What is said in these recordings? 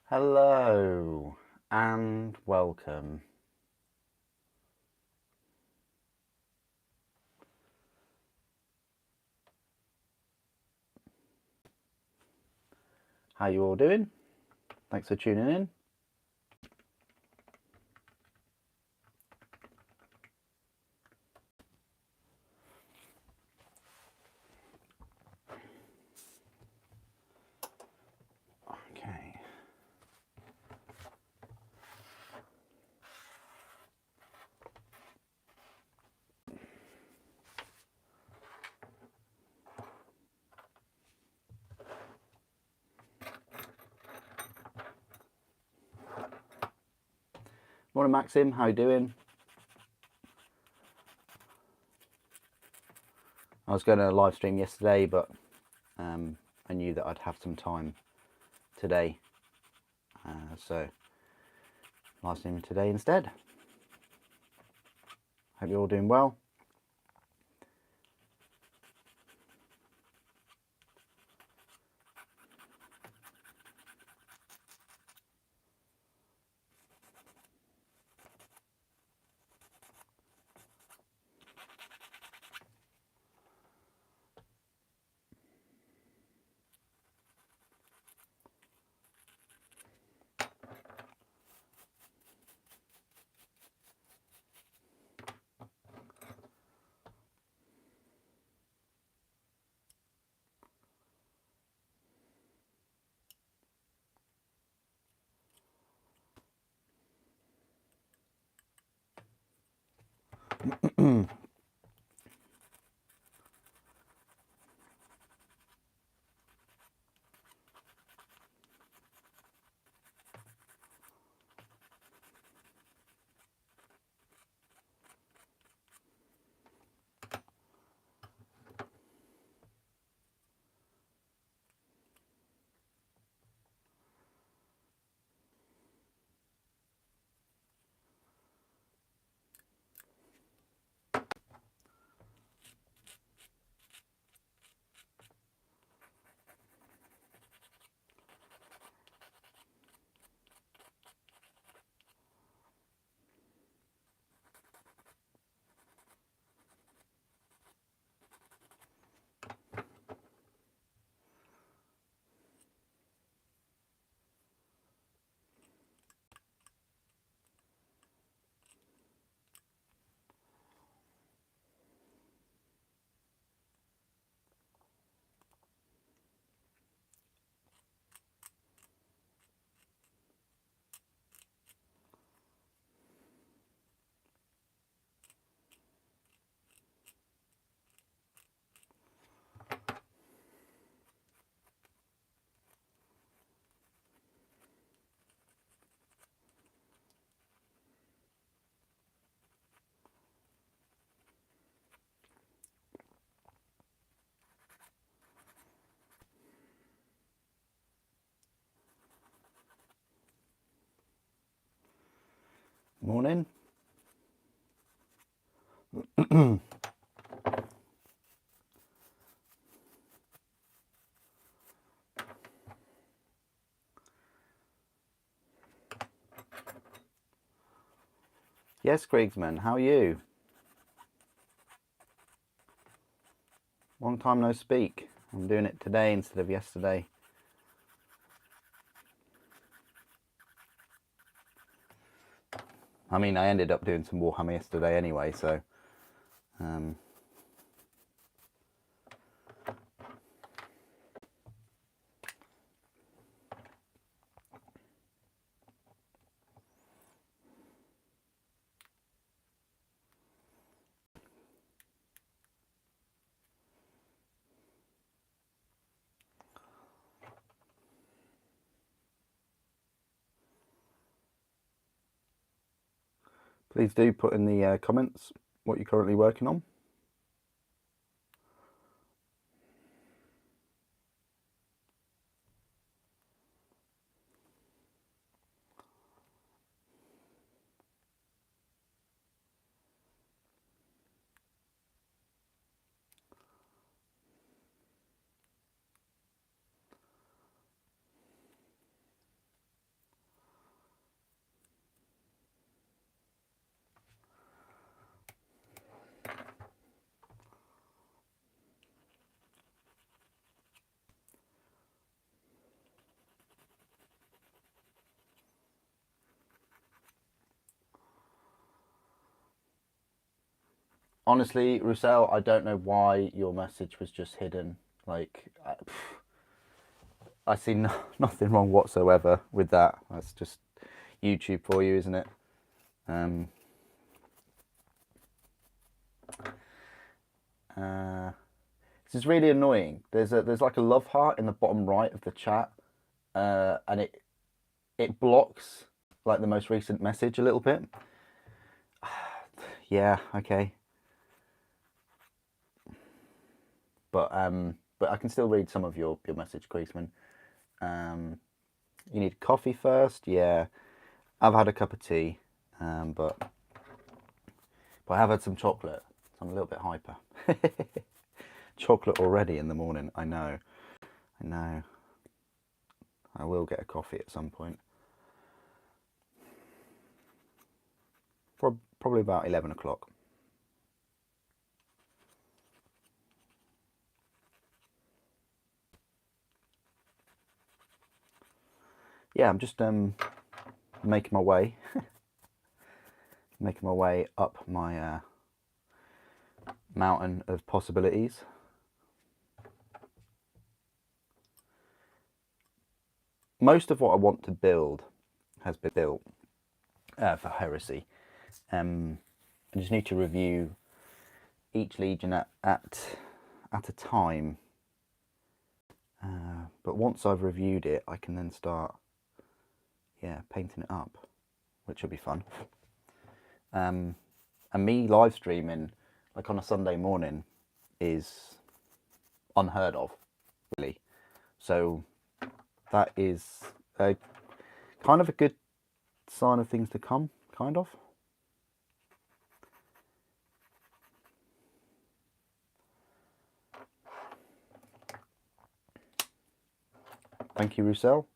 Hello and welcome. How you all doing? Thanks for tuning in. Okay. Morning Maxim, how you doing? I was going to live stream yesterday, but I knew that I'd have some time today, so live streaming today instead. Hope you're all doing well. Morning. Yes, Kriegsman, how are you? Long time no speak. I'm doing it today instead of yesterday. I mean, I ended up doing some Warhammer yesterday anyway, so please do put in the comments what you're currently working on. Honestly, Roussel, I don't know why your message was just hidden. Like, I see nothing wrong whatsoever with that. That's just YouTube for you, isn't it? This is really annoying. There's like a love heart in the bottom right of the chat, and it blocks like the most recent message a little bit. Yeah, okay. But I can still read some of your message, Creasman. You need coffee first? Yeah. I've had a cup of tea, but I have had some chocolate, so I'm a little bit hyper. Chocolate already in the morning, I know. I will get a coffee at some point. Probably about 11 o'clock. Yeah, I'm just making my way up my mountain of possibilities. Most of what I want to build has been built for Heresy. I just need to review each legion at a time. But once I've reviewed it, I can then start, painting it up, which will be fun. And me live streaming like on a Sunday morning is unheard of, really. So that is kind of a good sign of things to come, kind of. Thank you, Roussel.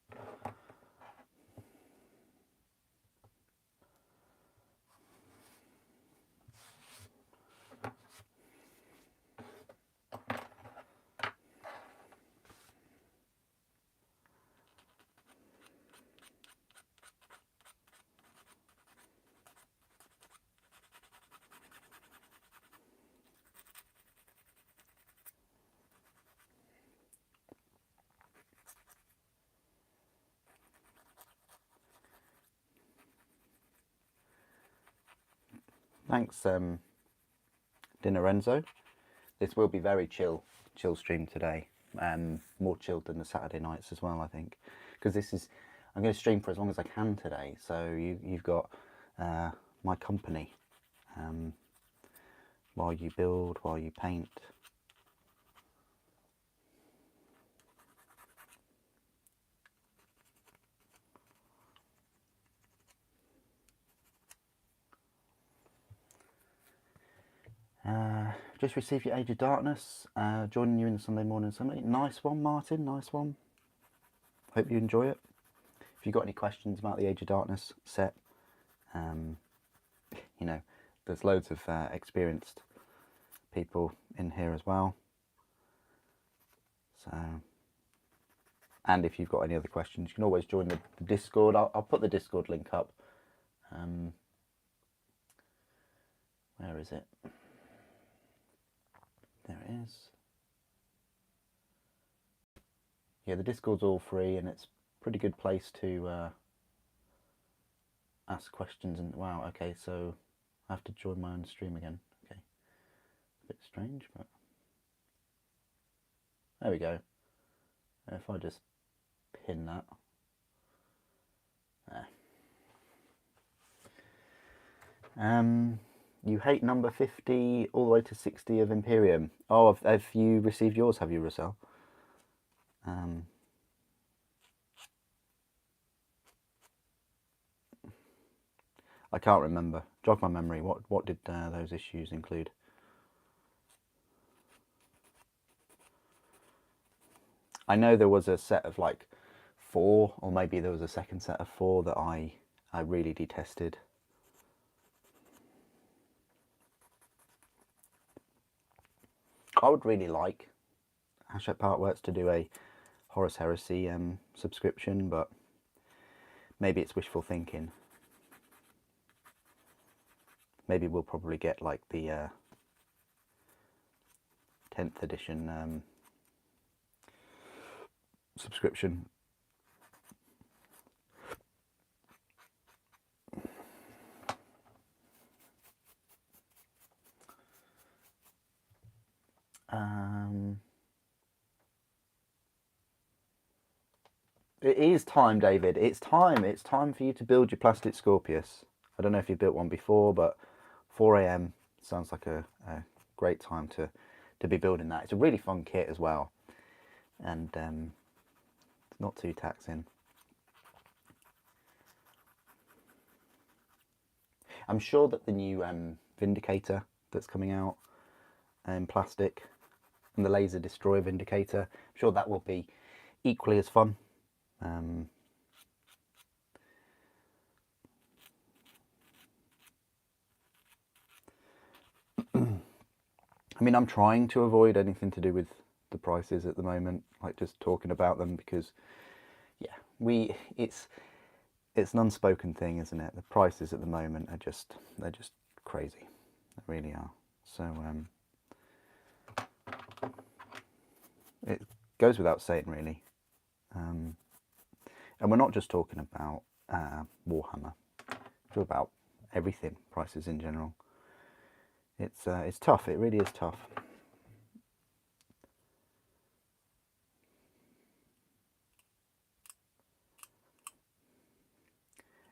Thanks, Dinorenzo. This will be very chill stream today. More chilled than the Saturday nights as well, I think, because I'm going to stream for as long as I can today. So you've got my company while you build, while you paint. Just received your Age of Darkness. Joining you in the Sunday morning assembly. Nice one, Martin. Nice one. Hope you enjoy it. If you've got any questions about the Age of Darkness set, there's loads of experienced people in here as well. So, and if you've got any other questions, you can always join the Discord. I'll put the Discord link up. Where is it? There it is. Yeah, the Discord's all free, and it's a pretty good place to ask questions. And wow, okay, so I have to join my own stream again. Okay, a bit strange, but there we go. If I just pin that. There. You hate number 50 all the way to 60 of Imperium. Oh, have you received yours, have you, Roussel? I can't remember. Jog my memory. What did those issues include? I know there was a set of like 4, or maybe there was a second set of 4 that I really detested. I would really like Hachette Partworks to do a Horus Heresy subscription, but maybe it's wishful thinking. Maybe we'll probably get like the 10th edition subscription. It is time, David. It's time. It's time for you to build your plastic Scorpius. I don't know if you built one before, but 4 AM sounds like a great time to be building that. It's a really fun kit as well, and it's not too taxing. I'm sure that the new Vindicator that's coming out in plastic, and the Laser Destroyer Vindicator, I'm sure that will be equally as fun. I mean, I'm trying to avoid anything to do with the prices at the moment, like just talking about them, because yeah, it's an unspoken thing, isn't it? The prices at the moment are they're just crazy. They really are. So it goes without saying, really. And we're not just talking about Warhammer. We're about everything, prices in general. It's tough. It really is tough.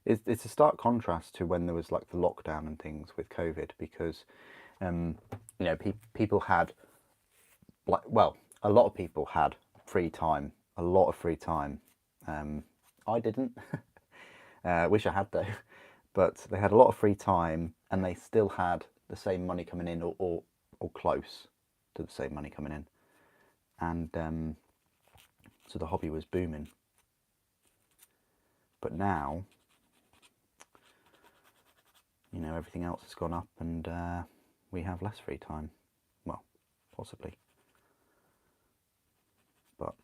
It's a stark contrast to when there was like the lockdown and things with COVID, because you know, people had, like, well, a lot of people had free time, a lot of free time. I didn't. Wish I had though. But they had a lot of free time, and they still had the same money coming in, or close to the same money coming in, and so the hobby was booming. But now, you know, everything else has gone up, and we have less free time. Well, possibly. But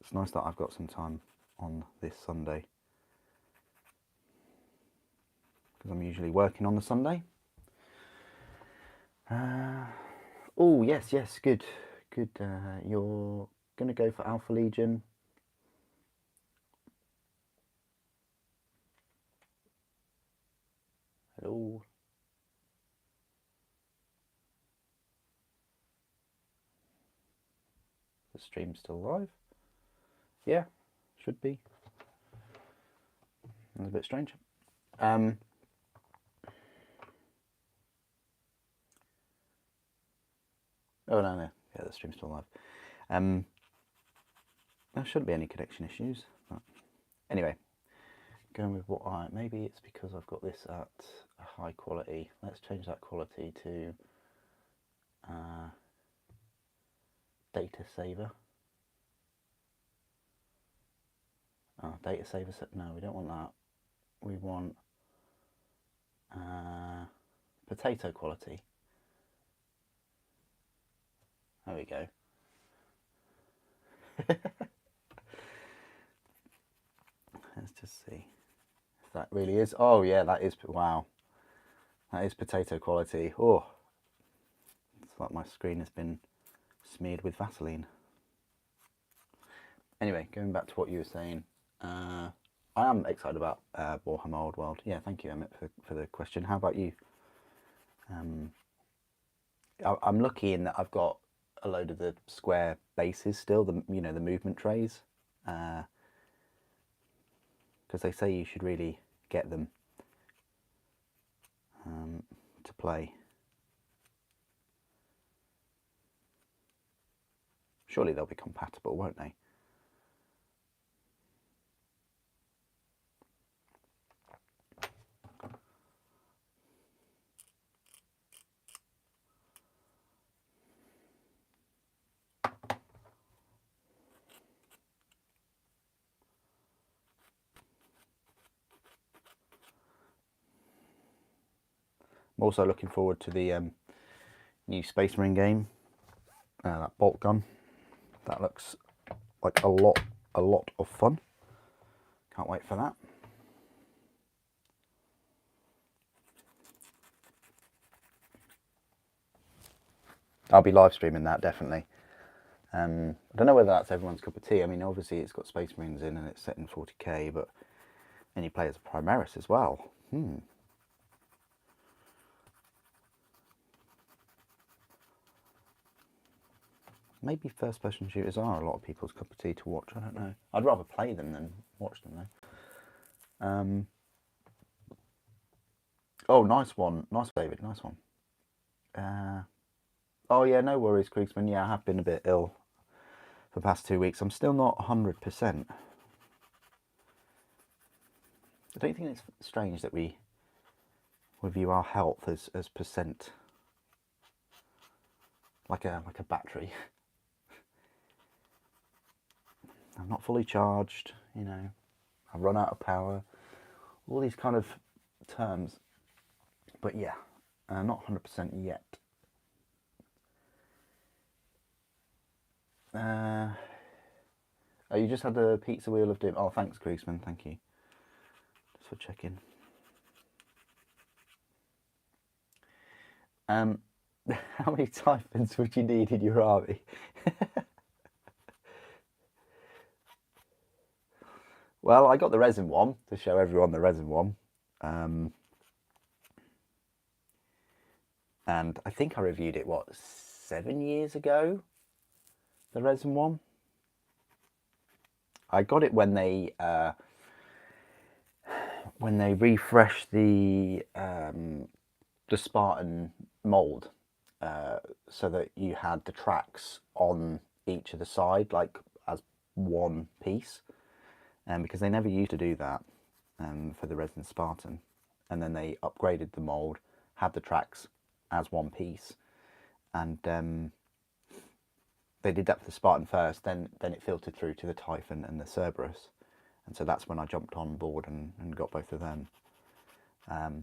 it's nice that I've got some time on this Sunday, because I'm usually working on the Sunday. Oh, yes, good. You're going to go for Alpha Legion. Hello. The stream's still live? Yeah, should be. That's a bit strange. Oh, no. Yeah, the stream's still live. There shouldn't be any connection issues. But anyway, going with what maybe it's because I've got this at a high quality. Let's change that quality to data saver. Oh, data saver. No, we don't want that. We want potato quality. There we go. Let's just see if that really is. Oh yeah, that is. Wow, that is potato quality. Oh, it's like my screen has been smeared with Vaseline. Anyway, going back to what you were saying, I am excited about Warhammer Old World. Yeah, thank you, Emmett, for the question. How about you? I'm lucky in that I've got a load of the square bases still, the movement trays, because they say you should really get them to play. Surely they'll be compatible, won't they? I'm also looking forward to the new Space Marine game, that bolt gun. That looks like a lot of fun. Can't wait for that. I'll be live streaming that, definitely. I don't know whether that's everyone's cup of tea. I mean, obviously it's got Space Marines in and it's set in 40k, but then you play as a Primaris as well. Maybe first-person shooters are a lot of people's cup of tea to watch. I don't know. I'd rather play them than watch them, though. Oh, nice one. Nice, David. Nice one. Oh, yeah, no worries, Kriegsman. Yeah, I have been a bit ill for the past 2 weeks. I'm still not 100%. I don't think it's strange that we view our health as percent, like a battery. I'm not fully charged, you know, I've run out of power, all these kind of terms. But yeah, not 100% yet. Oh, you just had the pizza wheel of doom. Oh, thanks, Kriegsman, thank you. Just for checking. How many typhons would you need in your army? Well, I got the resin one to show everyone the resin one. And I think I reviewed it, what, 7 years ago? The resin one. I got it when they refreshed the Spartan mold, so that you had the tracks on each of the side, like as one piece, because they never used to do that for the Resin Spartan, and then they upgraded the mold, had the tracks as one piece, and they did that for the Spartan first, then it filtered through to the Typhon and the Cerberus, and so that's when I jumped on board and got both of them.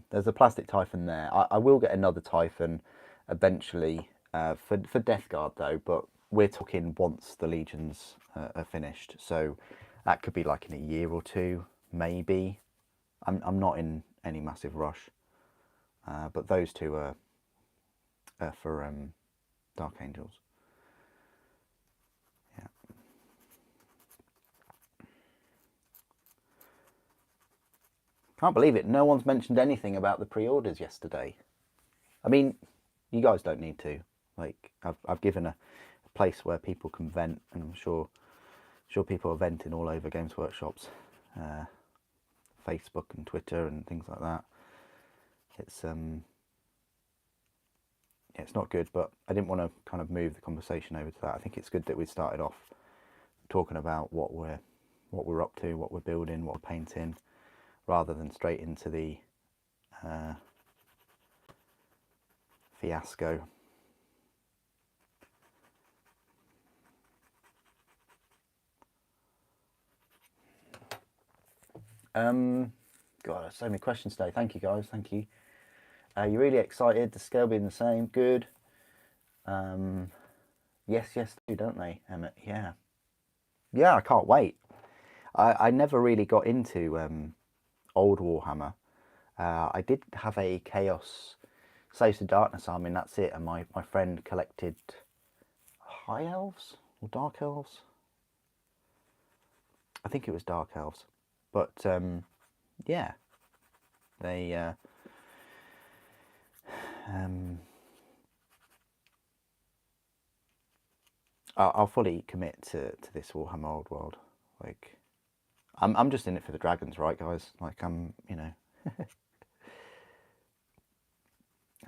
There's a plastic Typhon there. I will get another Typhon eventually for Death Guard though, but we're talking once the Legions are finished, so that could be like in a year or two, maybe. I'm not in any massive rush, but those two are for Dark Angels. Yeah. Can't believe it. No one's mentioned anything about the pre-orders yesterday. I mean, you guys don't need to. Like, I've given a place where people can vent, and I'm sure people are venting all over Games Workshop's Facebook and Twitter and things like that. It's it's not good, but I didn't want to kind of move the conversation over to that. I think it's good that we started off talking about what we're up to, what we're building, what we're painting, rather than straight into the fiasco. God, so many questions today. Thank you, guys. Thank you. You're really excited. The scale being the same. Good. Yes, they do, don't they, Emmett? Yeah. Yeah, I can't wait. I never really got into old Warhammer. I did have a Chaos Slaves to Darkness army, and that's it. And my friend collected High Elves or Dark Elves. I think it was Dark Elves. But yeah, they I'll fully commit to this Warhammer Old World. Like, I'm just in it for the dragons, right, guys? Like, you know. I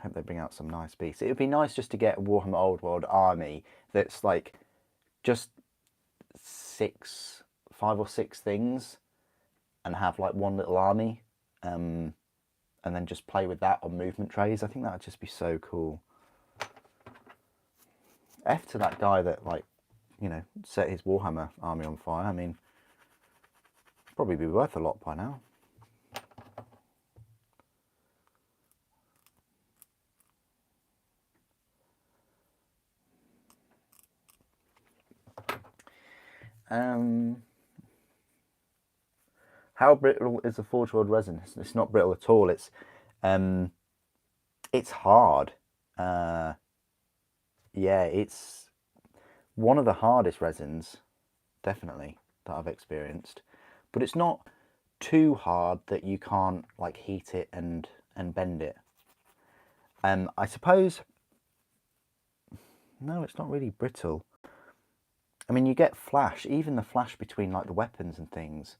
hope they bring out some nice beasts. It would be nice just to get a Warhammer Old World army that's like just 5 or 6 things, and have like one little army, and then just play with that on movement trays. I think that would just be so cool. F to that guy that, like, you know, set his Warhammer army on fire. I mean, probably be worth a lot by now. How brittle is the Forge World resin? It's not brittle at all. It's hard. yeah, it's one of the hardest resins, definitely, that I've experienced. But it's not too hard that you can't like heat it and bend it. I suppose, no, it's not really brittle. I mean, you get flash, even the flash between like the weapons and things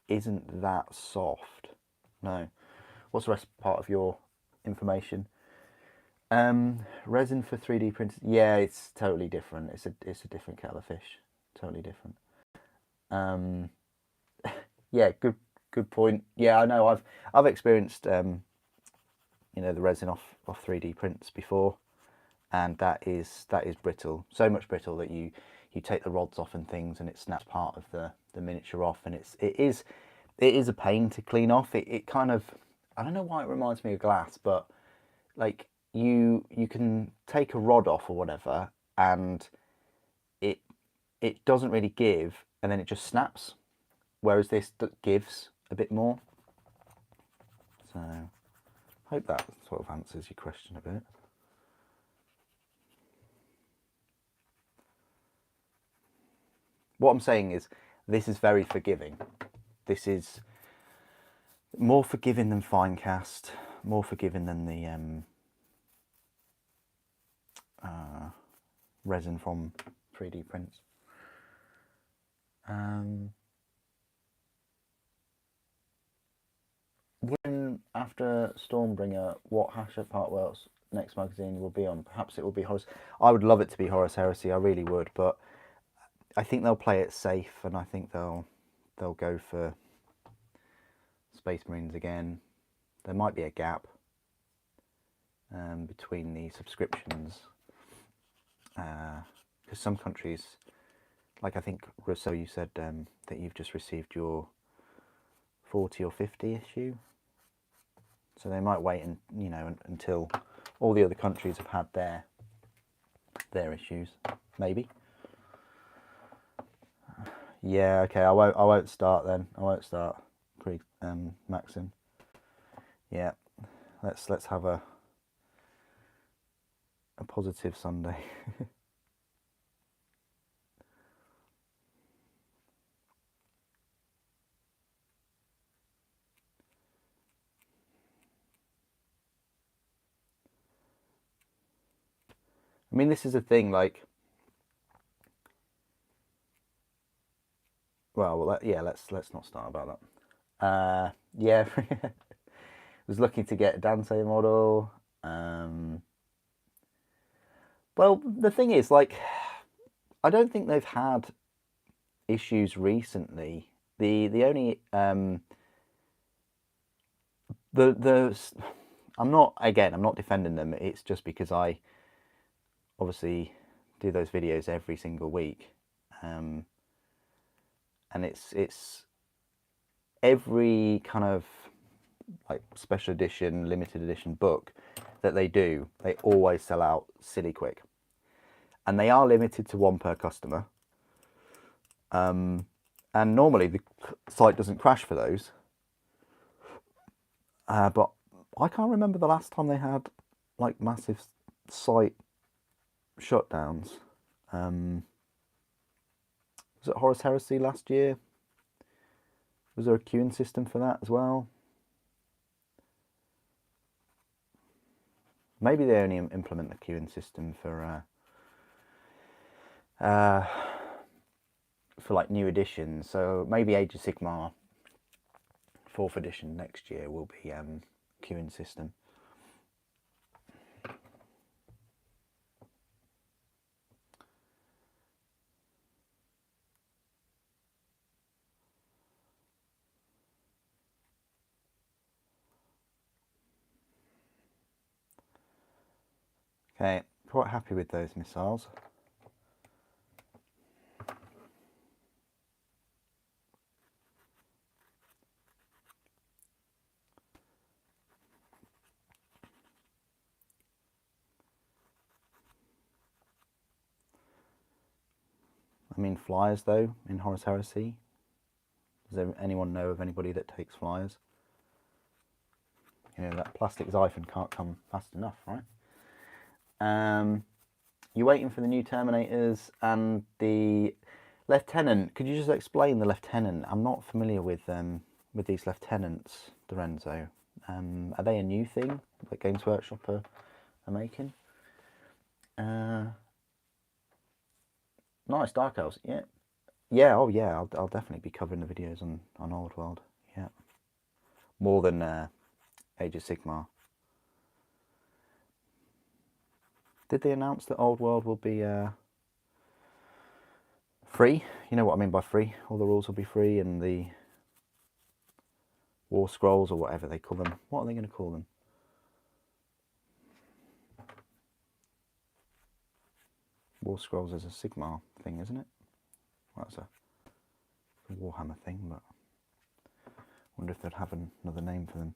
isn't that soft. No. What's the rest part of your information? Resin for 3D printers. Yeah, it's totally different. It's a different kettle of fish. Totally different. Yeah, good point. Yeah, I know. I've experienced you know, the resin off 3D prints before, and that is brittle. So much brittle that you take the rods off and things, and it snaps part of the miniature off, and it is a pain to clean off. It kind of, I don't know why it reminds me of glass, but like you can take a rod off or whatever, and it doesn't really give, and then it just snaps. Whereas this gives a bit more. So I hope that sort of answers your question a bit. What I'm saying is, this is very forgiving. This is more forgiving than Finecast, more forgiving than the resin from 3D prints. When after Stormbringer, what hashtag Partwell's next magazine will be on? Perhaps it will be Horus. I would love it to be Horus Heresy. I really would, but I think they'll play it safe, and I think they'll go for Space Marines again. There might be a gap between the subscriptions, because some countries, like I think Rousseau, you said that you've just received your 40 or 50 issue, so they might wait until all the other countries have had their issues, maybe. Yeah, okay. I won't start then. I won't start Maxim. Yeah, let's have a positive Sunday. I mean, this is a thing. Like, well, yeah. Let's not start about that. Yeah, was looking to get a Dante model. Well, the thing is, like, I don't think they've had issues recently. The only I'm not defending them. It's just because I obviously do those videos every single week, and it's every kind of like special edition, limited edition book that they do, they always sell out silly quick, and they are limited to one per customer. And normally the site doesn't crash for those, but I can't remember the last time they had like massive site shutdowns. Was it Horus Heresy last year? Was there a queuing system for that as well? Maybe they only implement the queuing system for like new editions. So maybe Age of Sigmar 4th edition next year will be queuing system. Okay, quite happy with those missiles. I mean, flyers though in Horus Heresy. Does anyone know of anybody that takes flyers? You know, that plastic Xiphon can't come fast enough, right? You're waiting for the new Terminators and the Lieutenant. Could you just explain the Lieutenant? I'm not familiar with these Lieutenants, Lorenzo. Are they a new thing that Games Workshop are making? Nice, Dark Elves, yeah. Yeah, oh yeah, I'll definitely be covering the videos on Old World, yeah. More than Age of Sigmar. Did they announce that Old World will be free? You know what I mean by free? All the rules will be free, and the War Scrolls, or whatever they call them. What are they going to call them? War Scrolls is a Sigmar thing, isn't it? Well, that's a Warhammer thing, but I wonder if they'd have another name for them.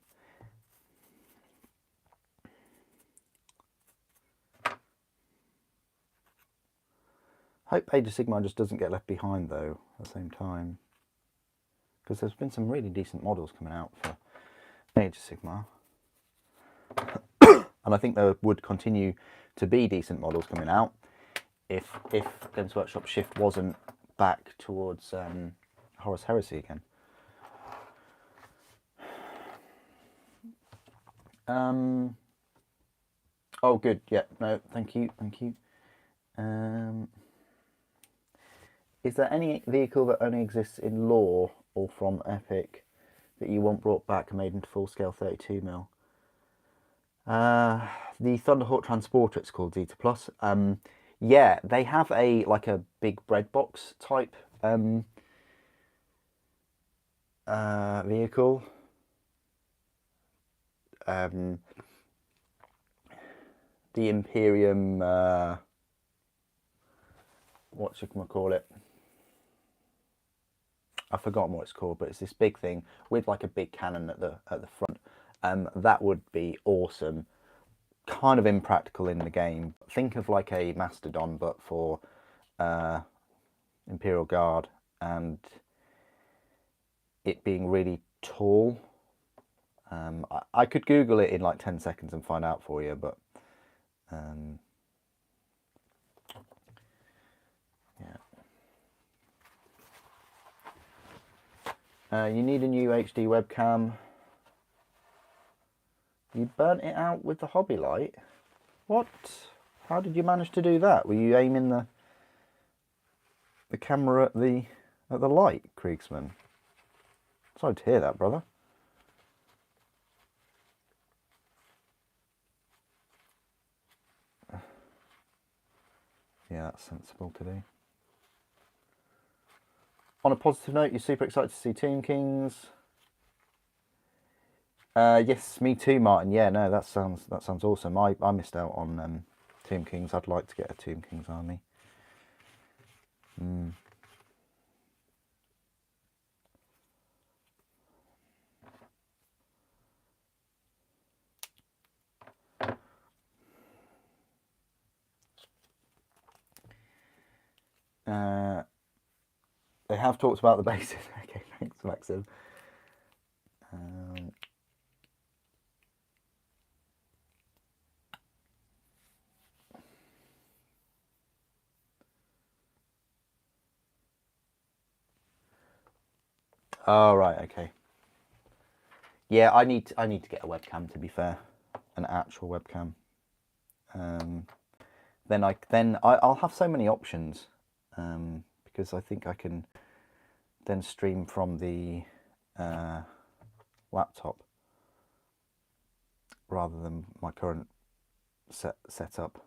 I hope Age of Sigmar just doesn't get left behind, though, at the same time. Because there's been some really decent models coming out for Age of Sigmar. And I think there would continue to be decent models coming out if Games Workshop shift wasn't back towards Horus Heresy again. Oh, good. Yeah, no, thank you. Is there any vehicle that only exists in lore or from Epic that you want brought back and made into full-scale 32mm? The Thunderhawk Transporter, it's called Zeta Plus. Yeah, they have a big bread box type vehicle. The Imperium, what you can call it? I've forgotten what it's called, but it's this big thing with like a big cannon at the front. That would be awesome. Kind of impractical in the game. Think of like a Mastodon, but for Imperial Guard, and it being really tall. I could Google it in like 10 seconds and find out for you, but yeah. You need a new HD webcam. You burnt it out with the hobby light? What? How did you manage to do that? Were you aiming the camera at the light, Kriegsman? Sorry to hear that, brother. Yeah, that's sensible to do. On a positive note, you're super excited to see Tomb Kings. Yes, me too, Martin. Yeah, no, that sounds awesome. I missed out on Tomb Kings. I'd like to get a Tomb Kings army. They have talked about the bases. Okay, thanks, Maxim. Oh, right, okay. Yeah, I need to get a webcam, to be fair, an actual webcam. Then I'll have so many options, because I think I can then stream from the laptop rather than my current setup.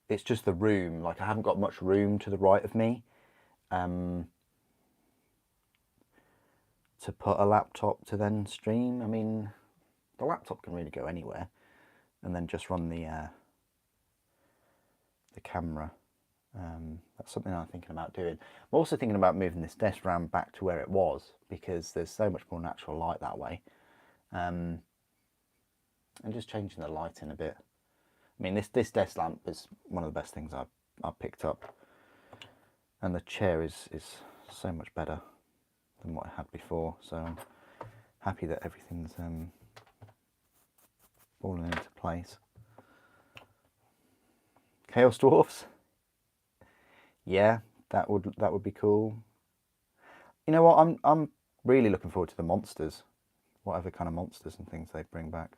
It's just the room. Like, I haven't got much room to the right of me to put a laptop to then stream. I mean, the laptop can really go anywhere, and then just run the camera. That's something I'm thinking about doing. I'm also thinking about moving this desk round back to where it was, because there's so much more natural light that way, and just changing the lighting a bit. I mean, this desk lamp is one of the best things I've picked up. And the chair is so much better than what I had before, so I'm happy that everything's falling into place. Chaos Dwarfs? Yeah, that would be cool. You know what, I'm really looking forward to the monsters, whatever kind of monsters and things they bring back.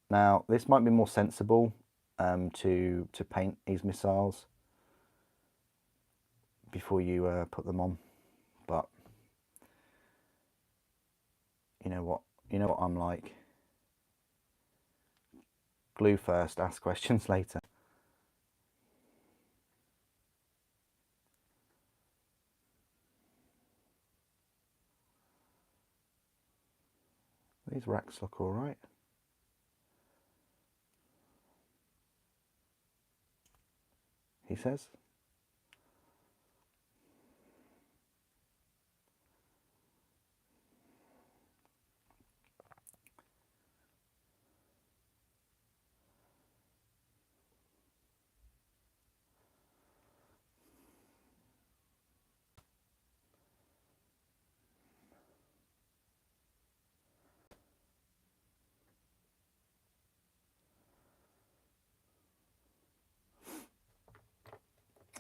Now, this might be more sensible to paint these missiles before you put them on, but you know what I'm like. Glue first, ask questions later. These racks look all right. He says.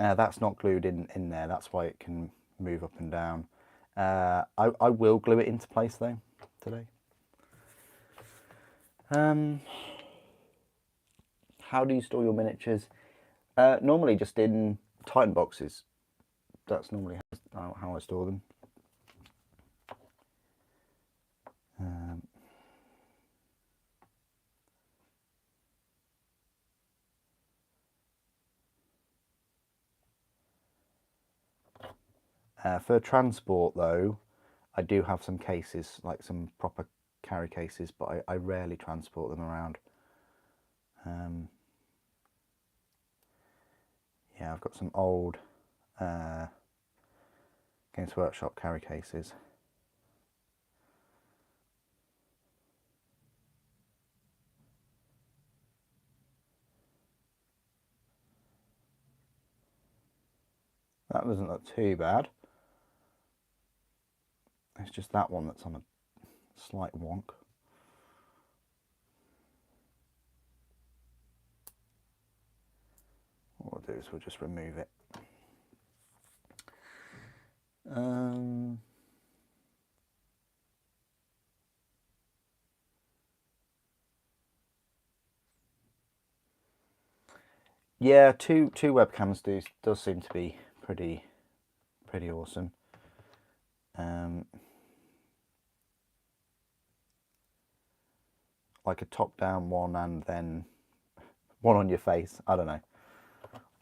That's not glued in there, that's why it can move up and down. I will glue it into place though today. How do you store your miniatures? Normally just in Titan boxes. That's normally how I store them. For transport though, I do have some cases, like some proper carry cases, but I rarely transport them around. Yeah, I've got some old Games Workshop carry cases. That doesn't look too bad. It's just that one that's on a slight wonk. What we'll do is we'll just remove it. Yeah, two webcams does seem to be pretty awesome. Like a top-down one and then one on your face. I don't know,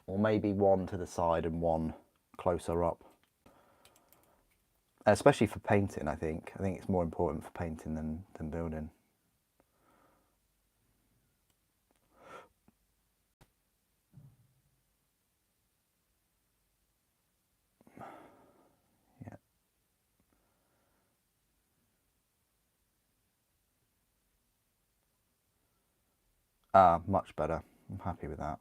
or maybe one to the side and one closer up. Especially for painting, I think it's more important for painting than building. Much better. I'm happy with that.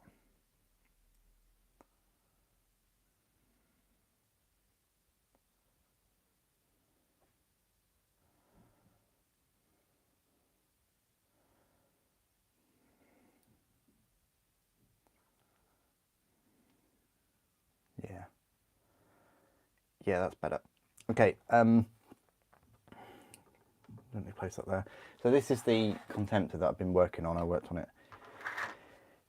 Yeah, that's better. Okay, let me place that there. So this is the Contemptor that I've been working on. I worked on it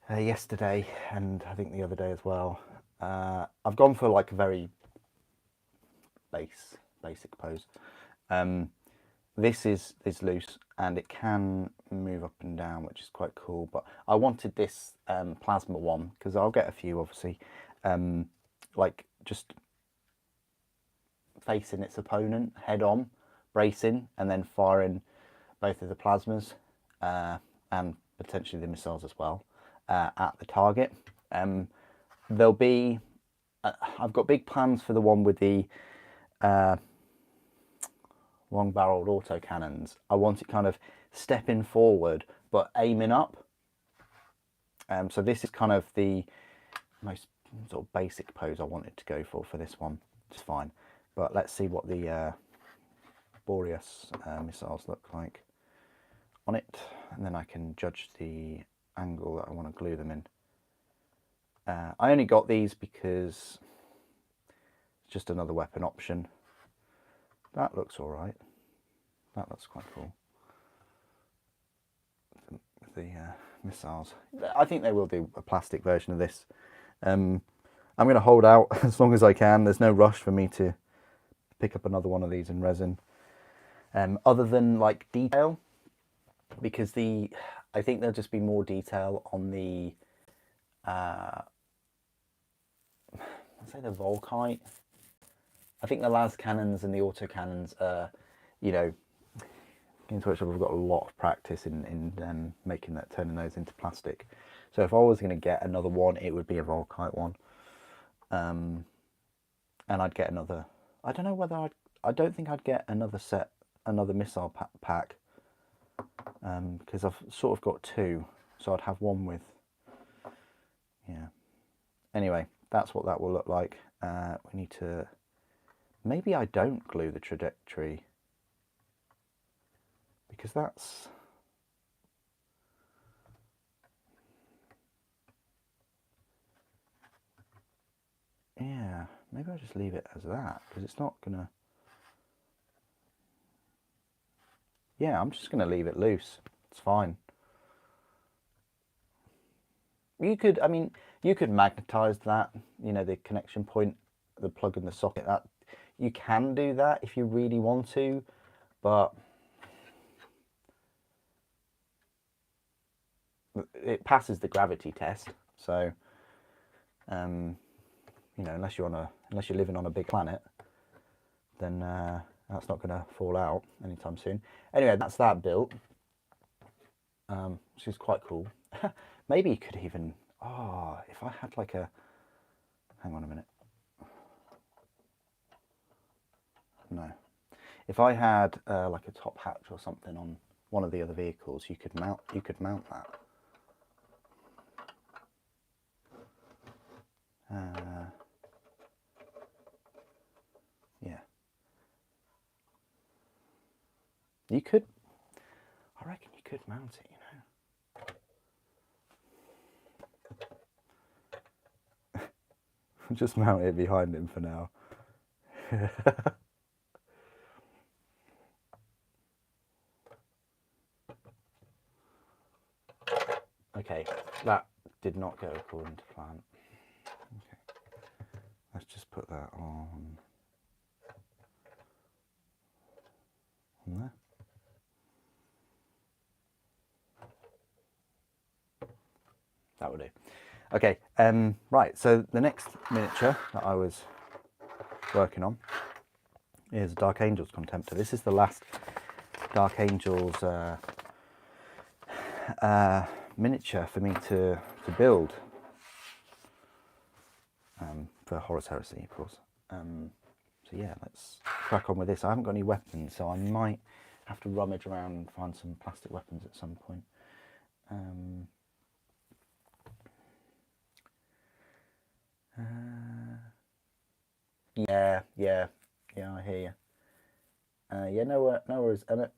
yesterday and I think the other day as well. I've gone for like a very basic pose. This is loose and it can move up and down, which is quite cool, but I wanted this plasma one because I'll get a few obviously, like just facing its opponent head on, bracing, and then firing both of the plasmas and potentially the missiles as well at the target. There'll be, I've got big plans for the one with the long-barreled autocannons. I want it kind of stepping forward but aiming up. So this is kind of the most sort of basic pose I wanted to go for this one, which is fine. But let's see what the Boreas missiles look like on it, and then I can judge the angle that I want to glue them in. I only got these because it's just another weapon option. That looks all right. That looks quite cool. The missiles. I think they will do a plastic version of this. I'm going to hold out as long as I can. There's no rush for me to pick up another one of these in resin. Other than like detail, because I think there'll just be more detail on the I'd say the Volkite. I think the las cannons and the auto cannons are, you know, Games Workshop have got a lot of practice in making that, turning those into plastic. So if I was going to get another one, it would be a Volkite one, and I'd get another. I don't know whether I don't think I'd get another missile pack, because I've sort of got two, so I'd have one with. Yeah. Anyway, that's what that will look like. We need to. Maybe I don't glue the trajectory, because that's. Yeah, maybe I'll just leave it as that, because it's not gonna. Yeah, I'm just gonna leave it loose. It's fine. You could, I mean, you could magnetize that, you know, the connection point, the plug in the socket. That you can do that if you really want to, but it passes the gravity test. So, you know, unless you're living on a big planet, then that's not going to fall out anytime soon. Anyway, that's that built, which is quite cool. Maybe you could even, if I had like a, hang on a minute. No. If I had like a top hatch or something on one of the other vehicles, you could mount that. Yeah. You could, I reckon you could mount it, you know. Just mount it behind him for now. Okay, that did not go according to plan. Okay, let's just put that on there. That would do. Okay, right, so the next miniature that I was working on is Dark Angels Contemptor. This is the last Dark Angels miniature for me to build for Horus Heresy, of course. So yeah, let's crack on with this. I haven't got any weapons, so I might have to rummage around and find some plastic weapons at some point. Yeah, I hear you. Yeah, no worries, Emmett.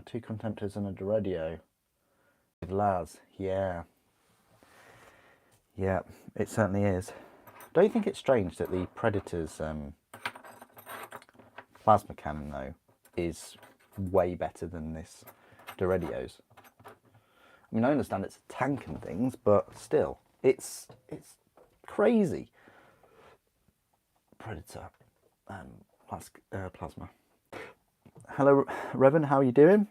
2 Contemptors and a Dreadnought with Laz. Yeah, it certainly is. Don't you think it's strange that the Predator's plasma cannon, though, is way better than this Dreadnought's? I mean, I understand it's a tank and things, but still, it's crazy. Predator plasma. Hello, Revan, how are you doing?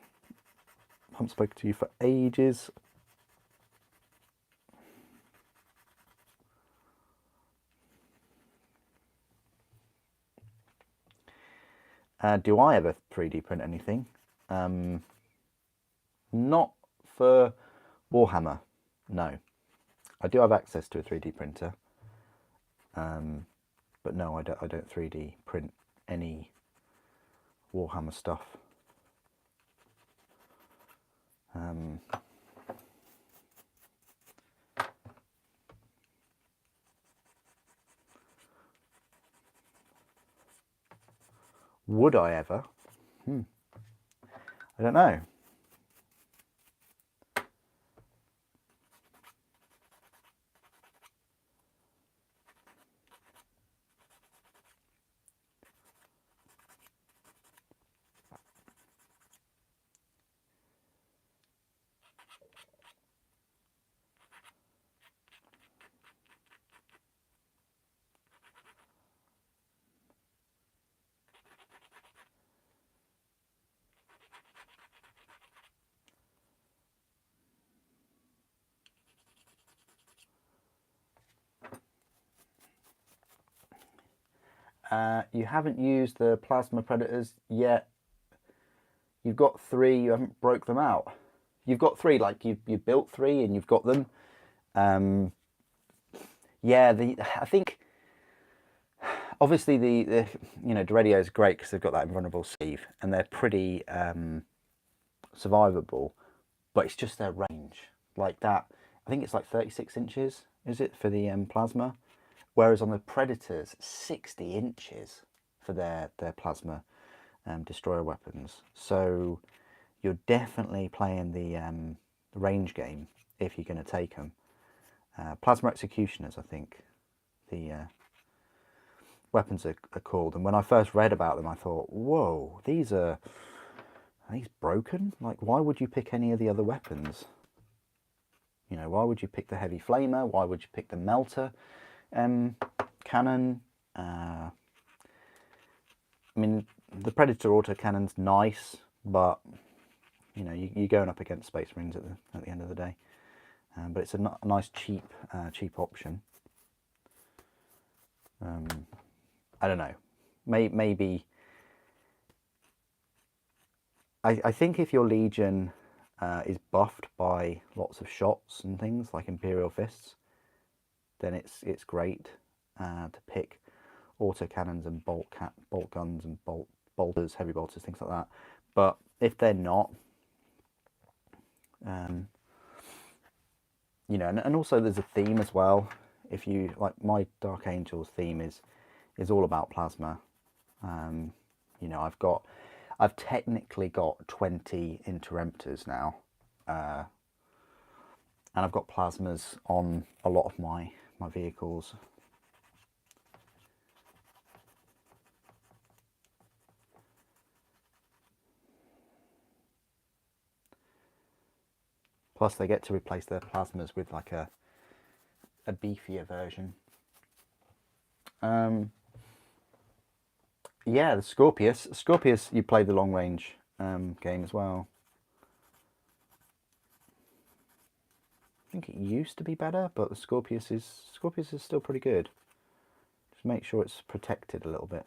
I haven't spoken to you for ages. Do I ever 3D print anything? Not for Warhammer, no. I do have access to a 3D printer, but no, I don't 3D print any Warhammer stuff. Would I ever? I don't know. You haven't used the plasma predators yet. You've got 3. You haven't broke them out. You've got 3. Like you built 3 and you've got them. Yeah, I think obviously the Dreadnought is great because they've got that invulnerable sleeve and they're pretty survivable, but it's just their range. Like that, I think it's like 36 inches, is it, for the plasma? Whereas on the Predators, 60 inches for their plasma destroyer weapons. So you're definitely playing the range game if you're going to take them. Plasma Executioners, I think the weapons are called. And when I first read about them, I thought, whoa, are these broken? Like, why would you pick any of the other weapons? You know, why would you pick the Heavy Flamer? Why would you pick the Melter cannon? I mean, the Predator autocannon's nice, but you know, you're going up against Space Marines at the end of the day. But it's a nice cheap option. I don't know. Maybe. I think if your Legion is buffed by lots of shots and things like Imperial Fists, then it's great to pick autocannons and bolt guns and bolters, heavy bolters, things like that. But if they're not, you know, and also there's a theme as well. If you like, my Dark Angels theme is all about plasma. You know, I've technically got 20 Interemptors now, and I've got plasmas on a lot of my vehicles. Plus they get to replace their plasmas with like a beefier version. Yeah, the Scorpius. Scorpius, you played the long range game as well. I think it used to be better, but the Scorpius is still pretty good. Just make sure it's protected a little bit.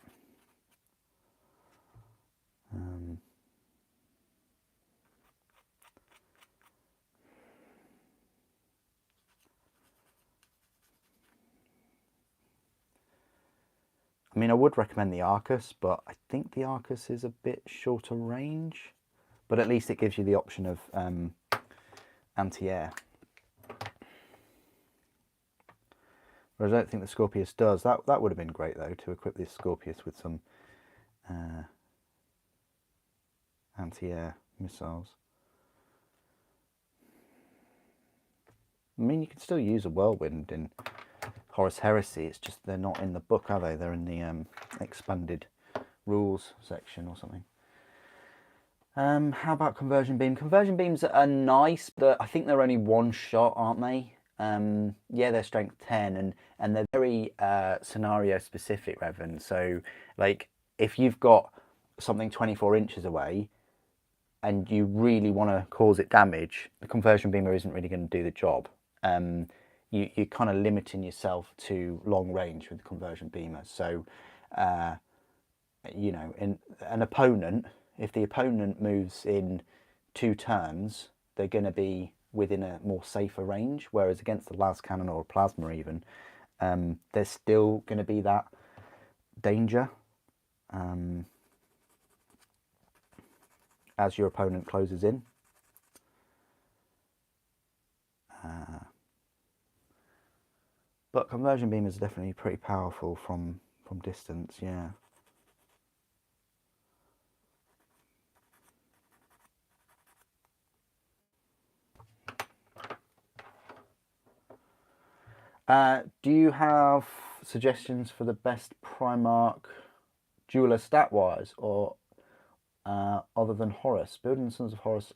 I mean, I would recommend the Arcus, but I think the Arcus is a bit shorter range. But at least it gives you the option of anti-air. Whereas I don't think the Scorpius does. That would have been great, though, to equip this Scorpius with some anti-air missiles. I mean, you can still use a Whirlwind in Horus Heresy. It's just they're not in the book, are they? They're in the expanded rules section or something. How about Conversion Beam? Conversion Beams are nice, but I think they're only one shot, aren't they? Yeah, they're strength 10, and they're very scenario specific, Revan. So, like, if you've got something 24 inches away and you really want to cause it damage, the Conversion Beamer isn't really going to do the job. You're kind of limiting yourself to long range with the Conversion Beamer. So, you know, in an opponent, if the opponent moves in 2 turns, they're going to be within a more safer range. Whereas against the las cannon or a plasma even, there's still going to be that danger as your opponent closes in. But Conversion Beam is definitely pretty powerful from distance, yeah. Do you have suggestions for the best Primarch jeweler stat-wise, or other than Horus? Building the Sons of Horus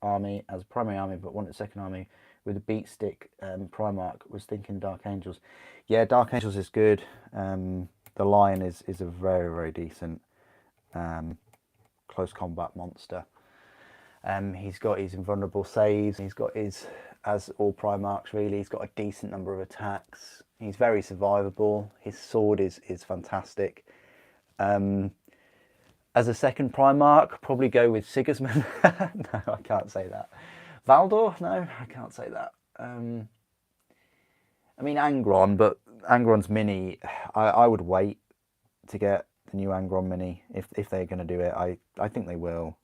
army as a primary army, but wanted a second army with a beat stick. Primarch was thinking Dark Angels. Yeah, Dark Angels is good. The Lion is a very, very decent close combat monster. He's got his invulnerable saves. He's got his, as all Primarchs really, he's got a decent number of attacks. He's very survivable. His sword is fantastic. As a second Primarch, probably go with Sigismund. No, I can't say that. Valdor? No, I can't say that. I mean Angron, but Angron's mini, I would wait to get the new Angron mini if they're going to do it. I think they will.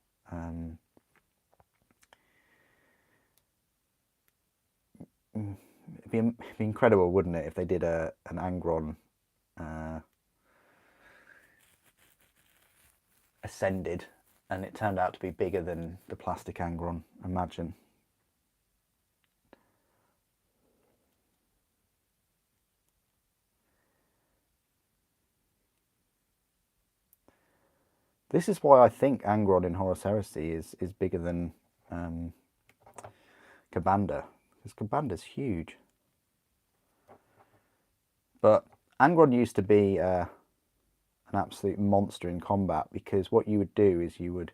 It'd be incredible, wouldn't it, if they did an Angron Ascended and it turned out to be bigger than the plastic Angron. Imagine. This is why I think Angron in Horus Heresy is bigger than Kabanda, because Kabanda's huge. But Angron used to be an absolute monster in combat, because what you would do is you would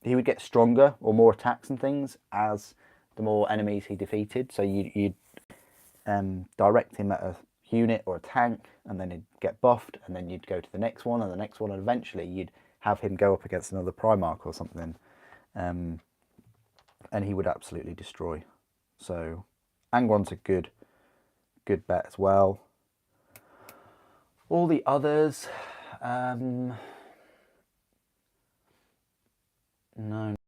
he would get stronger or more attacks and things as the more enemies he defeated. So you'd direct him at a unit or a tank, and then he'd get buffed, and then you'd go to the next one and the next one, and eventually you'd have him go up against another Primarch or something, and he would absolutely destroy. So Angron's a good bet as well. All the others, no,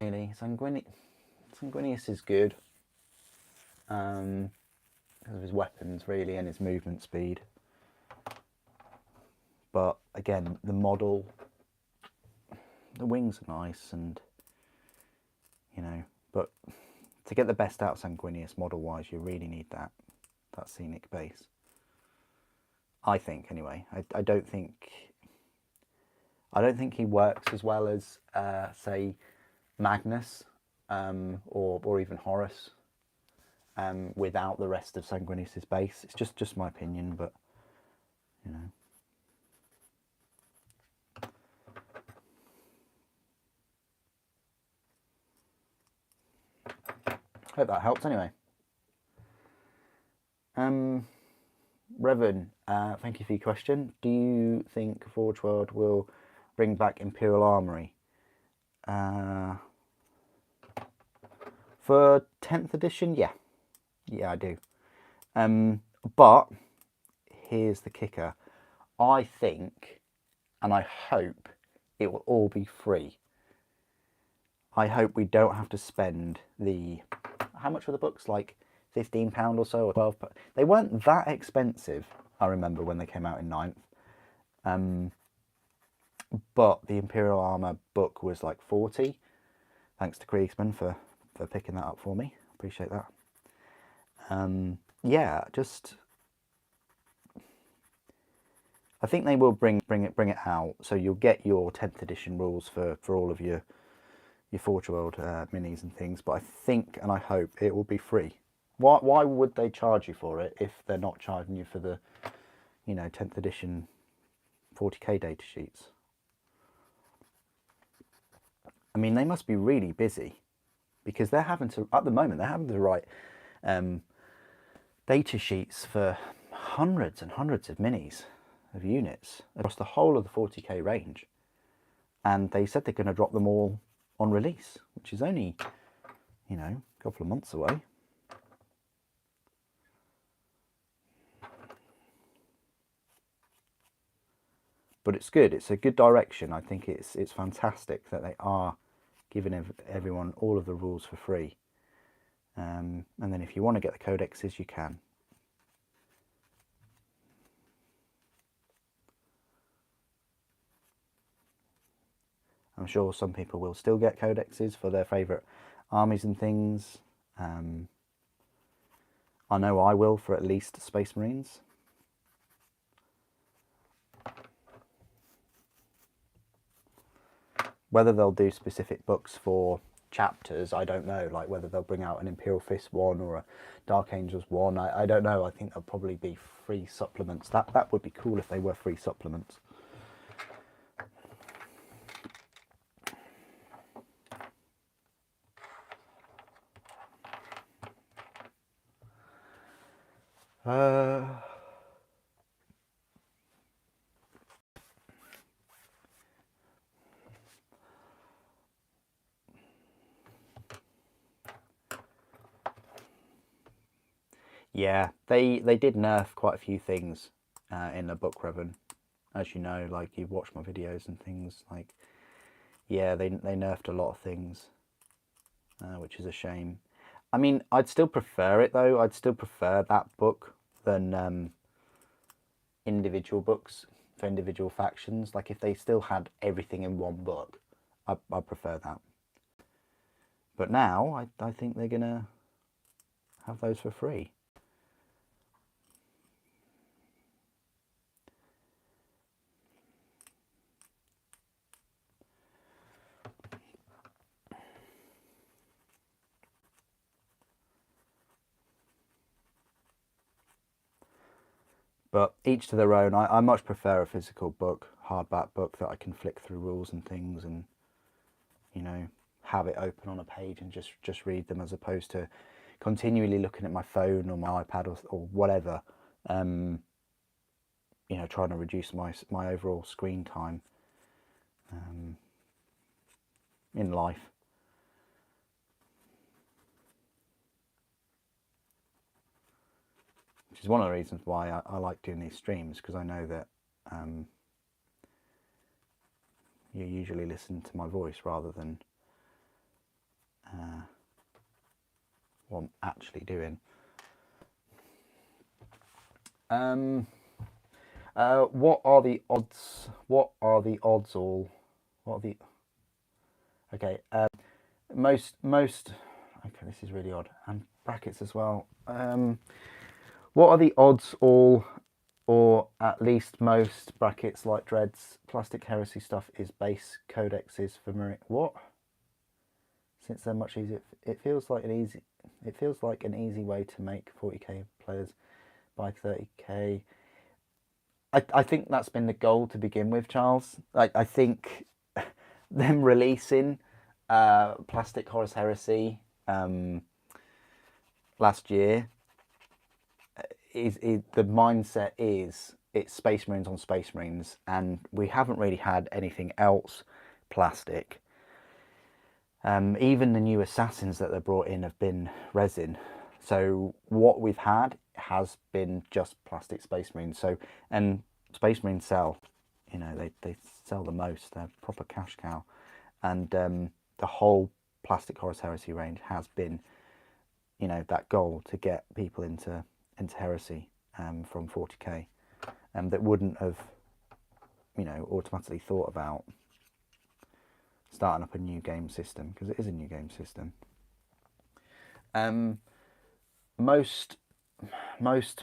really. Sanguinius is good because of his weapons, really, and his movement speed. But again, the model, the wings are nice, and but to get the best out of Sanguinius model-wise, you really need that scenic base. I think, anyway. I don't think he works as well as say Magnus or even Horus without the rest of Sanguinius's base. It's just my opinion, but hope that helps anyway. Revan, thank you for your question. Do you think Forge World will bring back Imperial Armory? For 10th edition, yeah, I do. But here's the kicker. I think, and I hope, it will all be free. I hope we don't have to spend the... How much were the books? Like £15 or so, or £12? They weren't that expensive, I remember, when they came out in 9th. But the Imperial Armour book was like 40. Thanks to Kriegsman for picking that up for me. Appreciate that. Yeah, just... I think they will bring it out, so you'll get your 10th edition rules for all of your Forge World minis and things. But I think, and I hope, it will be free. Why would they charge you for it if they're not charging you for the 10th edition 40k data sheets? I mean, they must be really busy, because they're having to, at the moment, they're having to write data sheets for hundreds and hundreds of minis of units across the whole of the 40k range. And they said they're going to drop them all on release, which is only, a couple of months away. But it's good. It's a good direction. I think it's fantastic that they are giving everyone all of the rules for free. And then if you want to get the codexes, you can. I'm sure some people will still get codexes for their favourite armies and things. I know I will for at least Space Marines. Whether they'll do specific books for chapters, I don't know. Like whether they'll bring out an Imperial Fist one or a Dark Angels one, I don't know. I think there'll probably be free supplements. That would be cool if they were free supplements. Yeah, they did nerf quite a few things in the book, Revan. As you know, like you've watched my videos and things, like, yeah, they nerfed a lot of things, which is a shame. I mean, I'd still prefer it though. I'd still prefer that book than individual books for individual factions. Like if they still had everything in one book, I prefer that. But now I think they're gonna have those for free. But each to their own. I much prefer a physical book, hardback book that I can flick through rules and things and, you know, have it open on a page and just read them, as opposed to continually looking at my phone or my iPad or whatever, you know, trying to reduce my overall screen time in life. Which is one of the reasons why I like doing these streams, because I know that you usually listen to my voice rather than what I'm actually doing. What are the odds? What are the odds all? What are the... Okay, most... Okay, this is really odd. And brackets as well. What are the odds all, or at least most, brackets like Dreads, Plastic Heresy stuff is base codexes for Marine... What? Since they're much easier, it feels like an easy way to make 40k players by 30k. I think that's been the goal to begin with, Charles. I think them releasing Plastic Horus Heresy last year, the mindset is it's Space Marines on Space Marines, and we haven't really had anything else plastic. Even the new assassins that they brought in have been resin. So what we've had has been just plastic Space Marines. So, and Space Marines sell, you know, they sell the most. They're a proper cash cow. And the whole Plastic Horus Heresy range has been, you know, that goal to get people into Heresy from 40k, that wouldn't have, you know, automatically thought about starting up a new game system, because it is a new game system. Most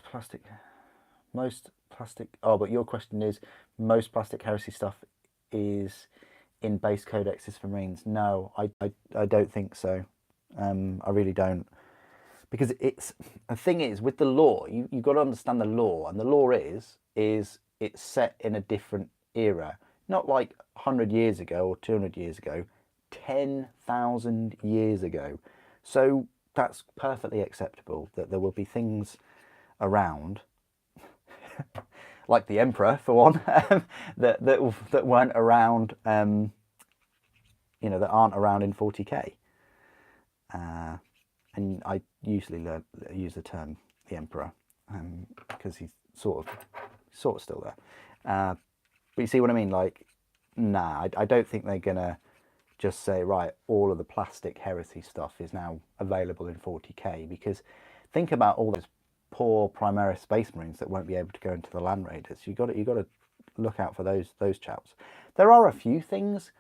plastic. Oh, but your question is, most Plastic Heresy stuff is in base codexes for Marines. No, I don't think so. I really don't, because it's, the thing is with the lore, you've got to understand the lore, and the lore is it's set in a different era, not like 100 years ago or 200 years ago, 10,000 years ago. So that's perfectly acceptable that there will be things around, like the Emperor for one, that weren't around, you know, that aren't around in 40k. And I usually use the term the Emperor because he's sort of still there. But you see what I mean? Like, nah, I don't think they're gonna just say, right, all of the Plastic Heresy stuff is now available in 40k, because think about all those poor Primarch Space Marines that won't be able to go into the Land Raiders. You got to look out for those chaps. There are a few things,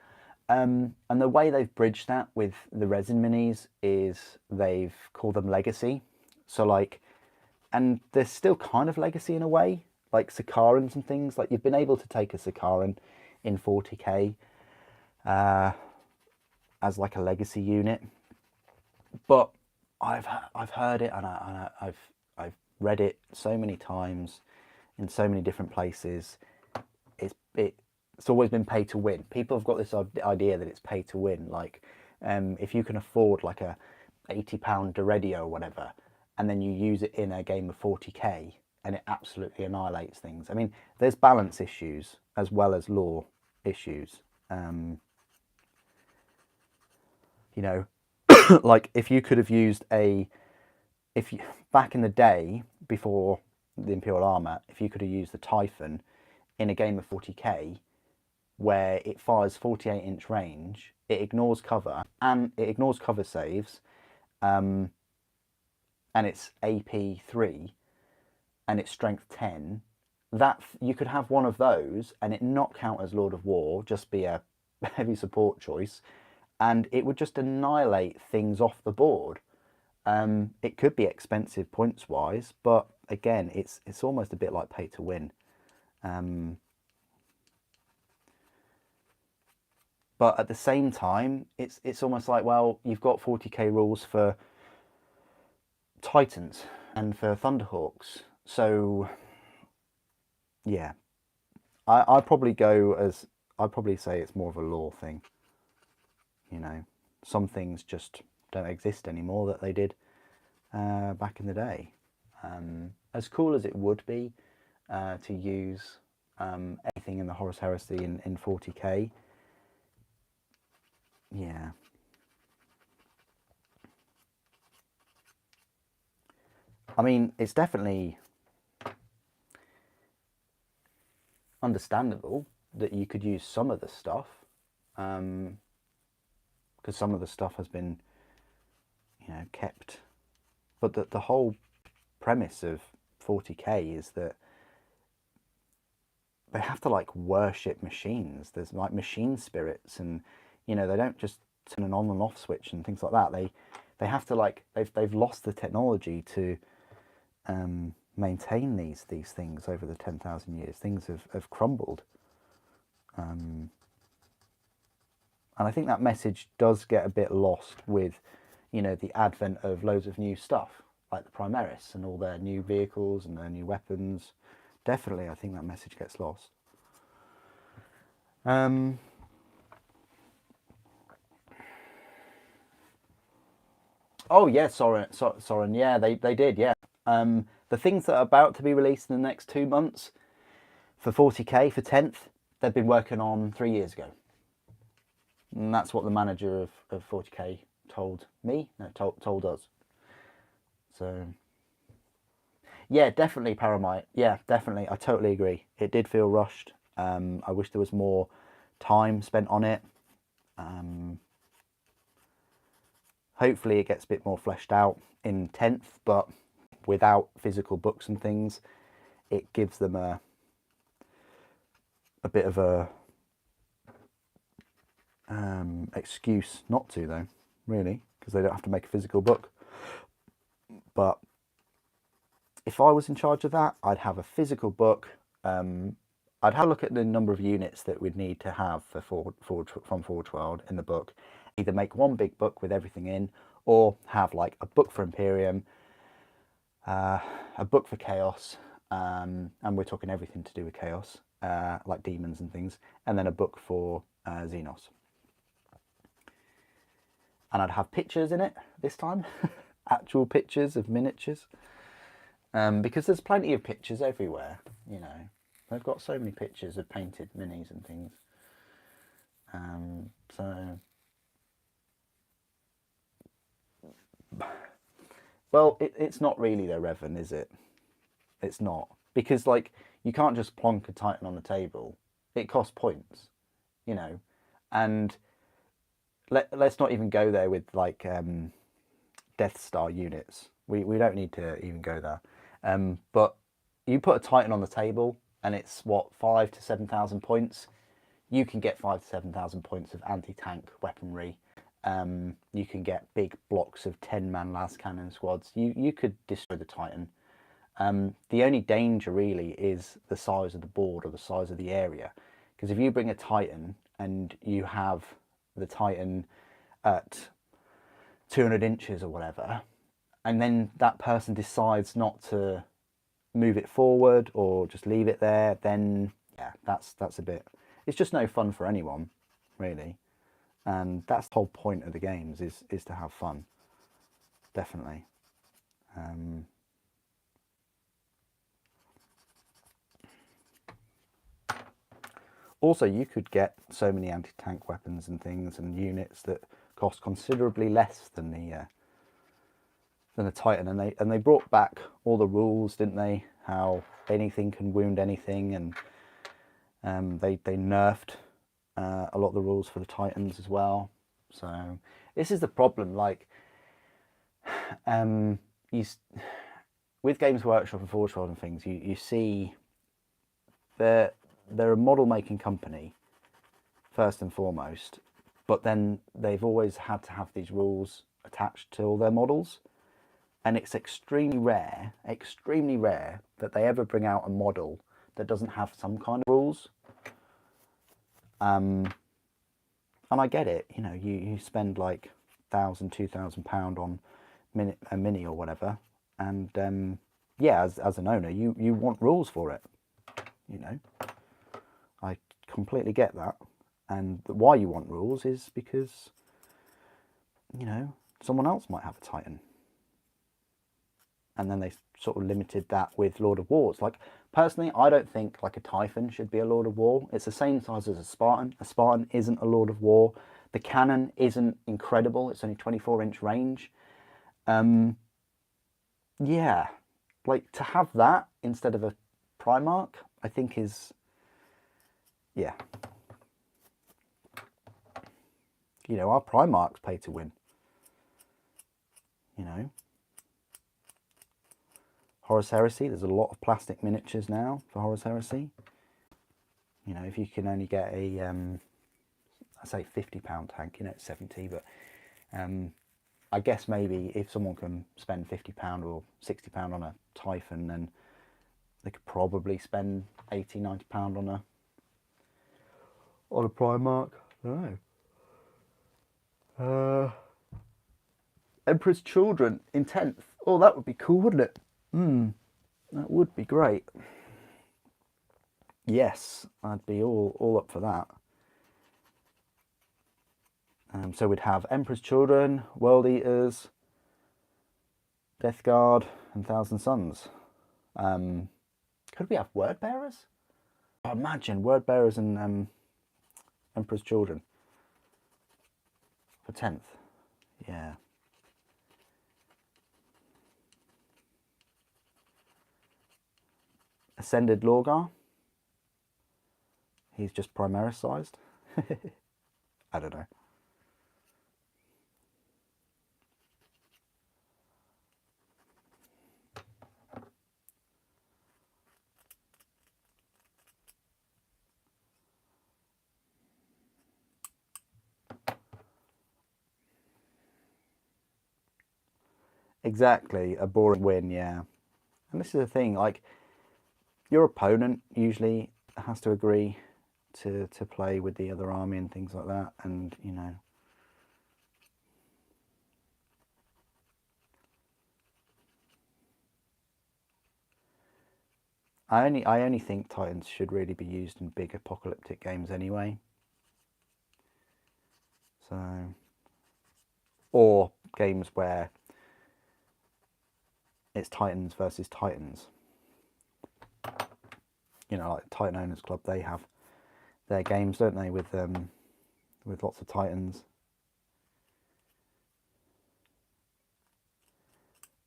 and the way they've bridged that with the Resin minis is they've called them Legacy. So like, and there's still kind of legacy in a way, like Sakarans and things. Like you've been able to take a Sakaran in 40k as like a legacy unit, but I've heard it and I've read it so many times in so many different places. It's always been pay to win. People have got this idea that it's pay to win. Like if you can afford like a £80 Deredio or whatever, and then you use it in a game of 40k and it absolutely annihilates things. I mean, there's balance issues as well as lore issues. You know, like if you could have used back in the day before the Imperial Armour, if you could have used the Typhon in a game of 40k where it fires 48-inch range, it ignores cover and it ignores cover saves, and it's AP 3 and it's strength 10, that you could have one of those and it not count as Lord of War, just be a heavy support choice, and it would just annihilate things off the board. It could be expensive points wise, but again, it's almost a bit like pay to win. But at the same time, it's almost like, well, you've got 40k rules for Titans and for Thunderhawks, so yeah, I'd probably say it's more of a lore thing. You know, some things just don't exist anymore that they did back in the day. As cool as it would be to use anything in the Horus Heresy in 40k, yeah. I mean, it's definitely understandable that you could use some of the stuff, because some of the stuff has been, you know, kept. But the whole premise of 40k is that they have to like worship machines. There's like machine spirits, and you know, they don't just turn an on and off switch and things like that. They have to like they've lost the technology to maintain these things over the 10,000 years. Things have crumbled, and I think that message does get a bit lost with, you know, the advent of loads of new stuff like the Primaris and all their new vehicles and their new weapons. Definitely, I think that message gets lost. Oh yeah, Soren, yeah, they did, yeah. The things that are about to be released in the next 2 months for 40k for 10th, they've been working on 3 years ago. And that's what the manager of 40k told me, no, told us. So yeah, definitely Paramite. Yeah, definitely. I totally agree. It did feel rushed. I wish there was more time spent on it. Hopefully it gets a bit more fleshed out in 10th, but without physical books and things, it gives them a bit of a excuse not to, though, really, because they don't have to make a physical book. But if I was in charge of that, I'd have a physical book. I'd have a look at the number of units that we'd need to have for from Forge World in the book. Either make one big book with everything in, or have like a book for Imperium, a book for Chaos, and we're talking everything to do with Chaos, like demons and things, and then a book for Xenos. And I'd have pictures in it this time, actual pictures of miniatures, because there's plenty of pictures everywhere, you know. They've got so many pictures of painted minis and things. So, well, it's not really their Revan, is it? It's not, because like you can't just plonk a Titan on the table. It costs points, you know, and let's not even go there with like Death Star units. We don't need to even go there. But you put a Titan on the table and it's what, 5,000 to 7,000 points. You can get 5,000 to 7,000 points of anti-tank weaponry. You can get big blocks of 10-man las cannon squads. You could destroy the Titan. The only danger really is the size of the board or the size of the area. Because if you bring a Titan and you have the Titan at 200 inches or whatever, and then that person decides not to move it forward or just leave it there, then yeah, that's a bit, it's just no fun for anyone, really. And that's the whole point of the games, is to have fun, definitely. Also, you could get so many anti-tank weapons and things and units that cost considerably less than the Titan, and they brought back all the rules, didn't they? How anything can wound anything, and they nerfed a lot of the rules for the Titans as well. So this is the problem. Like, with Games Workshop and Forge World and things, you see they're a model making company first and foremost, but then they've always had to have these rules attached to all their models. And it's extremely rare that they ever bring out a model that doesn't have some kind of rules. And I get it, you know, you spend like £1,000, £2,000 on a mini or whatever, and yeah, as an owner, you want rules for it, you know. I completely get that, and why you want rules is because, you know, someone else might have a Titan. And then they sort of limited that with Lord of Wars. Like, personally, I don't think like a Typhon should be a Lord of War. It's the same size as a Spartan. A Spartan isn't a Lord of War. The cannon isn't incredible. It's only 24-inch range. Yeah, like, to have that instead of a Primarch, I think is, yeah. You know, our Primarchs pay to win. You know. Horus Heresy, there's a lot of plastic miniatures now for Horus Heresy. You know, if you can only get a, I say £50 tank, you know, it's 70, but I guess maybe if someone can spend £50 or £60 on a Typhon, then they could probably spend £80, £90 on a Primarch. I don't know. Emperor's Children in 10th. Oh, that would be cool, wouldn't it? That would be great. Yes, I'd be all up for that. So we'd have Emperor's Children, World Eaters, Death Guard, and Thousand Suns. Could we have Word Bearers? Oh, imagine Word Bearers and Emperor's Children for 10th. Yeah. Ascended Lorgar. He's just Primaris sized. I don't know. Exactly, a boring win, yeah. And this is the thing, like, your opponent usually has to agree to play with the other army and things like that, and, you know. I only think Titans should really be used in big apocalyptic games anyway. So, or games where it's Titans versus Titans. You know, like Titan Owners Club, they have their games, don't they, with lots of Titans.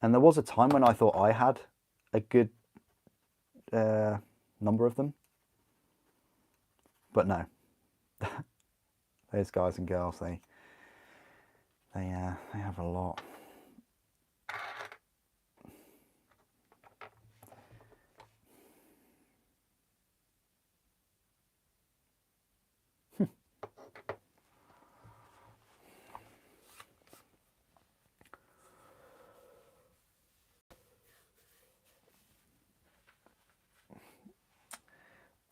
And there was a time when I thought I had a good number of them, but no. Those guys and girls, they have a lot.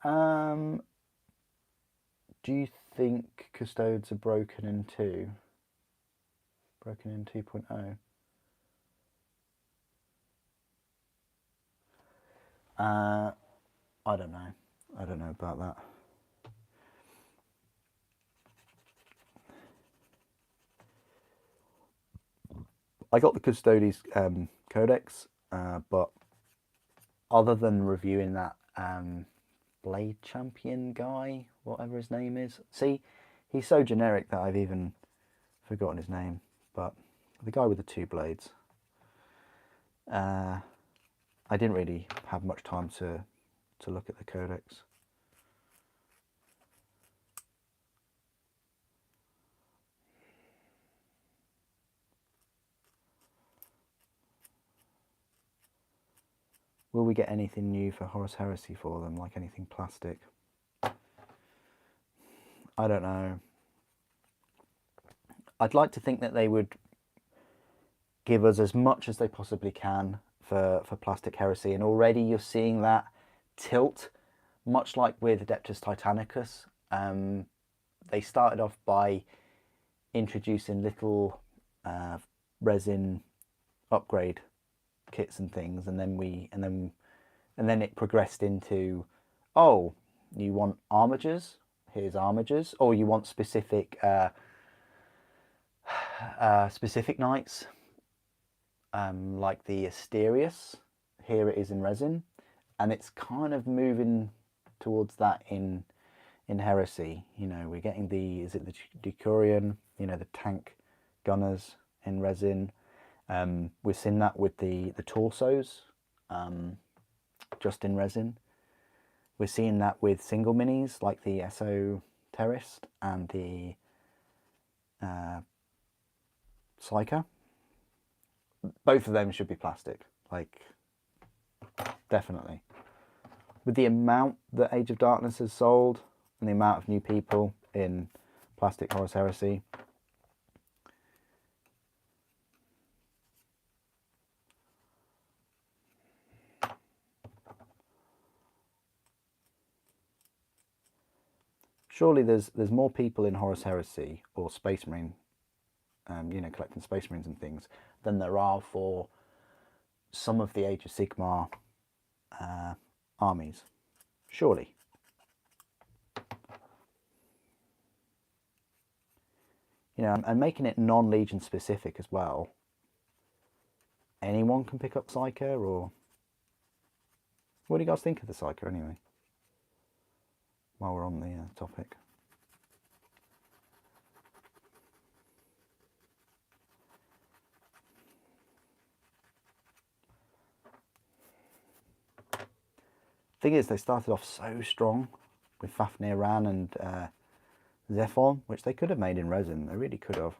Do you think custodes are broken in 2.0? I don't know. I don't know about that. I got the Custodes codex, but other than reviewing that Blade Champion guy, whatever his name is, see, he's so generic that I've even forgotten his name, but the guy with the 2 blades, I didn't really have much time to look at the codex. Will we get anything new for Horus Heresy for them, like anything plastic? I don't know. I'd like to think that they would give us as much as they possibly can for plastic Heresy, and already you're seeing that tilt, much like with Adeptus Titanicus. They started off by introducing little resin upgrade kits and things, and then it progressed into, oh, you want armatures? Here's armatures. Or you want specific specific knights, like the Asterius. Here it is in resin, and it's kind of moving towards that in Heresy. You know, we're getting the Decurion, you know, the tank gunners in resin. We're seeing that with the torsos, just in resin. We're seeing that with single minis like the Esoterist and the Psyker. Both of them should be plastic, like, definitely. With the amount that Age of Darkness has sold and the amount of new people in plastic Horus Heresy, surely there's more people in Horus Heresy or Space Marine, you know, collecting Space Marines and things, than there are for some of the Age of Sigmar armies. Surely. You know, and making it non-Legion specific as well. Anyone can pick up Psyker, or what do you guys think of the Psyker anyway? While we're on the topic. Thing is, they started off so strong with Fafnir Ran and Zephon, which they could have made in resin. They really could have.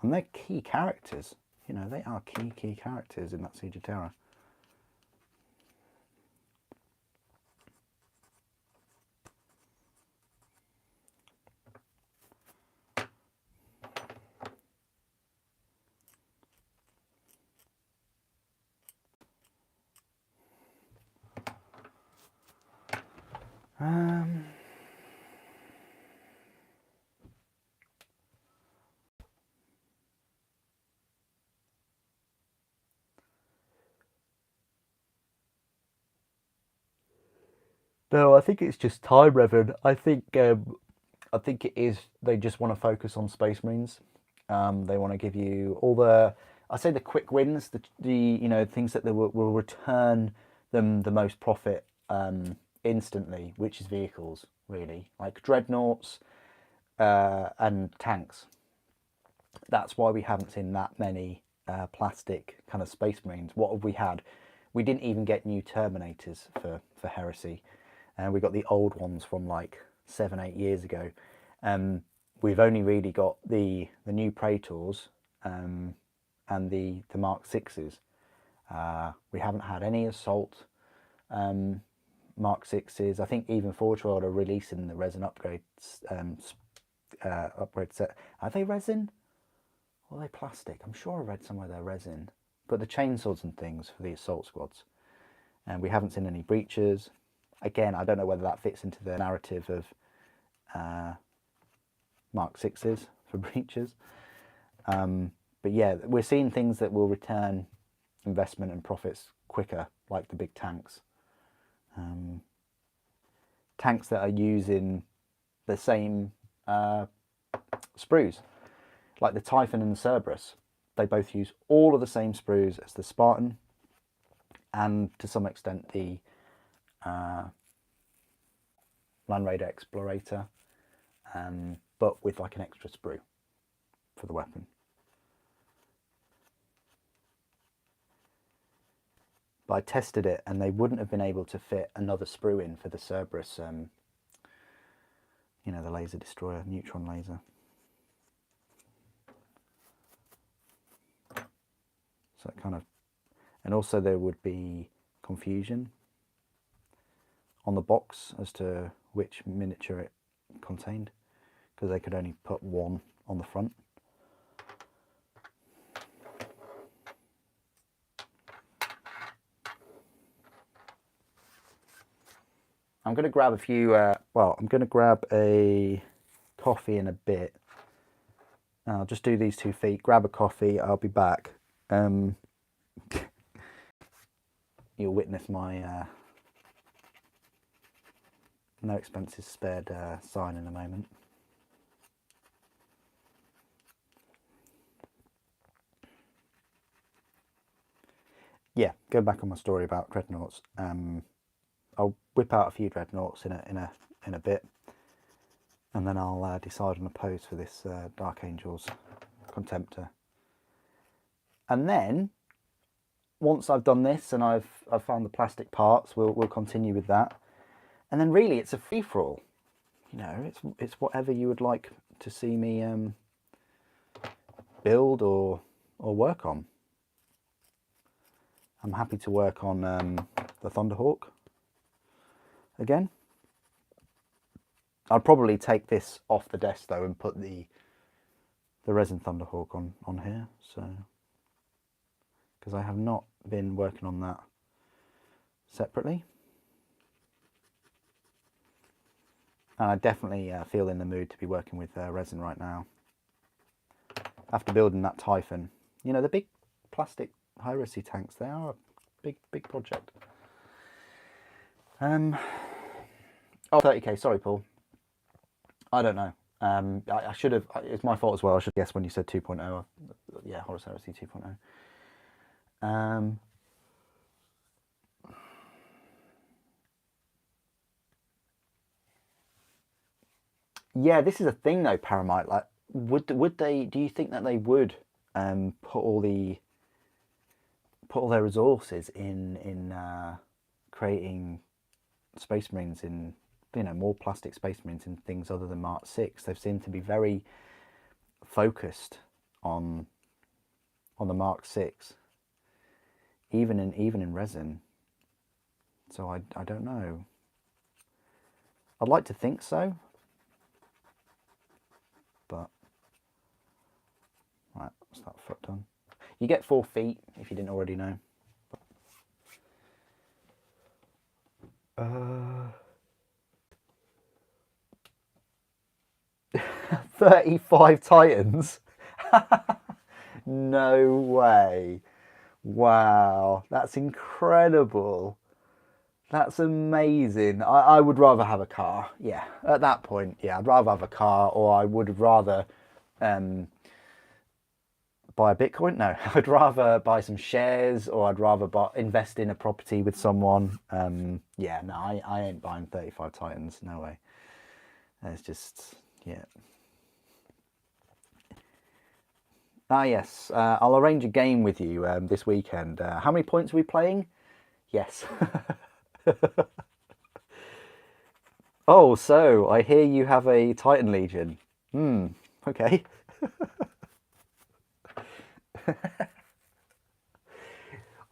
And they're key characters. You know, they are key characters in that Siege of Terror. No, I think it's just time, Revan. I think it is. They just want to focus on Space Marines. They want to give you all the, I say, the quick wins, the you know, things that they will return them the most profit instantly, which is vehicles, really, like dreadnoughts and tanks. That's why we haven't seen that many plastic kind of Space Marines. What have we had? We didn't even get new Terminators for Heresy, and we got the old ones from like 7-8 years ago. We've only really got the new Praetors and the Mark 6s. We haven't had any Assault Mark 6s. I think even Forge World are releasing the resin upgrades upgrade set. Are they resin or are they plastic? I'm sure I read somewhere they're resin. but the chainswords and things for the assault squads. And we haven't seen any breaches. Again, I don't know whether that fits into the narrative of Mark 6s for breaches. But yeah, we're seeing things that will return investment and profits quicker, like the big tanks. Tanks that are using the same sprues, like the Typhon and the Cerberus. They both use all of the same sprues as the Spartan, and to some extent the Land Raider Explorator, but with like an extra sprue for the weapon. But I tested it and they wouldn't have been able to fit another sprue in for the Cerberus, you know, the laser destroyer, neutron laser. So it kind of, and also there would be confusion on the box as to which miniature it contained, because they could only put one on the front. I'm going to grab a few, well, I'm going to grab a coffee in a bit. I'll just do these 2 feet, grab a coffee, I'll be back. You'll witness my no expenses spared sign in a moment. Yeah, going back on my story about dreadnoughts. I'll whip out a few dreadnoughts in a bit, and then I'll decide on a pose for this Dark Angels Contemptor. And then once I've done this and I've found the plastic parts, we'll continue with that. And then really it's a free-for-all. You know, it's whatever you would like to see me build or work on. I'm happy to work on the Thunderhawk again. I'll probably take this off the desk though and put the Resin Thunderhawk on here, so because I have not been working on that separately. And I definitely feel in the mood to be working with resin right now. After building that Typhon, you know, the big plastic Heresy tanks, they are a big project. Oh, 30k, sorry Paul. I don't know. I should have, it's my fault as well, I should guess when you said 2.0. Yeah, Horus Heresy 2.0. Yeah, this is a thing though, Primarch. Like, would they? Do you think that they would put all their resources in creating Space Marines, in, you know, more plastic Space Marines in things other than Mark 6? They've seemed to be very focused on the Mark 6, even in resin. So I don't know. I'd like to think so. But, right, what's that foot done? You get 4 feet, if you didn't already know. 35 Titans? No way. Wow, that's incredible. That's amazing. I would rather have a car. Yeah, at that point, yeah, I'd rather have a car, or I would rather buy a Bitcoin. No, I'd rather buy some shares, or I'd rather invest in a property with someone. Yeah, no, I ain't buying 35 Titans. No way. It's just, yeah. Ah, yes. I'll arrange a game with you this weekend. How many points are we playing? Yes. Oh, so I hear you have a Titan Legion. Okay.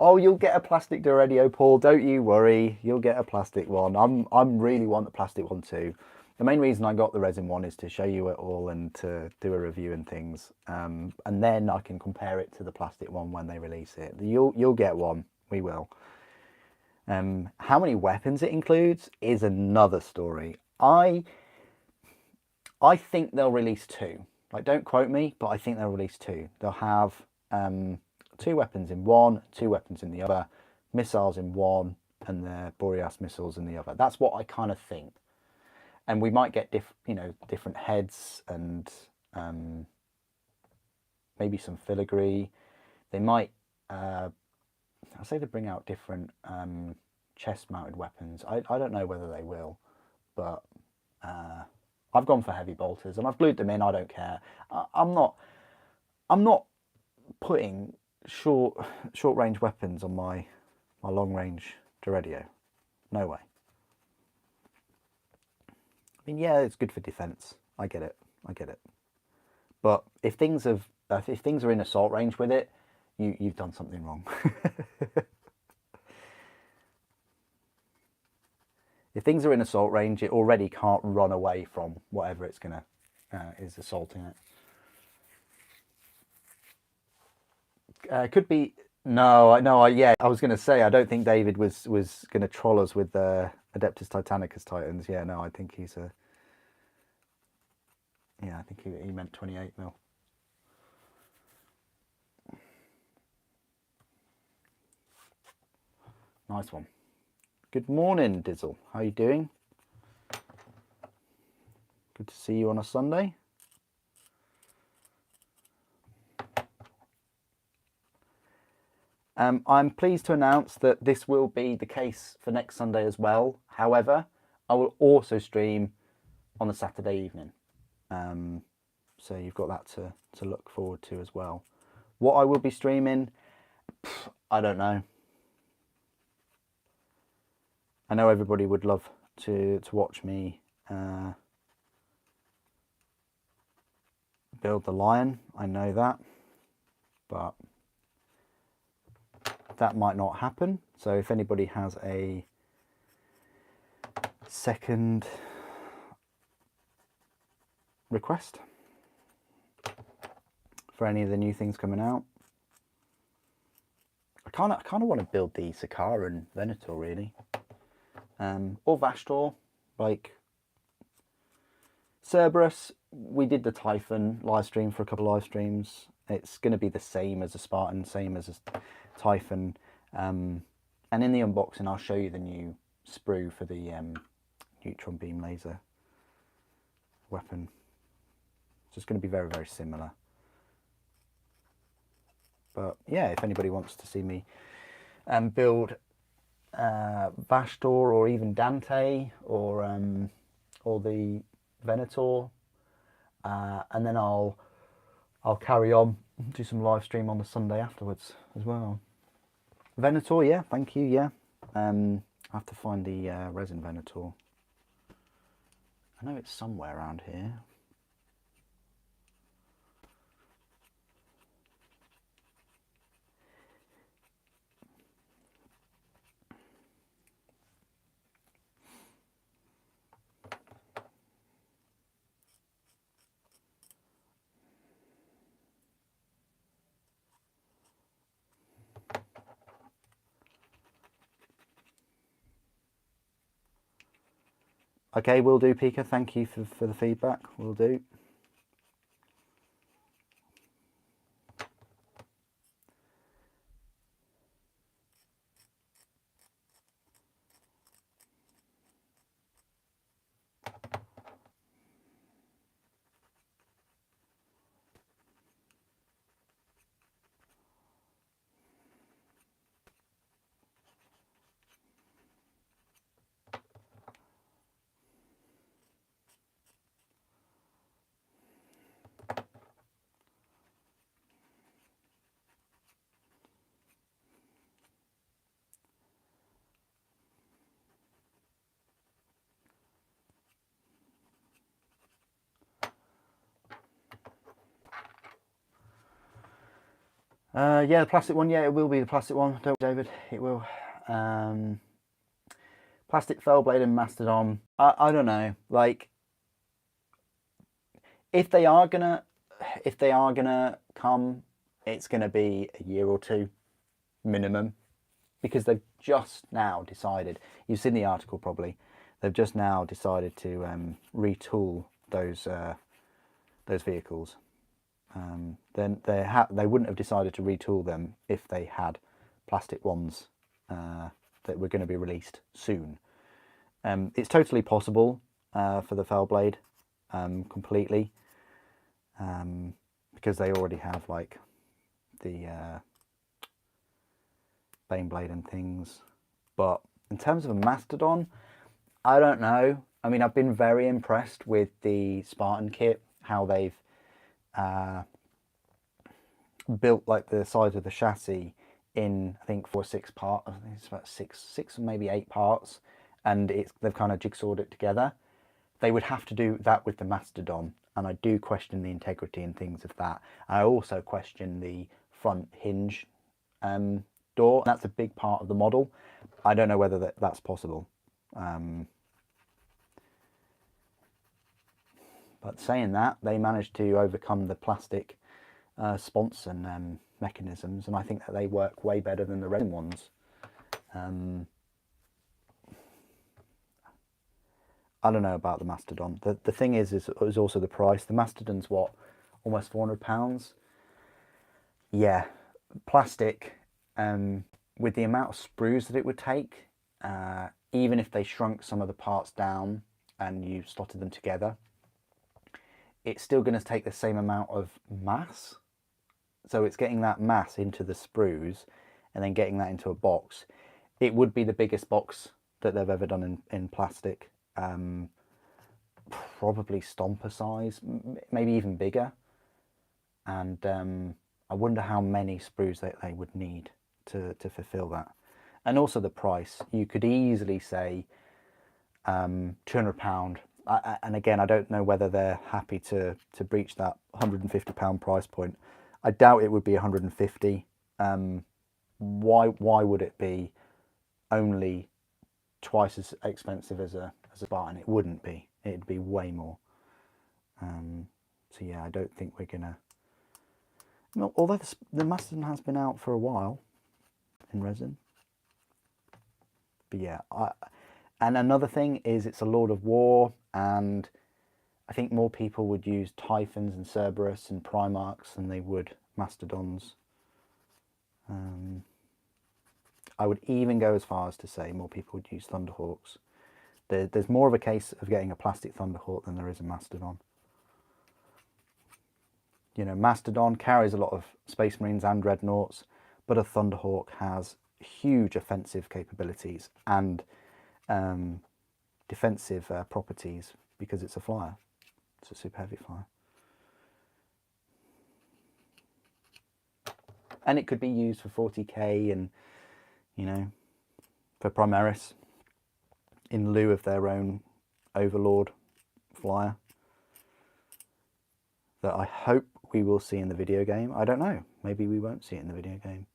Oh, you'll get a plastic Duradio, Paul. Don't you worry. You'll get a plastic one. I'm really want the plastic one too. the main reason I got the resin one is to show you it all and to do a review and things, and then I can compare it to the plastic one when they release it. You'll get one, we will. How many weapons it includes is another story. I think they'll release 2. Like, don't quote me, but I think they'll release 2. They'll have 2 weapons in one, 2 weapons in the other, missiles in one, and the Boreas missiles in the other. That's what I kind of think. And we might get different heads and maybe some filigree. They might, I'll say, they bring out different chest-mounted weapons. I don't know whether they will, but I've gone for heavy bolters and I've glued them in. I don't care. I'm not putting short range weapons on my long range Dreadnought. No way. I mean, yeah, it's good for defense. I get it. But if things are in assault range with it, you've done something wrong. If things are in assault range, it already can't run away from whatever it's gonna is assaulting it. Could be. No, yeah. I was going to say, I don't think David was going to troll us with Adeptus Titanicus Titans. Yeah, no, I think he's a. Yeah, I think he meant 28 mil. Nice one. Good morning, Dizzle. How are you doing? Good to see you on a Sunday. I'm pleased to announce that this will be the case for next Sunday as well. However, I will also stream on the Saturday evening. So you've got that to look forward to as well. What I will be streaming, I don't know. I know everybody would love to watch me build the lion. I know that. But that might not happen. So if anybody has a second request for any of the new things coming out, I kind of want to build the Sakaran Venator really, or Vashtor, like Cerberus. We did the Typhon live stream for a couple of live streams. It's going to be the same as a Spartan, same as a Typhon, and in the unboxing I'll show you the new sprue for the neutron beam laser weapon. So it's going to be very, very similar. But yeah, if anybody wants to see me build Vashtor or even Dante or the Venator, and then I'll carry on, do some live stream on the Sunday afterwards as well. Venator, yeah, thank you, yeah. I have to find the resin Venator. I know it's somewhere around here. Okay, will do, Pika. Thank you for the feedback. Will do. Yeah, the plastic one. Yeah, it will be the plastic one. Don't worry, David. It will. Plastic Fellblade and Mastodon. I don't know. Like, if they are gonna come, it's gonna be a year or two minimum, because they've just now decided, you've seen the article probably, they've just now decided to retool those vehicles. Then they wouldn't have decided to retool them if they had plastic ones that were going to be released soon. It's totally possible for the Fellblade completely, because they already have like the Baneblade and things. But in terms of a Mastodon, I don't know. I mean, I've been very impressed with the Spartan kit, how they've built like the size of the chassis in, I think, 4 or 6 parts. I think it's about six or maybe 8 parts, and they've kind of jigsawed it together. They would have to do that with the Mastodon, and I do question the integrity and things of that. I also question the front hinge door. That's a big part of the model. I don't know whether that's possible. But saying that, they managed to overcome the plastic sponson mechanisms, and I think that they work way better than the resin ones. I don't know about the Mastodon. The thing is also the price. The Mastodon's what, almost £400? Yeah, plastic, with the amount of sprues that it would take, even if they shrunk some of the parts down and you slotted them together, it's still going to take the same amount of mass. So it's getting that mass into the sprues and then getting that into a box. It would be the biggest box that they've ever done in plastic. Probably Stomper size, maybe even bigger. And I wonder how many sprues they would need to fulfill that. And also the price. You could easily say £200. And again, I don't know whether they're happy to breach that £150 price point. I doubt it would be 150. Why would it be only twice as expensive as a Spartan? It wouldn't be. It'd be way more. So yeah, I don't think we're gonna. Although the Mastodon has been out for a while in resin. But yeah, and another thing is it's a Lord of War, and I think more people would use Typhons and Cerberus and Primarchs than they would Mastodons. I would even go as far as to say more people would use Thunderhawks. There's more of a case of getting a plastic Thunderhawk than there is a Mastodon. You know, Mastodon carries a lot of Space Marines and Dreadnoughts, but a Thunderhawk has huge offensive capabilities and defensive properties because it's a flyer. It's a super heavy flyer. And it could be used for 40k and, you know, for Primaris in lieu of their own Overlord flyer that I hope we will see in the video game. I don't know. Maybe we won't see it in the video game.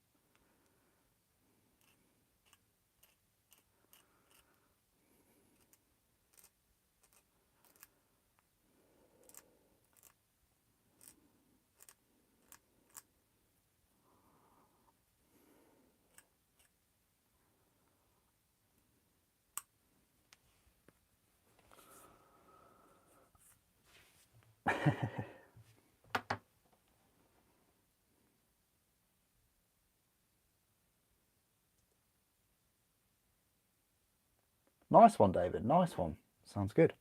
Nice one, David. Nice one. Sounds good.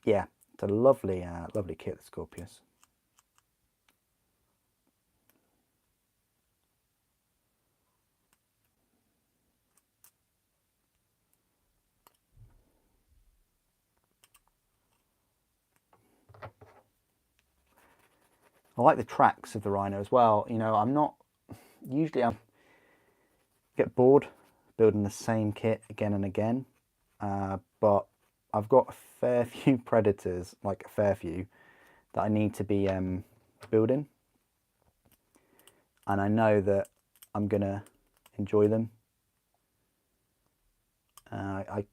Yeah, it's a lovely, lovely kit, the Scorpius. I like the tracks of the Rhino as well. You know, usually I get bored building the same kit again and again, but I've got a fair few Predators, like a fair few, that I need to be building, and I know that I'm gonna enjoy them. I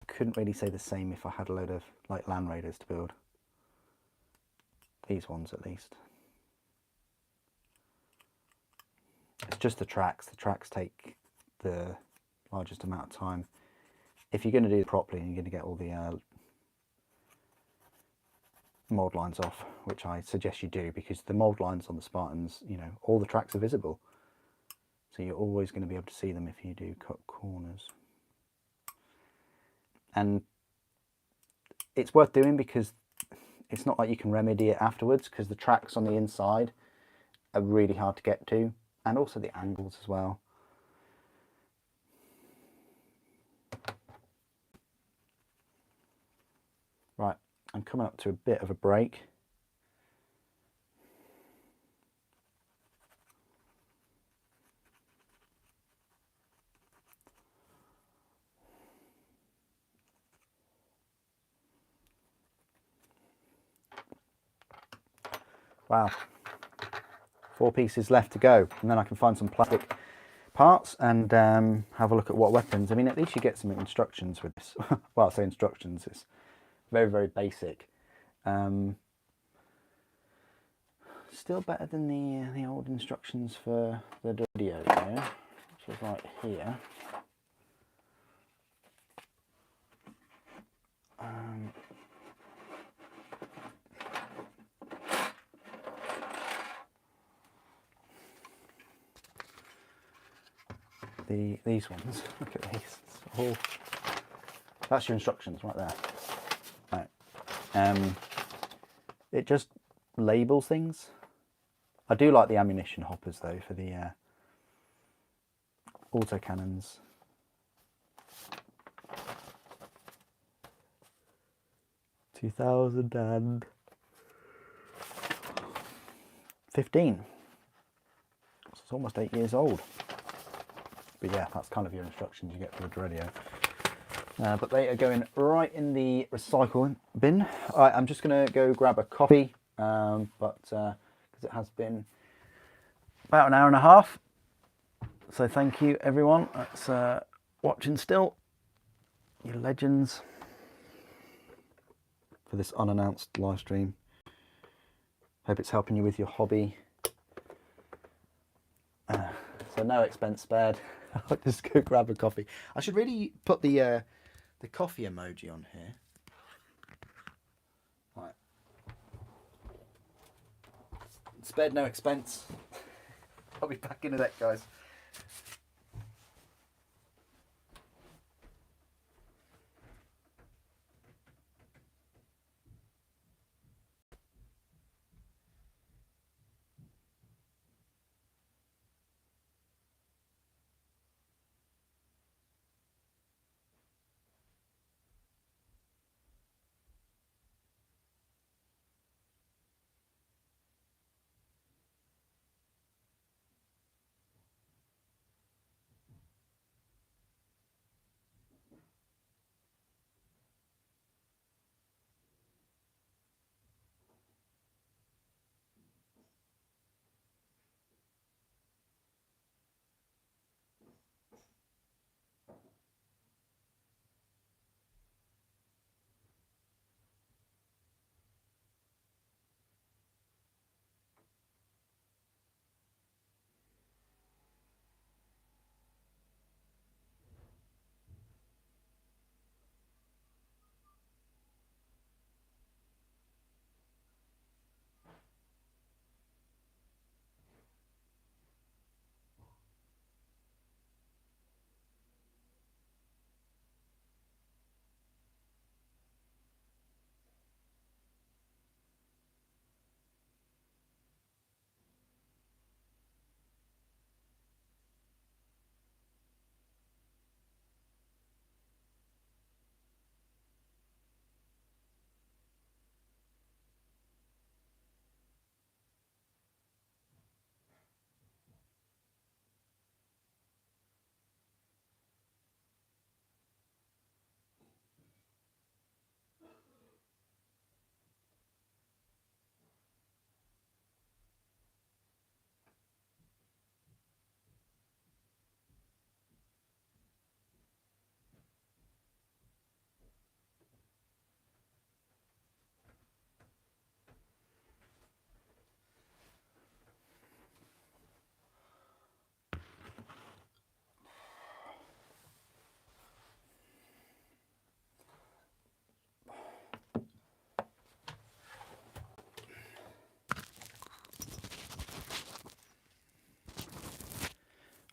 couldn't really say the same if I had a load of like Land Raiders to build. these ones at least. It's just the tracks. The tracks take the largest amount of time. If you're going to do it properly, and you're going to get all the mold lines off, which I suggest you do, because the mold lines on the Spartans, you know, all the tracks are visible. So you're always going to be able to see them if you do cut corners. And it's worth doing because it's not like you can remedy it afterwards, because the tracks on the inside are really hard to get to, and also the angles as well. Right, I'm coming up to a bit of a break. Wow, 4 pieces left to go, and then I can find some plastic parts and have a look at what weapons. I mean, at least you get some instructions with this. Well, I say instructions, it's very, very basic. Still better than the old instructions for the video, yeah? Which is right here. These ones, look at these. That's your instructions right there. Right. It just labels things. I do like the ammunition hoppers though for the autocannons. $2015. It's almost 8 years old. But yeah, that's kind of your instructions you get for the Dreadnought. But they are going right in the recycle bin. All right, I'm just going to go grab a coffee, because it has been about an hour and a half. So thank you everyone that's watching still. You legends. For this unannounced live stream. Hope it's helping you with your hobby. So no expense spared. I'll just go grab a coffee. I should really put the coffee emoji on here. Right. Spared no expense. I'll be back in a sec, guys.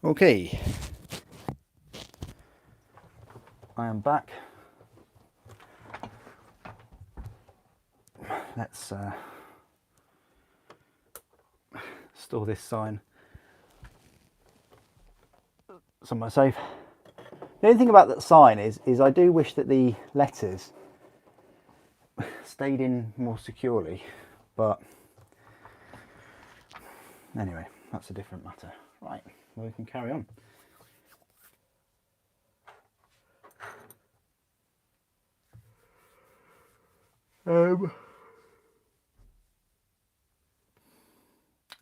Okay, I am back. Let's store this sign somewhere safe. The only thing about that sign is I do wish that the letters stayed in more securely, but anyway, that's a different matter. Right, well, we can carry on.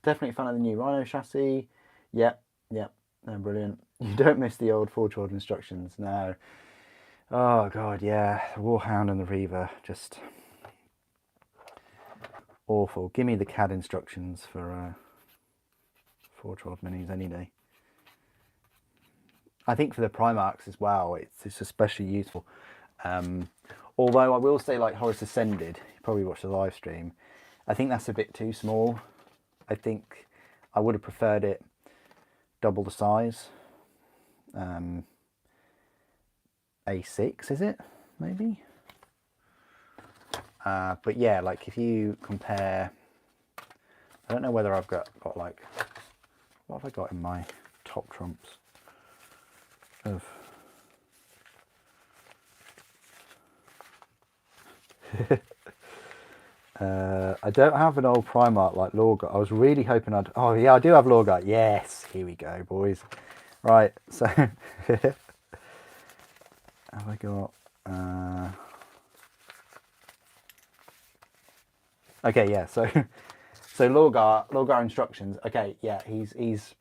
Definitely a fan of the new Rhino chassis. Yep, they're brilliant. You don't miss the old Forge World instructions, no. Oh god, yeah, the Warhound and the Reaver, just awful. Give me the CAD instructions for Forge World minis any day. I think for the Primarchs as well, it's especially useful. Although I will say, like Horus Ascended, you probably watched the live stream, I think that's a bit too small. I think I would have preferred it double the size. A6, is it? Maybe? But yeah, like if you compare, I don't know whether I've got like, what have I got in my top trumps of I don't have an old Primarch like Lorgar. I was really hoping I'd... Oh, yeah, I do have Lorgar. Yes, here we go, boys. Right, so... have I got... Okay, yeah, so... So Lorgar instructions. Okay, yeah, he's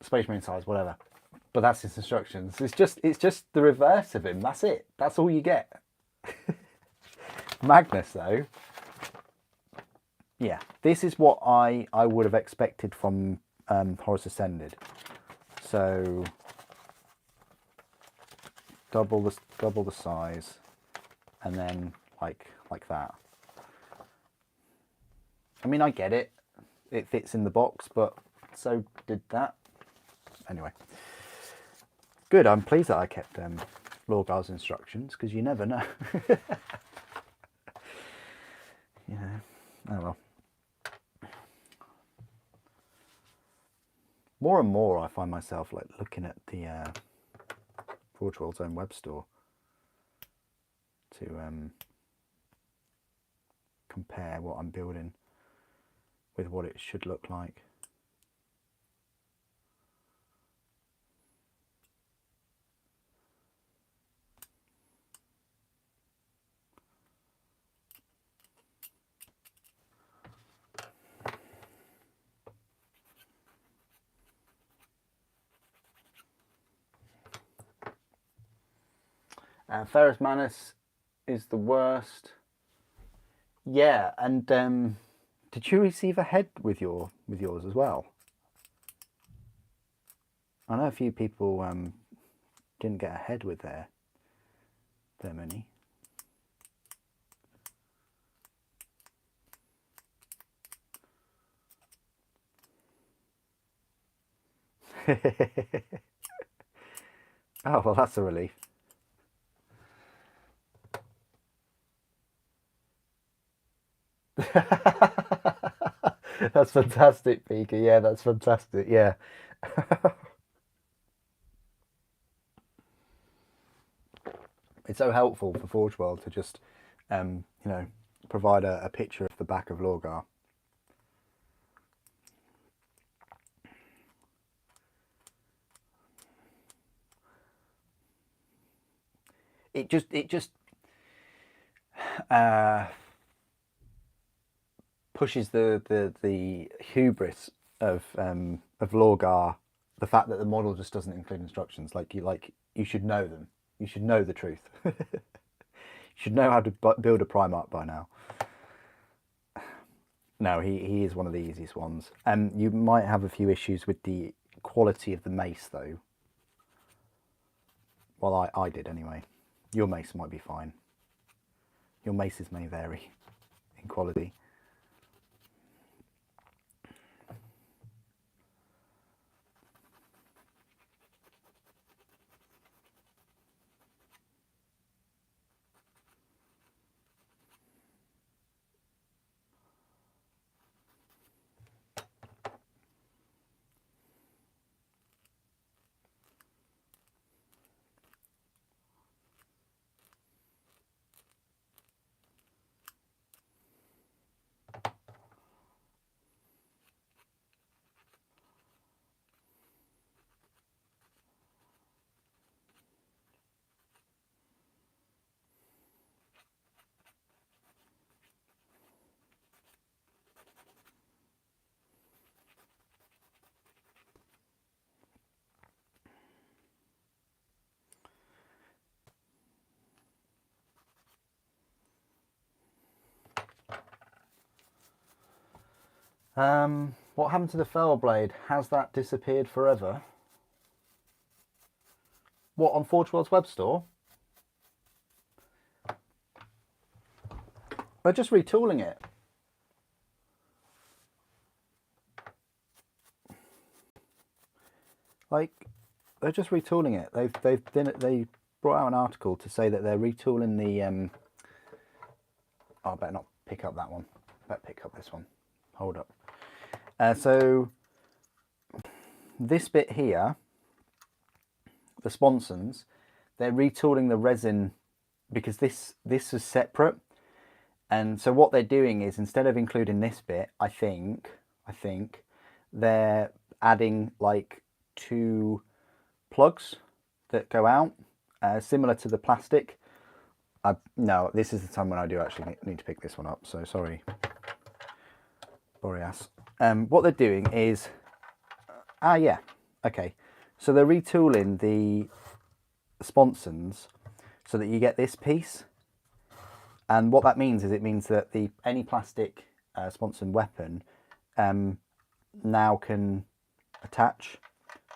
Space Marine size, whatever. But that's his instructions. It's just the reverse of him. That's it. That's all you get. Magnus, though... Yeah, this is what I would have expected from Horus Ascended. So double the size, and then like that. I mean, I get it. It fits in the box, but so did that. Anyway, good. I'm pleased that I kept Lorgar's instructions, because you never know. You know. Oh well. More and more, I find myself like looking at the Forge World's own web store to compare what I'm building with what it should look like. Ferrus Manus is the worst. Yeah, and did you receive a head with yours as well? I know a few people didn't get a head with their mini. Oh well, that's a relief. That's fantastic, Pika. Yeah, that's fantastic. Yeah. It's so helpful for Forge World to just, you know, provide a picture of the back of Lorgar. It just pushes the hubris of Lorgar, the fact that the model just doesn't include instructions. Like you should know them. You should know the truth. You should know how to build a Primarch by now. No, he is one of the easiest ones. You might have a few issues with the quality of the mace, though. Well, I did anyway. Your mace might be fine. Your maces may vary in quality. What happened to the fell blade? Has that disappeared forever? What, on Forge World's web store? They're just retooling it. Like, they're just retooling it. They brought out an article to say that they're retooling the. Oh, I better not pick up that one. I better pick up this one. Hold up. So this bit here, the sponsons, they're retooling the resin because this is separate. And so what they're doing is, instead of including this bit, I think they're adding like 2 plugs that go out, similar to the plastic. No, this is the time when I do actually need to pick this one up, so sorry, Boreas. What they're doing is, yeah, okay. So they're retooling the sponsons so that you get this piece. And what that means is, it means that any plastic sponson weapon now can attach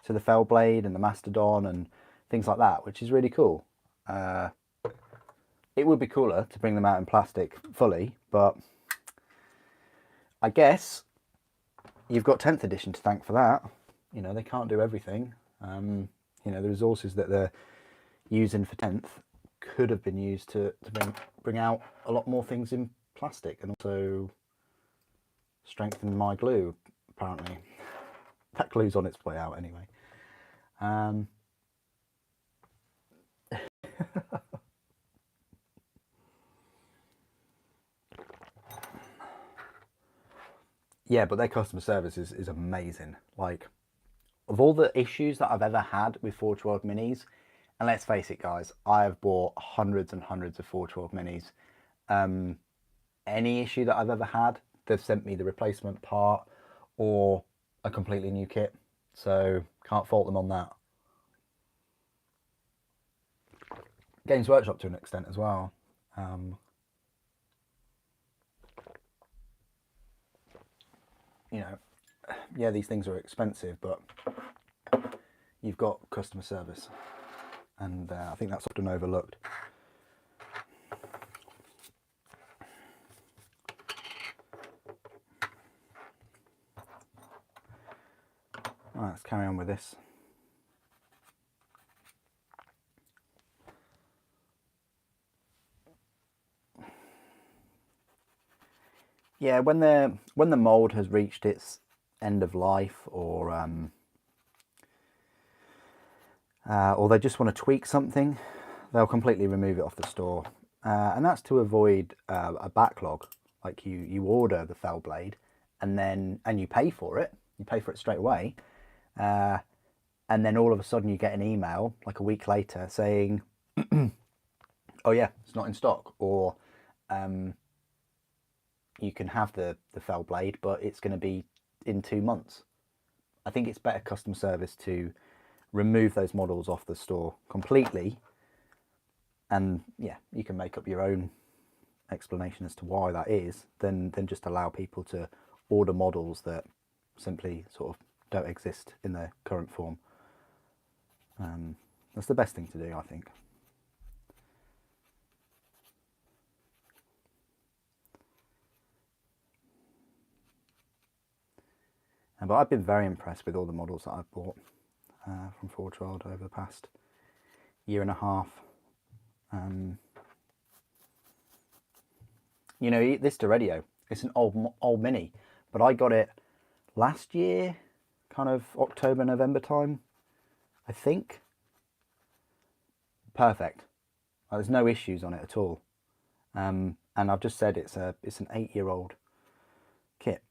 to the fell blade and the mastodon and things like that, which is really cool. It would be cooler to bring them out in plastic fully, but I guess you've got 10th edition to thank for that. You know, they can't do everything. You know, the resources that they're using for 10th could have been used to bring out a lot more things in plastic, and also strengthen my glue, apparently. That glue's on its way out anyway. Yeah, but their customer service is amazing. Like, of all the issues that I've ever had with Forge World minis, and let's face it, guys, I have bought hundreds and hundreds of Forge World minis. Any issue that I've ever had, they've sent me the replacement part or a completely new kit. So can't fault them on that. Games Workshop to an extent as well. You know, yeah, these things are expensive, but you've got customer service, and I think that's often overlooked. All right, let's carry on with this. Yeah, when the mold has reached its end of life, or they just want to tweak something, they'll completely remove it off the store, and that's to avoid a backlog. Like, you order the fell blade, and you pay for it. You pay for it straight away, and then all of a sudden you get an email like a week later saying, "Oh yeah, it's not in stock," or you can have the fell blade, but it's going to be in 2 months. I think it's better customer service to remove those models off the store completely, and yeah, you can make up your own explanation as to why that is, than just allow people to order models that simply sort of don't exist in their current form. That's the best thing to do, I think. But I've been very impressed with all the models that I've bought from Forge World over the past year and a half. You know, this Deredio, it's an old mini, but I got it last year, kind of October, November time, I think. Perfect. There's no issues on it at all. And I've just said it's an 8-year-old kit.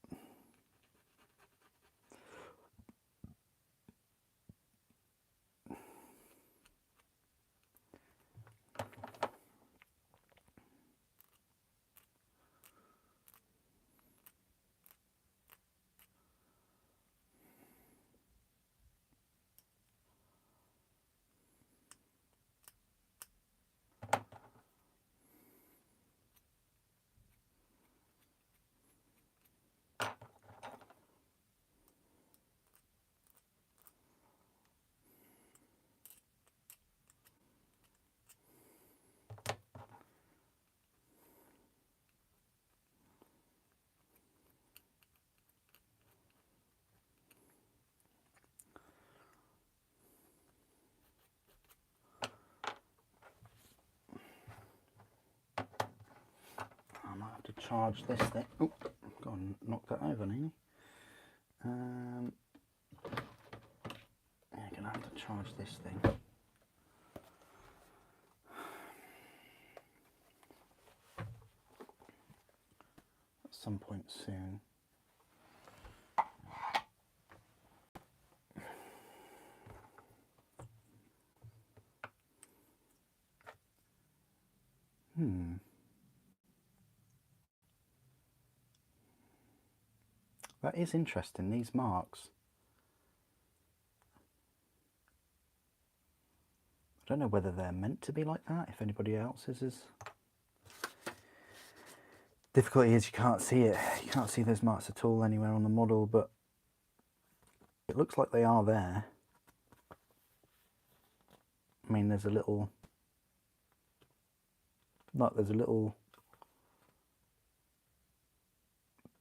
charge this thing. Oh, go on, knock that over, Nini. You're going to have to charge this thing. At some point soon. That is interesting, these marks. I don't know whether they're meant to be like that, if anybody else's is. Difficulty is you can't see it. You can't see those marks at all anywhere on the model, but it looks like they are there. I mean, there's a little, look, there's a little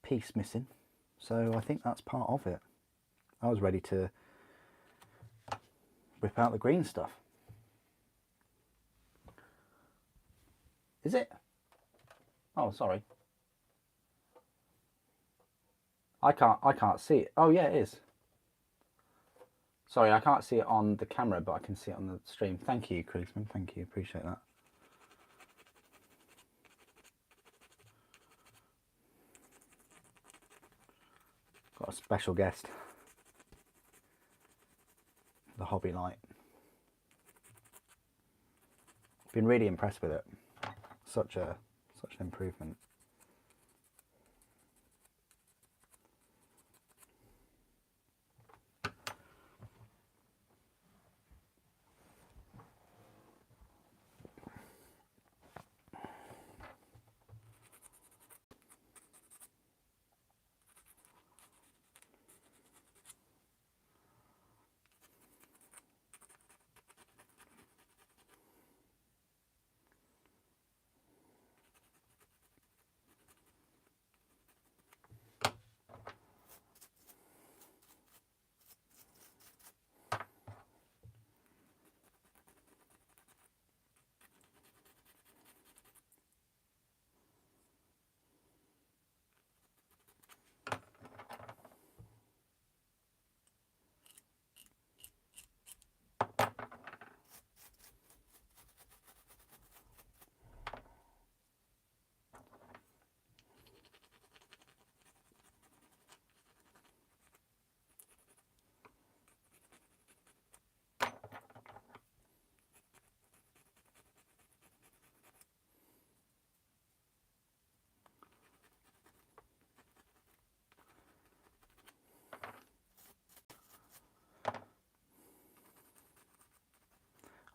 piece missing. So I think that's part of it. I was ready to whip out the green stuff. Is it? Oh, sorry. I can't see it. Oh yeah, it is. Sorry, I can't see it on the camera, but I can see it on the stream. Thank you, Krigsman. Thank you. Appreciate that. Got a special guest. The Hobby Light. Been really impressed with it. Such an improvement.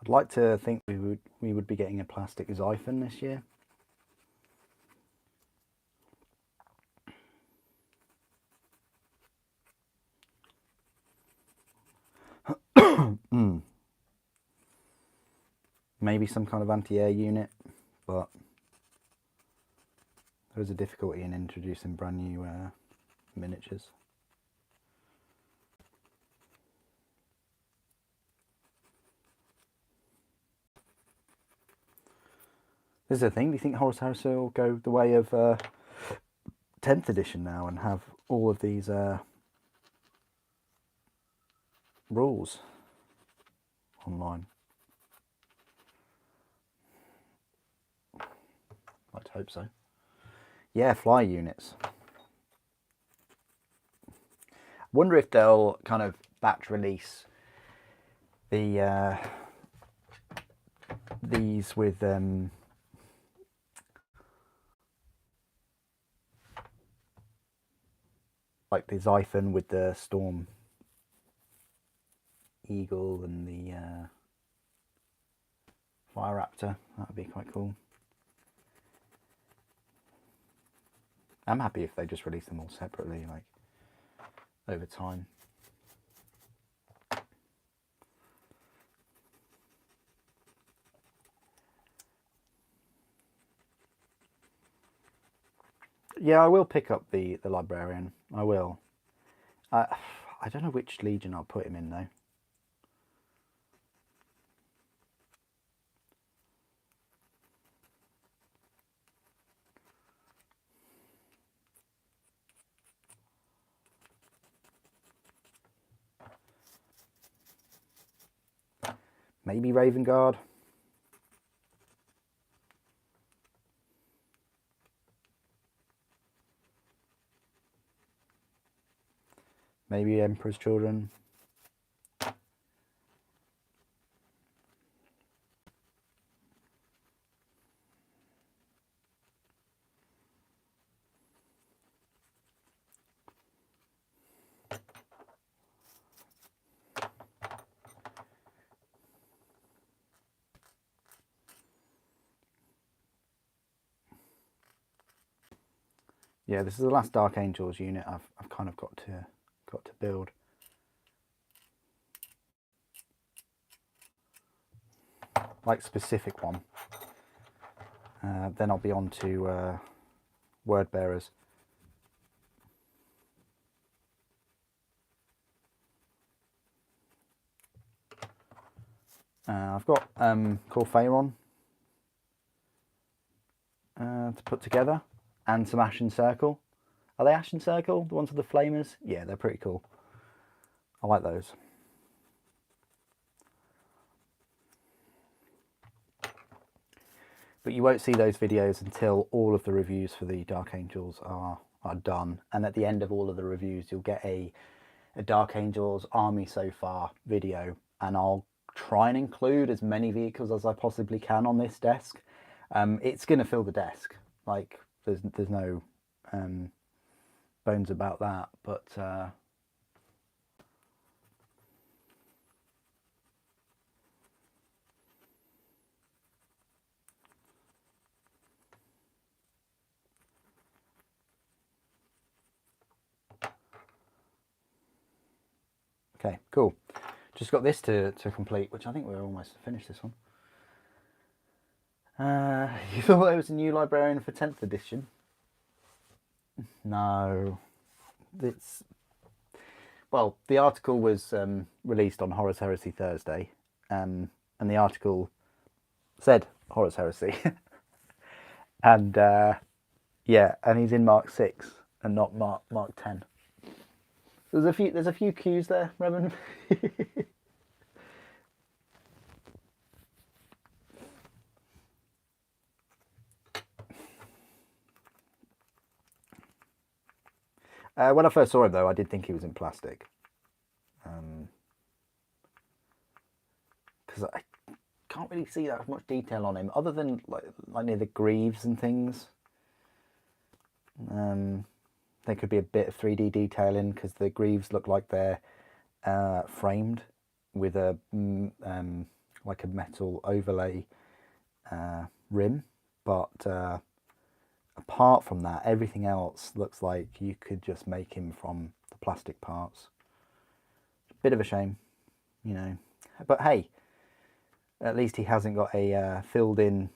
I'd like to think we would be getting a plastic Xiphon this year. Maybe some kind of anti-air unit, but there is a difficulty in introducing brand new miniatures. This is the thing, do you think Horus Heresy will go the way of 10th edition now and have all of these rules online? I'd hope so. Yeah, fly units. Wonder if they'll kind of batch release the these with like the Xiphon with the Storm Eagle and the Fire Raptor. That would be quite cool. I'm happy if they just release them all separately, like over time. Yeah, I will pick up the Librarian. I will. I don't know which Legion I'll put him in though. Maybe Raven Guard. Maybe Emperor's Children. Yeah, this is the last Dark Angels unit I've kind of got to build. Like specific one. Then I'll be on to Word Bearers. I've got Corphaeron to put together, and some Ashen Circle. Are they Ashen Circle? The ones with the flamers? Yeah, they're pretty cool. I like those. But you won't see those videos until all of the reviews for the Dark Angels are done. And at the end of all of the reviews, you'll get a Dark Angels army so far video. And I'll try and include as many vehicles as I possibly can on this desk. It's going to fill the desk. Like, there's no bones about that. But okay, cool. Just got this to complete, which I think we're almost finished this one. You thought there was a new librarian for 10th edition? No. It's... Well, the article was released on Horus Heresy Thursday, and the article said Horus Heresy. And yeah, and he's in Mark 6 and not Mark 10. There's a few cues there, Revan. When I first saw him, though, I did think he was in plastic, because I can't really see that much detail on him, other than like near the greaves and things. There could be a bit of 3D detailing, because the greaves look like they're framed with a like a metal overlay rim, but apart from that, everything else looks like you could just make him from the plastic parts. Bit of a shame, you know, but hey, at least he hasn't got a filled in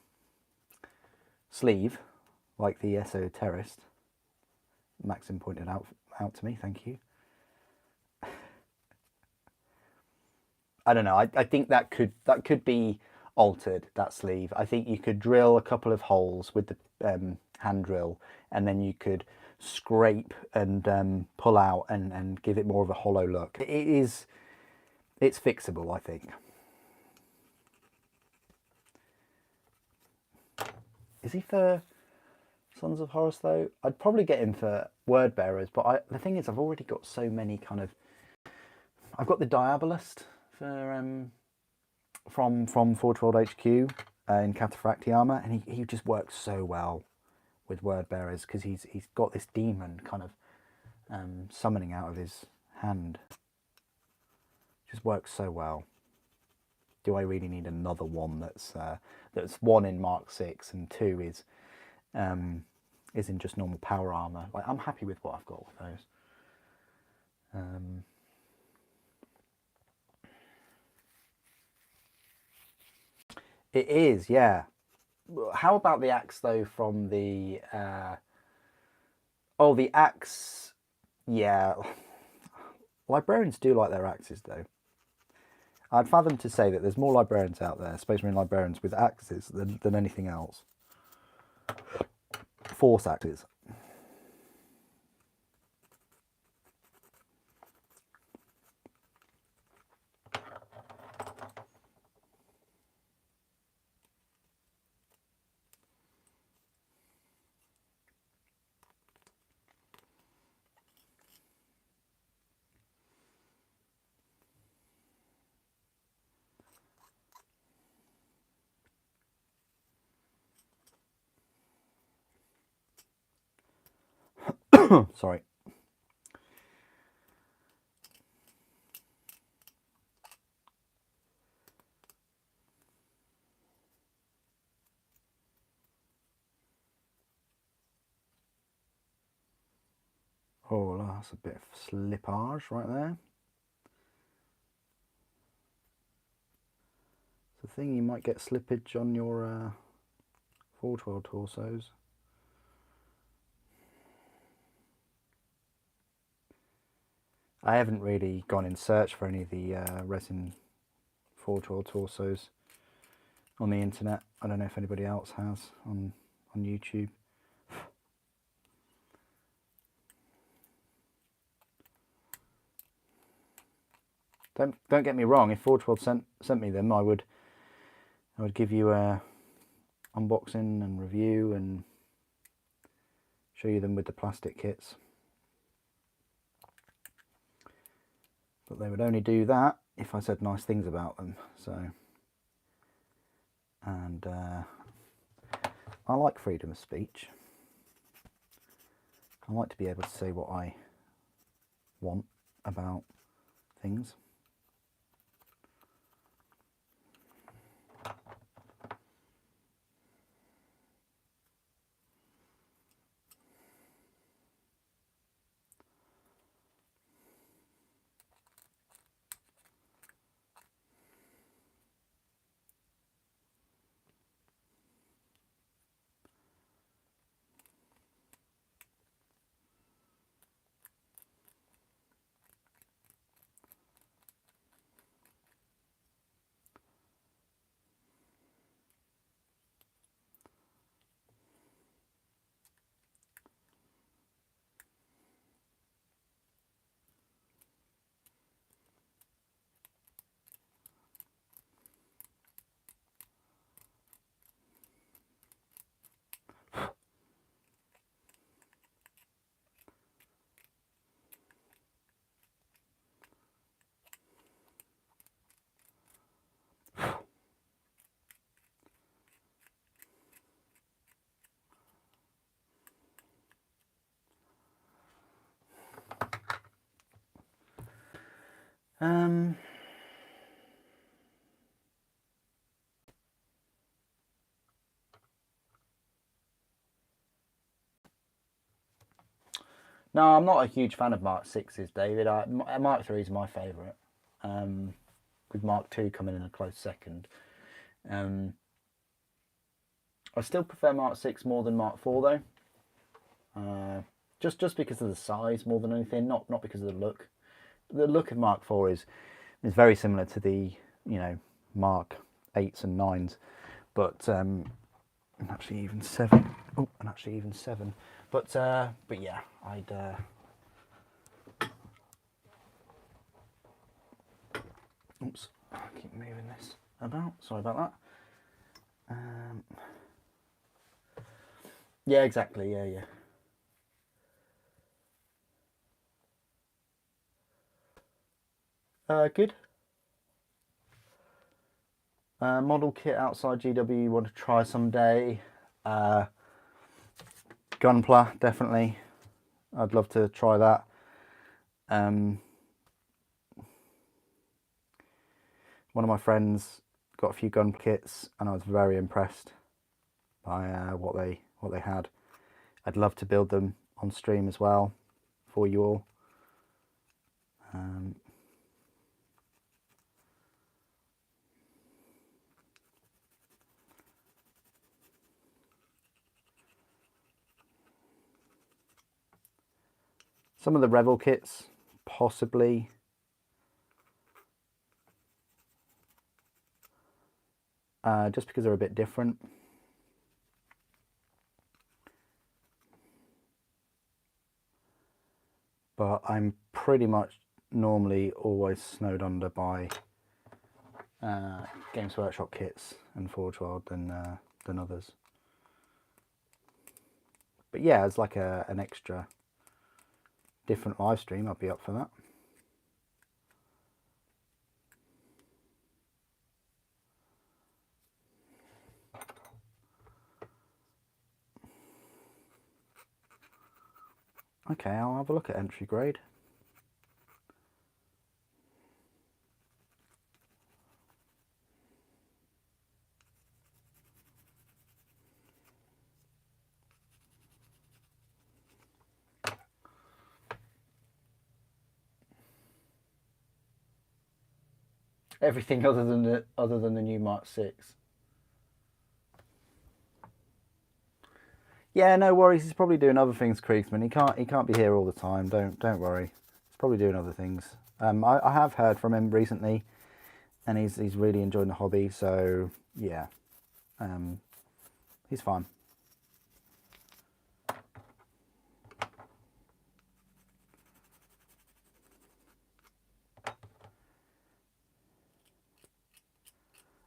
sleeve like the Esoterist. Maxim pointed out to me, thank you. I don't know, I think that could be altered, that sleeve. I think you could drill a couple of holes with the hand drill, and then you could scrape and pull out and give it more of a hollow look. It's fixable, I think. Is he for Sons of Horus though? I'd probably get him for Word Bearers, but the thing is, I've already got so many kind of... I've got the Diabolist for from Forge World HQ in Cataphracti armor, and he just works so well with Word Bearers, because he's got this demon kind of summoning out of his hand. Just works so well. Do I really need another one that's one in Mark 6 and 2 is in just normal power armor? Like, I'm happy with what I've got with those. It is, yeah. How about the axe though from the oh, the axe, yeah. Librarians do like their axes though. I'd fathom to say that there's more librarians out there, Space Marine librarians, with axes than anything else. Force axes. Sorry. Oh, that's a bit of slippage right there. It's a thing, you might get slippage on your 412 torsos. I haven't really gone in search for any of the Resin 412 torsos on the internet. I don't know if anybody else has on YouTube. Don't get me wrong. If 412 sent me them, I would give you a unboxing and review and show you them with the plastic kits. But they would only do that if I said nice things about them. So, and I like freedom of speech. I like to be able to say what I want about things. No, I'm not a huge fan of Mark 6s, David. Mark 3 is my favourite, with Mark 2 coming in a close second. I still prefer Mark 6 more than Mark 4 though, just because of the size more than anything, not because of the look. The look of Mark 4 is very similar to the Mark 8s and 9s, but and actually even 7. Oh, and actually even 7. But yeah, I'd oops, I keep moving this about. Sorry about that. Yeah, exactly. Yeah. Good. Model kit outside GW you want to try someday. Gunpla, definitely. I'd love to try that. One of my friends got a few gun kits and I was very impressed by what they had. I'd love to build them on stream as well for you all. Some of the Revel kits, possibly. Just because they're a bit different. But I'm pretty much normally always snowed under by Games Workshop kits and Forge World than others. But yeah, as like an extra different live stream, I'd be up for that. Okay, I'll have a look at entry grade. Everything other than the new Mark 6. Yeah, no worries. He's probably doing other things, Kriegsman. He can't be here all the time. Don't worry. He's probably doing other things. I have heard from him recently, and he's really enjoying the hobby. So yeah, he's fine.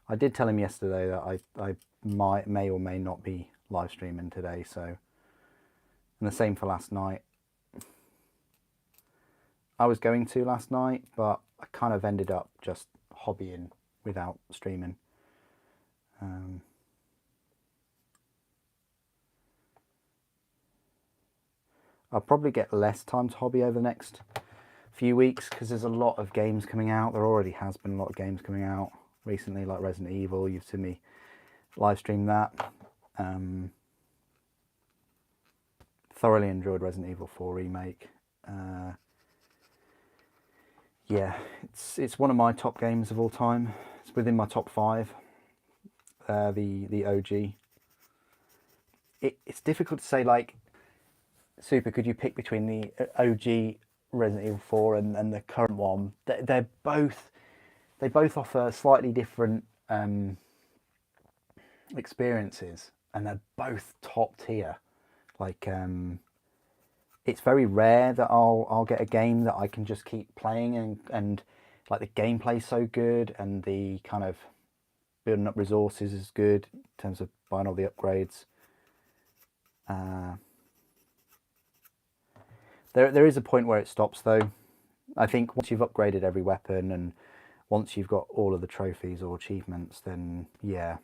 I did tell him yesterday that I may or may not be live streaming today. So, and the same for last night. I was going to last night, but I kind of ended up just hobbying without streaming. I'll probably get less time to hobby over the next few weeks because there's a lot of games coming out. There already has been a lot of games coming out recently, like Resident Evil. You've seen me live stream that. Thoroughly enjoyed Resident Evil 4 Remake. Yeah, it's one of my top games of all time. It's within my top 5. The OG. It's difficult to say, like, Super, could you pick between the OG Resident Evil 4 and the current one? They both offer slightly different experiences, and they're both top tier. Like, it's very rare that I'll get a game that I can just keep playing and like the gameplay's so good and the kind of building up resources is good in terms of buying all the upgrades. There is a point where it stops though. I think once you've upgraded every weapon and once you've got all of the trophies or achievements, then yeah.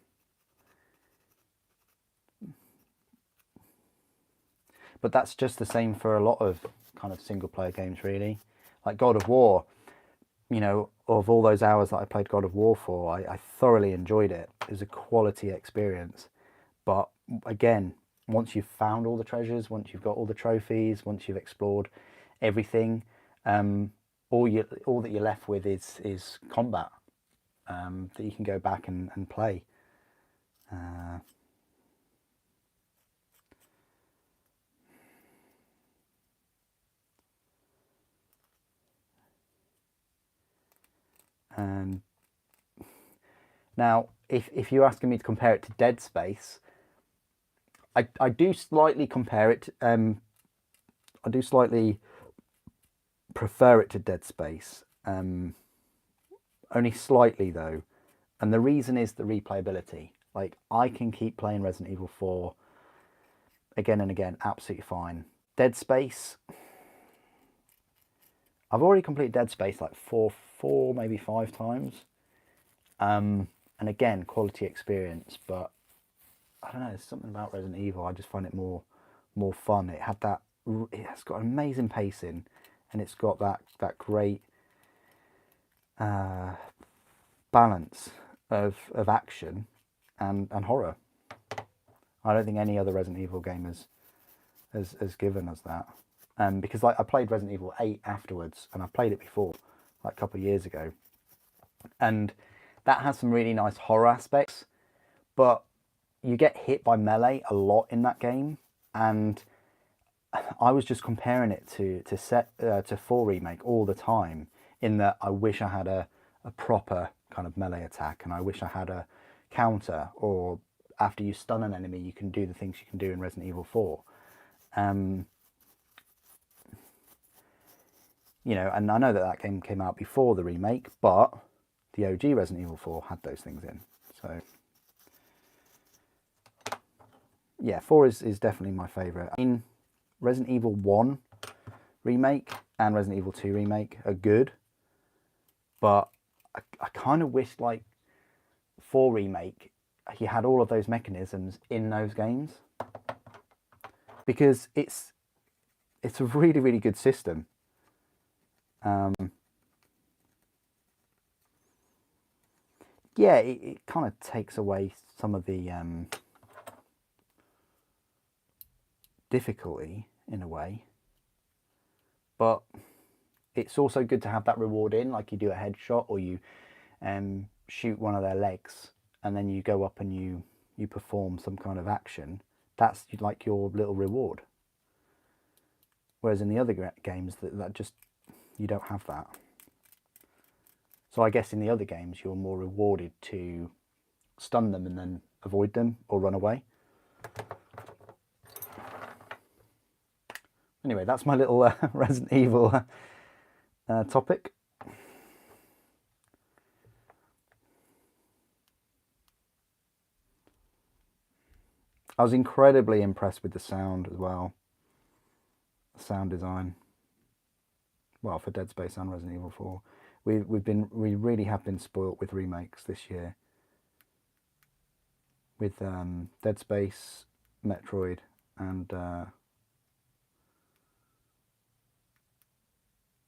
But that's just the same for a lot of kind of single player games really. Like God of War, you know, of all those hours that I played God of War for, I thoroughly enjoyed it. It was a quality experience. But again, once you've found all the treasures, once you've got all the trophies, once you've explored everything, all that you're left with is combat that you can go back and play. Now, if you're asking me to compare it to Dead Space, I do slightly compare it. I do slightly prefer it to Dead Space, only slightly though, and the reason is the replayability. Like I can keep playing Resident Evil 4 again and again, absolutely fine. Dead Space, I've already completed Dead Space like four, maybe 5 times, and again, quality experience. But I don't know, there's something about Resident Evil. I just find it more fun. It has got amazing pacing, and it's got that great balance of action and horror. I don't think any other Resident Evil game has given us that. Because like I played Resident Evil 8 afterwards, and I played it before, like a couple of years ago, and that has some really nice horror aspects, but you get hit by melee a lot in that game, and I was just comparing it to 4 Remake all the time, in that I wish I had a proper kind of melee attack, and I wish I had a counter, or after you stun an enemy you can do the things you can do in Resident Evil 4. You know, and I know that game came out before the remake, but the OG Resident Evil 4 had those things in. So yeah, 4 is definitely my favourite. I mean, Resident Evil 1 Remake and Resident Evil 2 Remake are good, but I kind of wish like 4 Remake, you had all of those mechanisms in those games, because it's a really, really good system. Yeah, it kind of takes away some of the difficulty in a way, but it's also good to have that reward in, like you do a headshot or you shoot one of their legs and then you go up and you perform some kind of action. That's like your little reward. Whereas in the other games, that just, you don't have that. So I guess in the other games, you're more rewarded to stun them and then avoid them or run away. Anyway, that's my little Resident Evil topic. I was incredibly impressed with the sound as well. The sound design. Well, for Dead Space and Resident Evil 4. We really have been spoilt with remakes this year. With Dead Space, Metroid, and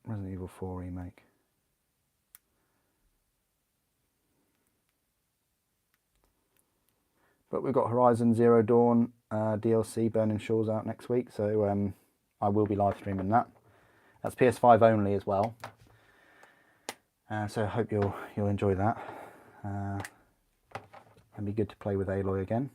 Resident Evil 4 remake. But we've got Horizon Zero Dawn DLC Burning Shores out next week, so I will be live streaming that. That's PS5 only as well. So I hope you'll enjoy that. It'll be good to play with Aloy again.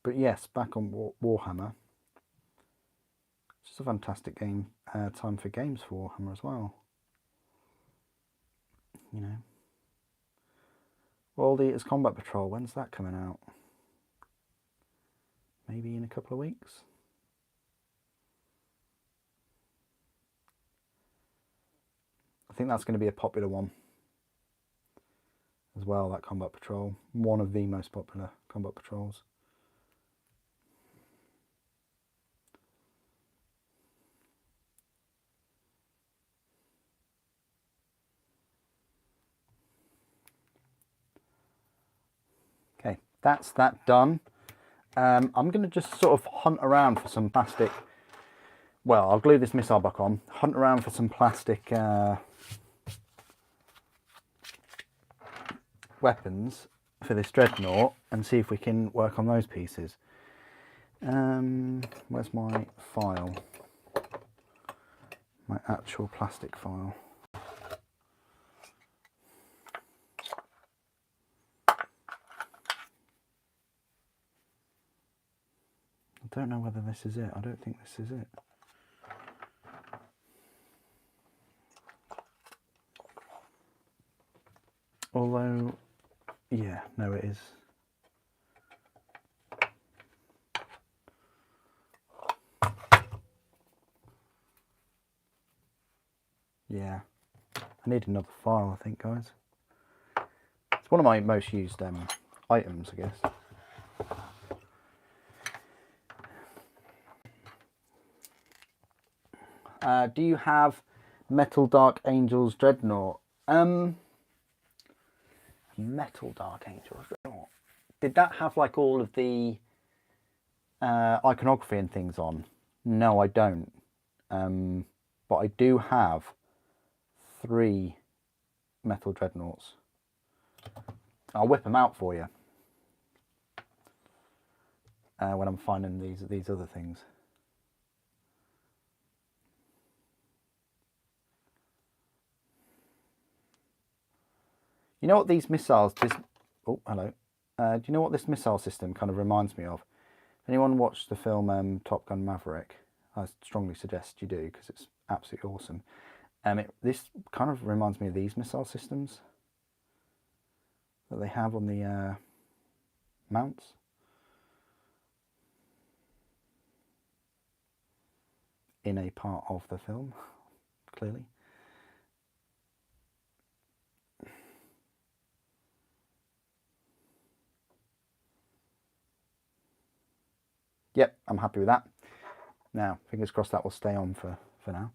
But yes, back on Warhammer. It's just a fantastic game, time for games for Warhammer as well. You know. World Eaters Combat Patrol, when's that coming out? Maybe in a couple of weeks? I think that's going to be a popular one as well, that Combat Patrol. One of the most popular Combat Patrols. Okay, that's that done. I'm going to just sort of hunt around for some plastic. Well, I'll glue this missile back on. Hunt around for some plastic weapons for this Dreadnought and see if we can work on those pieces. Where's my file? My actual plastic file. I don't know whether this is it. I don't think this is it. Although, yeah, no, it is. Yeah, I need another file, I think, guys. It's one of my most used items, I guess. Do you have Metal Dark Angels Dreadnought? Metal Dark Angels Dreadnought. Did that have like all of the iconography and things on? No, I don't. But I do have 3 Metal Dreadnoughts. I'll whip them out for you when I'm finding these other things. You know what these missiles... oh, hello. Do you know what this missile system kind of reminds me of? If anyone watched the film Top Gun Maverick, I strongly suggest you do because it's absolutely awesome. This kind of reminds me of these missile systems that they have on the mounts. In a part of the film, clearly. Yep, I'm happy with that. Now, fingers crossed that will stay on for now.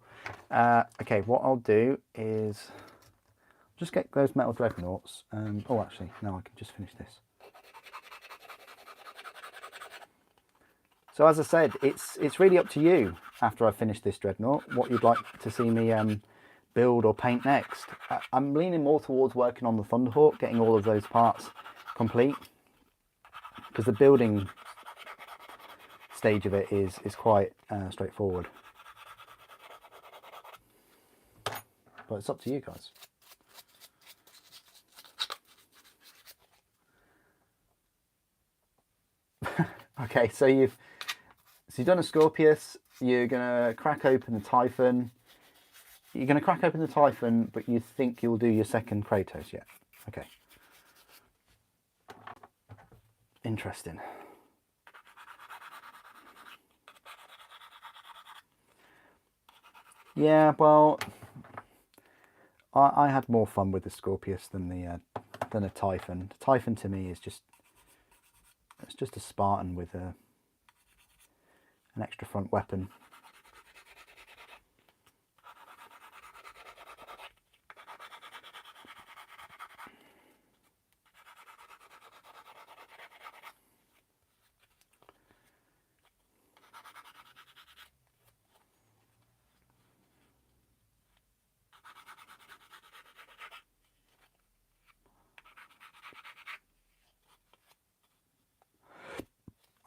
Okay, what I'll do is just get those metal dreadnoughts. Oh, actually, no, I can just finish this. So as I said, it's really up to you after I finish this dreadnought, what you'd like to see me build or paint next. I'm leaning more towards working on the Thunderhawk, getting all of those parts complete, because the building stage of it is quite straightforward. But it's up to you guys. Okay, so you've done a Scorpius. You're gonna crack open the Typhon. You're gonna crack open the Typhon, but you think you'll do your second Kratos yet? Okay. Interesting. Yeah, well, I had more fun with the Scorpius than a Typhon. The Typhon to me is just a Spartan with an extra front weapon.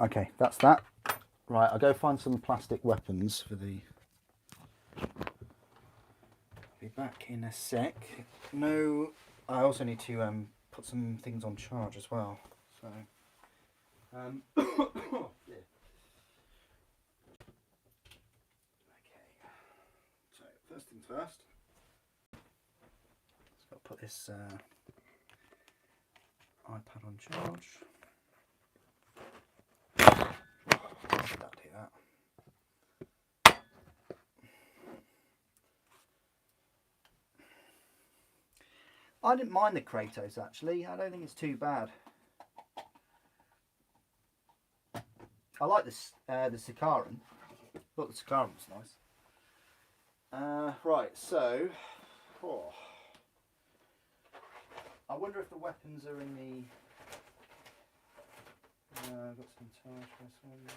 Okay, that's that. Right, I'll go find some plastic weapons for the... Be back in a sec. No, I also need to put some things on charge as well. So, yeah. Okay. So first things first. Just got to put this iPad on charge. That'll do that. I didn't mind the Kratos actually. I don't think it's too bad. I like this the Sikaran. Thought the Sikaran was nice. Right, so I wonder if the weapons are in the. I've got some charge press ones.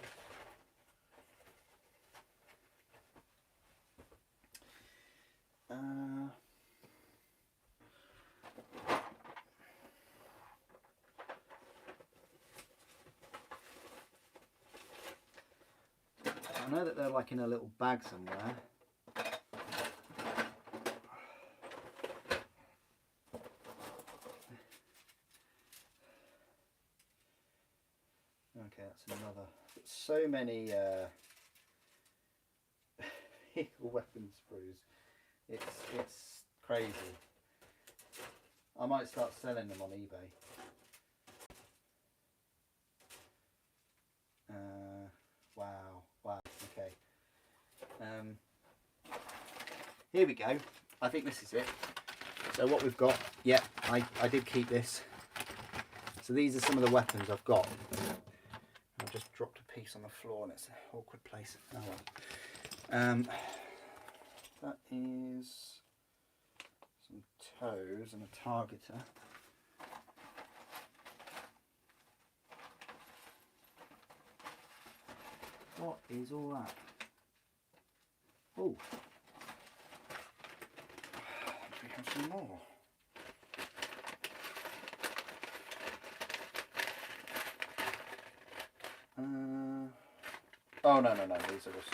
I know that they're like in a little bag somewhere. Okay, that's another. So many weapon sprues. It's crazy. I might start selling them on eBay. Wow. Okay. Here we go. I think this is it. So what we've got. Yeah, I did keep this. So these are some of the weapons I've got. I just dropped a piece on the floor and it's an awkward place. Oh well. That is some toes and a targeter. What is all that? Oh, we have some more. Oh no, these are just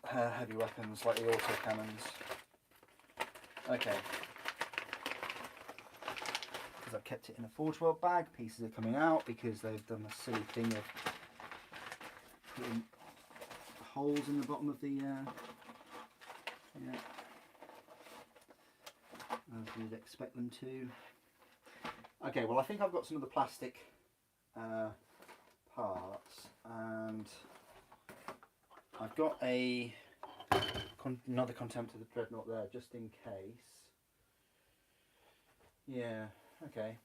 heavy weapons like the autocannons. Okay. Because I've kept it in a Forge World bag, pieces are coming out because they've done a silly thing of putting holes in the bottom of the yeah, as you'd expect them to. Okay, well I think I've got some of the plastic parts, and I've got another Contemptor Dreadnought there just in case. Yeah, okay.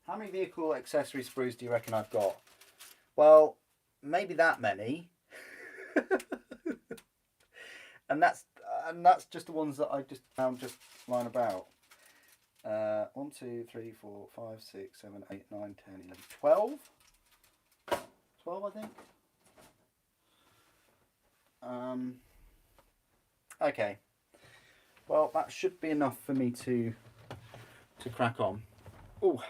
How many vehicle accessory sprues do you reckon I've got? Well, maybe that many. and that's just the ones that I just found just lying about. 1, 2, 3, 4, 5, 6, 7, 8, 9, 10, 11, 12. 12, I think. Okay. Well, that should be enough for me to crack on. Oh.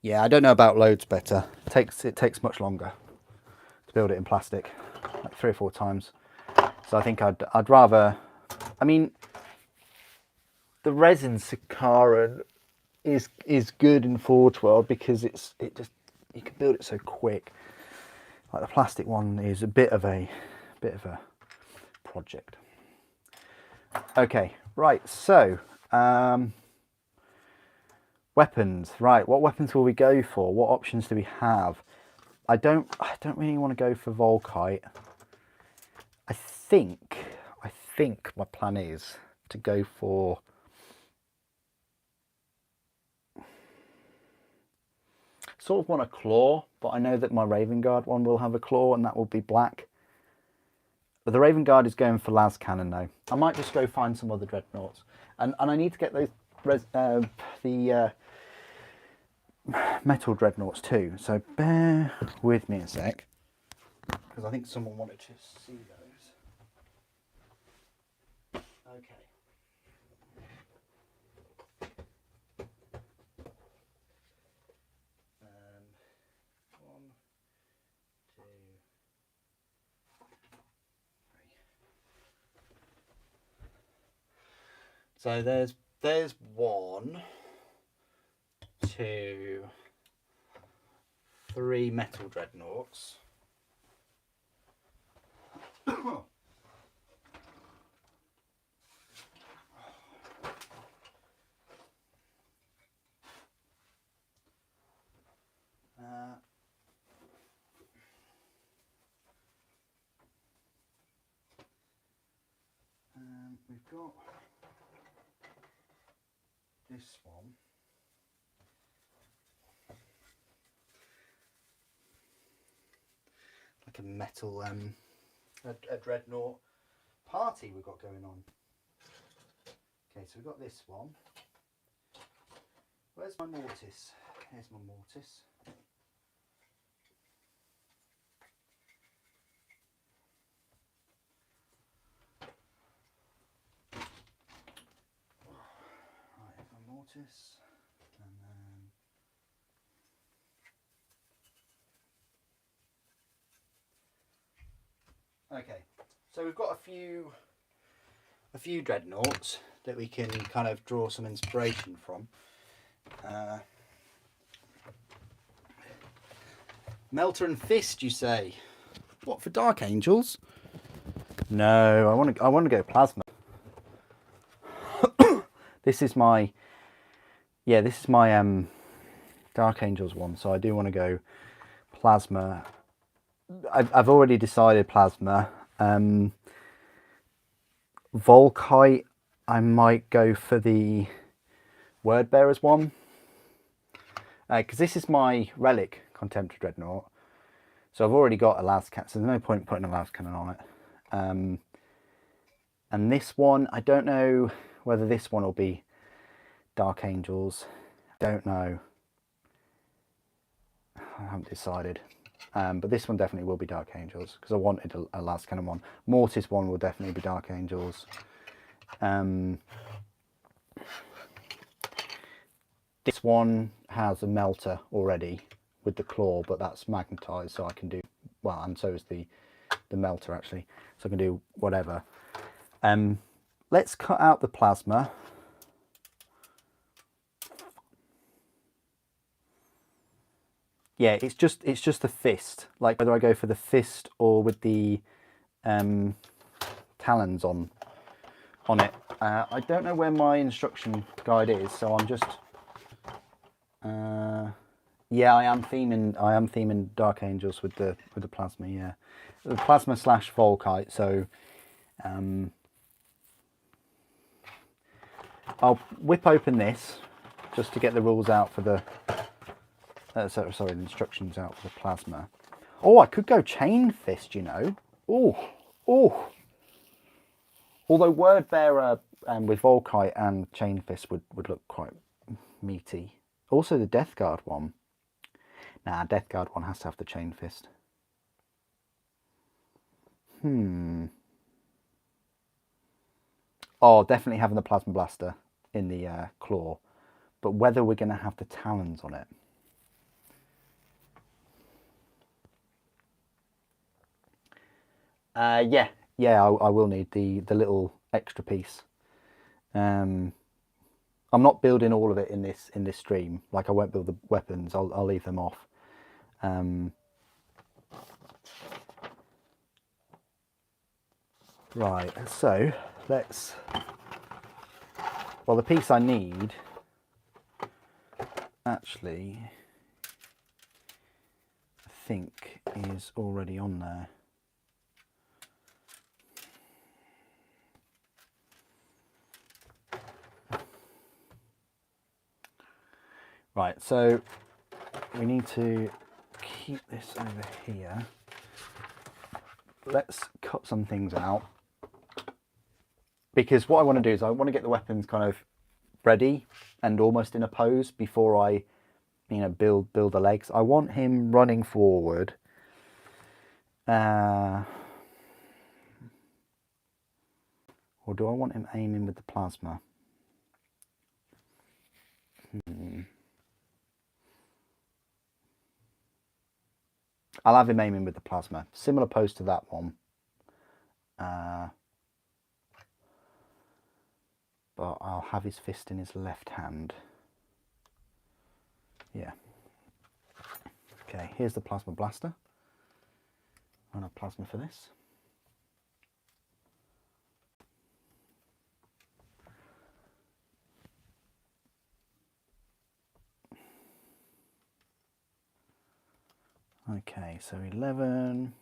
Yeah, I don't know about loads better. It takes much longer to build it in plastic, like 3 or 4 times. So I think I'd rather. I mean, the resin Sakaran is good in Forge World because you can build it so quick. Like the plastic one is a bit of a project. Okay, right. So. Weapons, right? What weapons will we go for? What options do we have? I don't really want to go for Volkite. I think my plan is to go for sort of want a claw, but I know that my Raven Guard one will have a claw, and that will be black. But the Raven Guard is going for las cannon though. I might just go find some other dreadnoughts, and I need to get those metal dreadnoughts too, so bear with me a sec, because I think someone wanted to see those. Okay. 1, 2, 3. So there's 1, 2, 3 metal dreadnoughts. We've got this one. Like a metal a dreadnought party we've got going on. Okay, so we've got this one. Where's my mortis? Here's my mortis. Right, my mortis, and then okay, so we've got a few dreadnoughts that we can kind of draw some inspiration from. Melter and Fist, you say? What, for Dark Angels? No, I want to go Plasma. This is my Dark Angels one, so I do want to go Plasma. I've already decided Plasma. Volkite, I might go for the Word Bearers one, because this is my relic Contemptor Dreadnought, so I've already got a las cannon, so there's no point putting a las cannon on it. And this one, I don't know whether this one will be Dark Angels. Don't know. I haven't decided. But this one definitely will be Dark Angels, because I wanted a las cannon one. Mortis one will definitely be Dark Angels. This one has a melter already with the claw, but that's magnetized, so I can do well, and so is the melter actually, so I can do whatever. Let's cut out the plasma. Yeah, it's just the fist. Like whether I go for the fist or with the talons on it. I don't know where my instruction guide is, so I'm just. Yeah, I am theming Dark Angels with the plasma. Yeah, the plasma / Volkite. So I'll whip open this just to get the rules out for the. Sorry, the instructions out for the plasma. Oh, I could go chain fist, you know. Oh. Although word bearer with Volkite and chain fist would look quite meaty. Also the Death Guard one. Nah, Death Guard one has to have the chain fist. Oh, definitely having the plasma blaster in the claw. But whether we're going to have the talons on it. Yeah, I will need the little extra piece. I'm not building all of it in this stream. Like I won't build the weapons. I'll leave them off. Right. So let's. Well, the piece I need actually, I think, is already on there. Right, so we need to keep this over here. Let's cut some things out. Because what I want to do is I want to get the weapons kind of ready and almost in a pose before I, build the legs. I want him running forward. Or do I want him aiming with the plasma? I'll have him aiming with the plasma. Similar pose to that one. But I'll have his fist in his left hand. Yeah. Okay, here's the plasma blaster. I have plasma for this. Okay, so 11.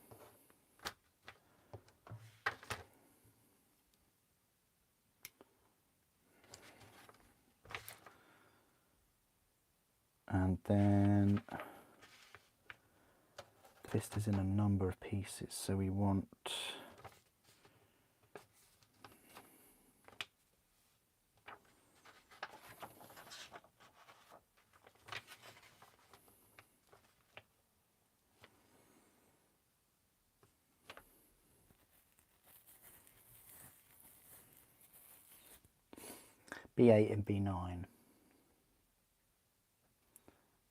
And then fist is in a number of pieces, so we want B8 and B9.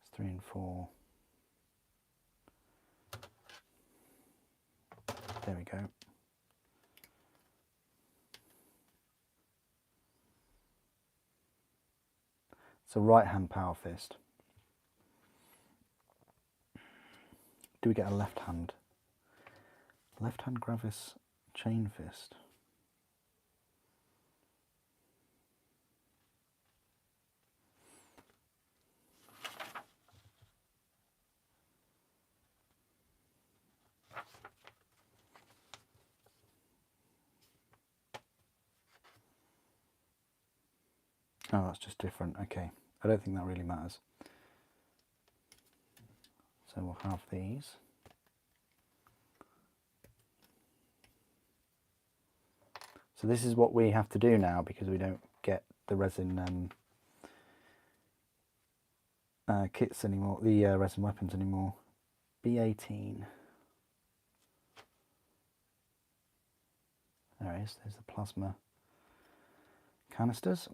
It's 3 and 4. There we go. It's a right hand power fist. Do we get a left hand? Left hand Gravis chain fist. Oh, that's just different. Okay, I don't think that really matters. So we'll have these. So this is what we have to do now because we don't get the resin kits anymore, the resin weapons anymore. B18. There it is, there's the plasma canisters.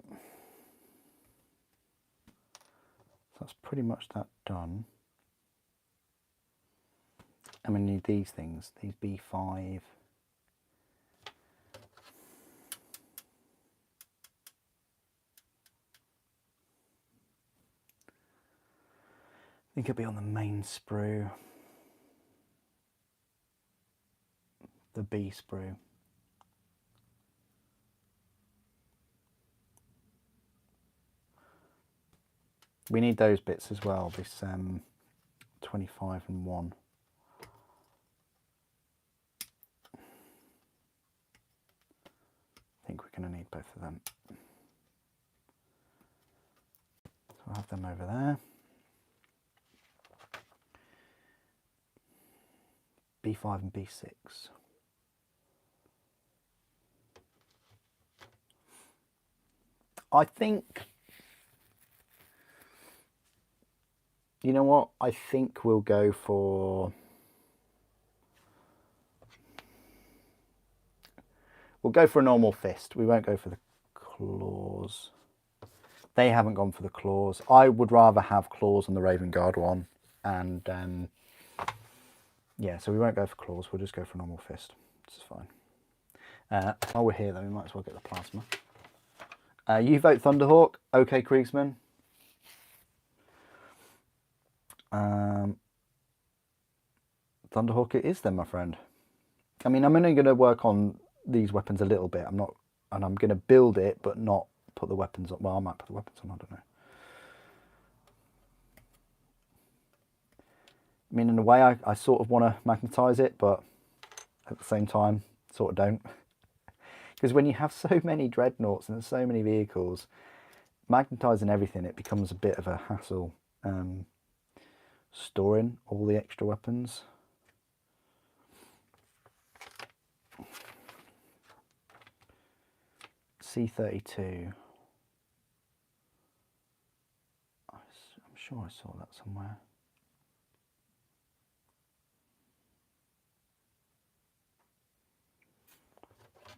So that's pretty much that done. And we need these things, these B5. think it'll be on the main sprue, the B sprue. We need those bits as well, this 25 and 1. I think we're going to need both of them. So I'll have them over there. B5 and B6. I think, you know what, I think we'll go for, a normal fist. We won't go for the claws. They haven't gone for the claws. I would rather have claws on the Raven Guard one, and yeah, so we won't go for claws, we'll just go for normal fist. This is fine. While we're here though, we might as well get the plasma. You vote Thunderhawk. Okay, Kriegsman. Thunderhawk it is then, my friend. I mean, I'm only going to work on these weapons a little bit. I'm going to build it, but not put the weapons on. Well, I might put the weapons on, I don't know. I mean, in a way, I sort of want to magnetize it, but at the same time, sort of don't. Because when you have so many dreadnoughts and so many vehicles, magnetizing everything, it becomes a bit of a hassle storing all the extra weapons. C32. I'm sure I saw that somewhere.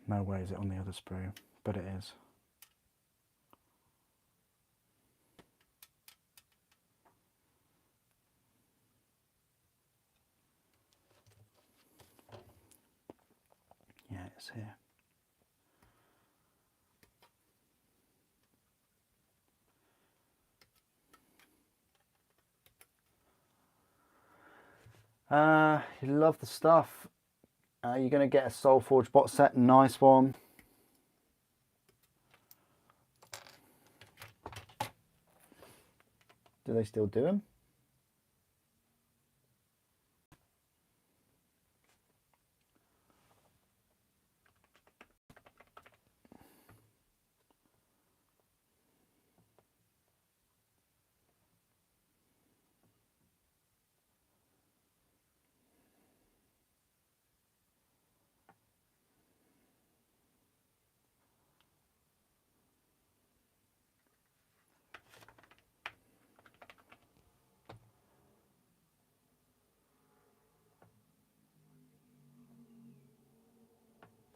No way is it on the other sprue, but it is. Yeah, it's here. You love the stuff. You're going to get a Soulforge bot set, nice one. Do they still do them?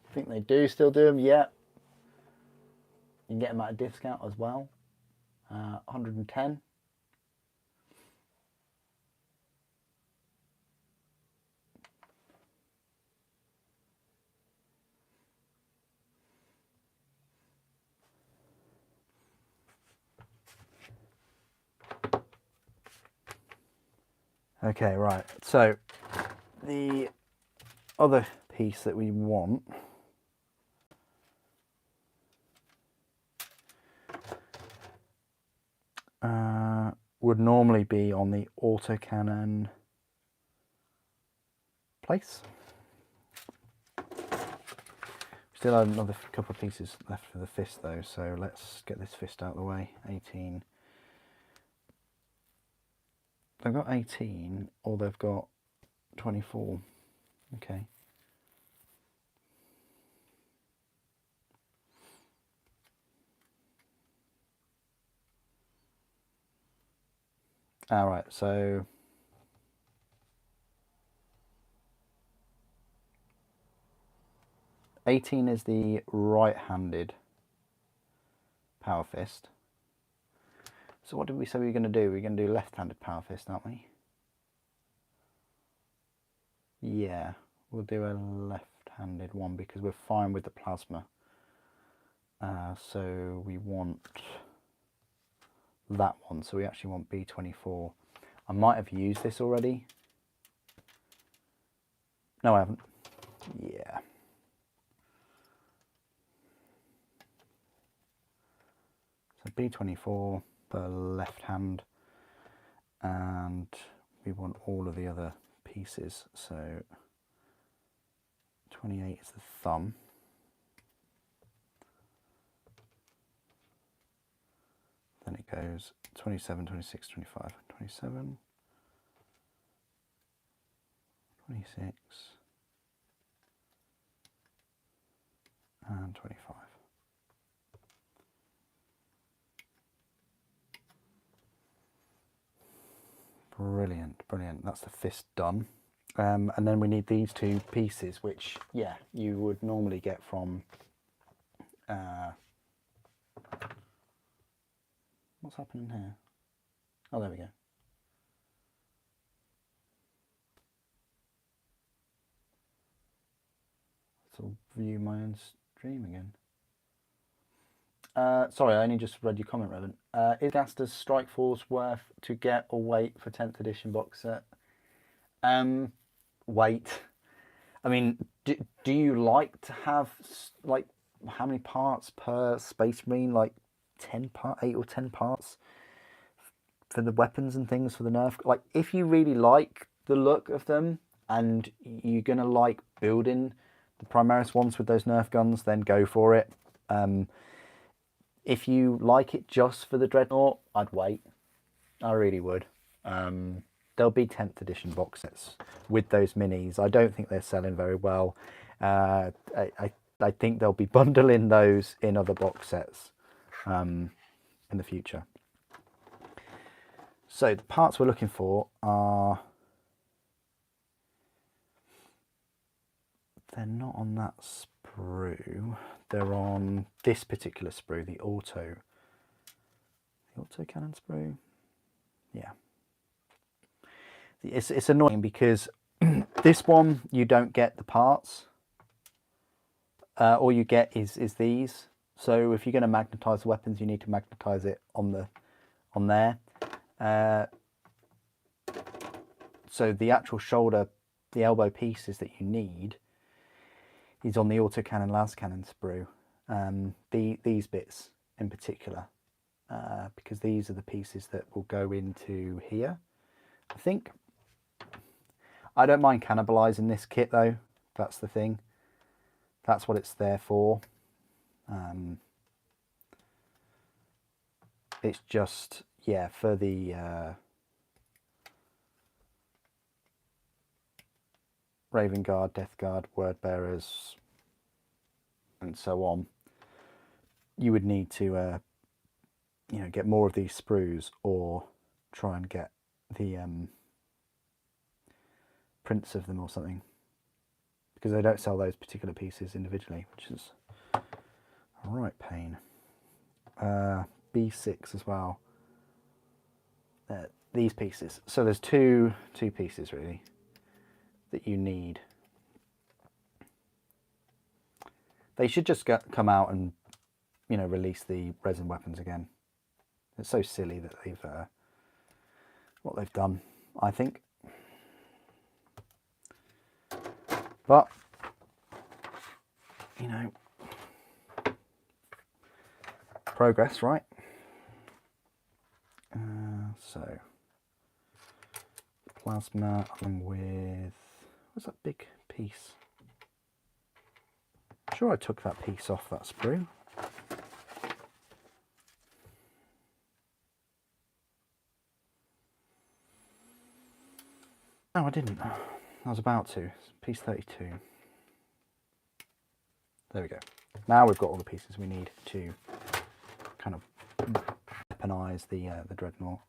I think they do still do them, yeah. You can get them at a discount as well. 110. Okay, right. So the other piece that we want would normally be on the autocannon place. Still have another couple of pieces left for the fist though, so let's get this fist out of the way. 18. They've got 18 or they've got 24. Okay. All right, so 18 is the right-handed power fist. So what did we say we were going to do? We're going to do left-handed power fist, aren't we? Yeah, we'll do a left-handed one because we're fine with the plasma. So we want that one. So we actually want B24. I might have used this already. No, I haven't. Yeah. So B24 for left hand, and we want all of the other pieces. So 28 is the thumb. Then it goes 27, 26, 25, 27, 26, and 25. Brilliant, brilliant. That's the fist done. And then we need these two pieces, which, yeah, you would normally get from... what's happening here? Oh, there we go. So view my own stream again. Sorry, I only just read your comment, Revan. Is Gaster's Strike Force worth to get or wait for 10th edition box set? Wait. I mean, do you like to have, like, how many parts per Space Marine? Like 8 or 10 parts for the weapons and things for the nerf? Like, if you really like the look of them and you're going to like building the Primaris ones with those nerf guns, then go for it. If you like it just for the Dreadnought, I'd wait. I really would. There'll be 10th edition box sets with those minis. I don't think they're selling very well. I think they'll be bundling those in other box sets in the future. So the parts we're looking for are... they're not on that sprue. They're on this particular sprue, the auto cannon sprue. Yeah. It's annoying because this one you don't get the parts. All you get is these. So if you're going to magnetize the weapons, you need to magnetize it on there. So the actual shoulder, the elbow pieces that you need is on the autocannon las cannon sprue. These bits in particular, because these are the pieces that will go into here, I think. I don't mind cannibalizing this kit though. That's the thing. That's what it's there for. It's just, yeah, for the Raven Guard, Death Guard, Word Bearers, and so on. You would need to, you know, get more of these sprues or try and get the prints of them or something, because they don't sell those particular pieces individually, which is a right pain. B6 as well. These pieces. So there's two pieces really that you need. They should just come out and, you know, release the resin weapons again. It's so silly that they've what they've done, I think. But, you know, progress, right? So, plasma along with, what's that big piece? I'm sure I took that piece off that sprue. No, I didn't. I was about to. Piece 32. There we go. Now we've got all the pieces we need to kind of weaponize the Dreadnought.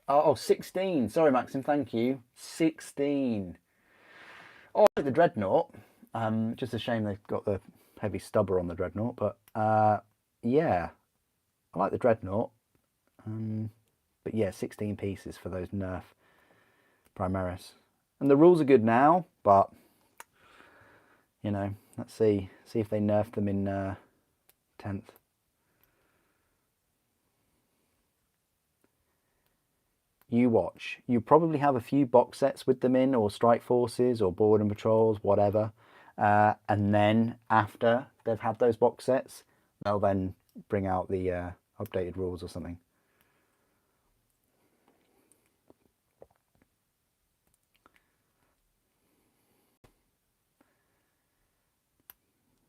Oh, 16. Sorry, Maxim. Thank you. 16. Oh, I like the Dreadnought. Just a shame they've got the heavy stubber on the Dreadnought, but yeah, I like the Dreadnought. But yeah, 16 pieces for those nerf Primaris. And the rules are good now, but, you know, let's see if they nerf them in 10th. you watch. You probably have a few box sets with them in, or Strike Forces, or Board and Patrols, whatever. And then after they've had those box sets, they'll then bring out the updated rules or something.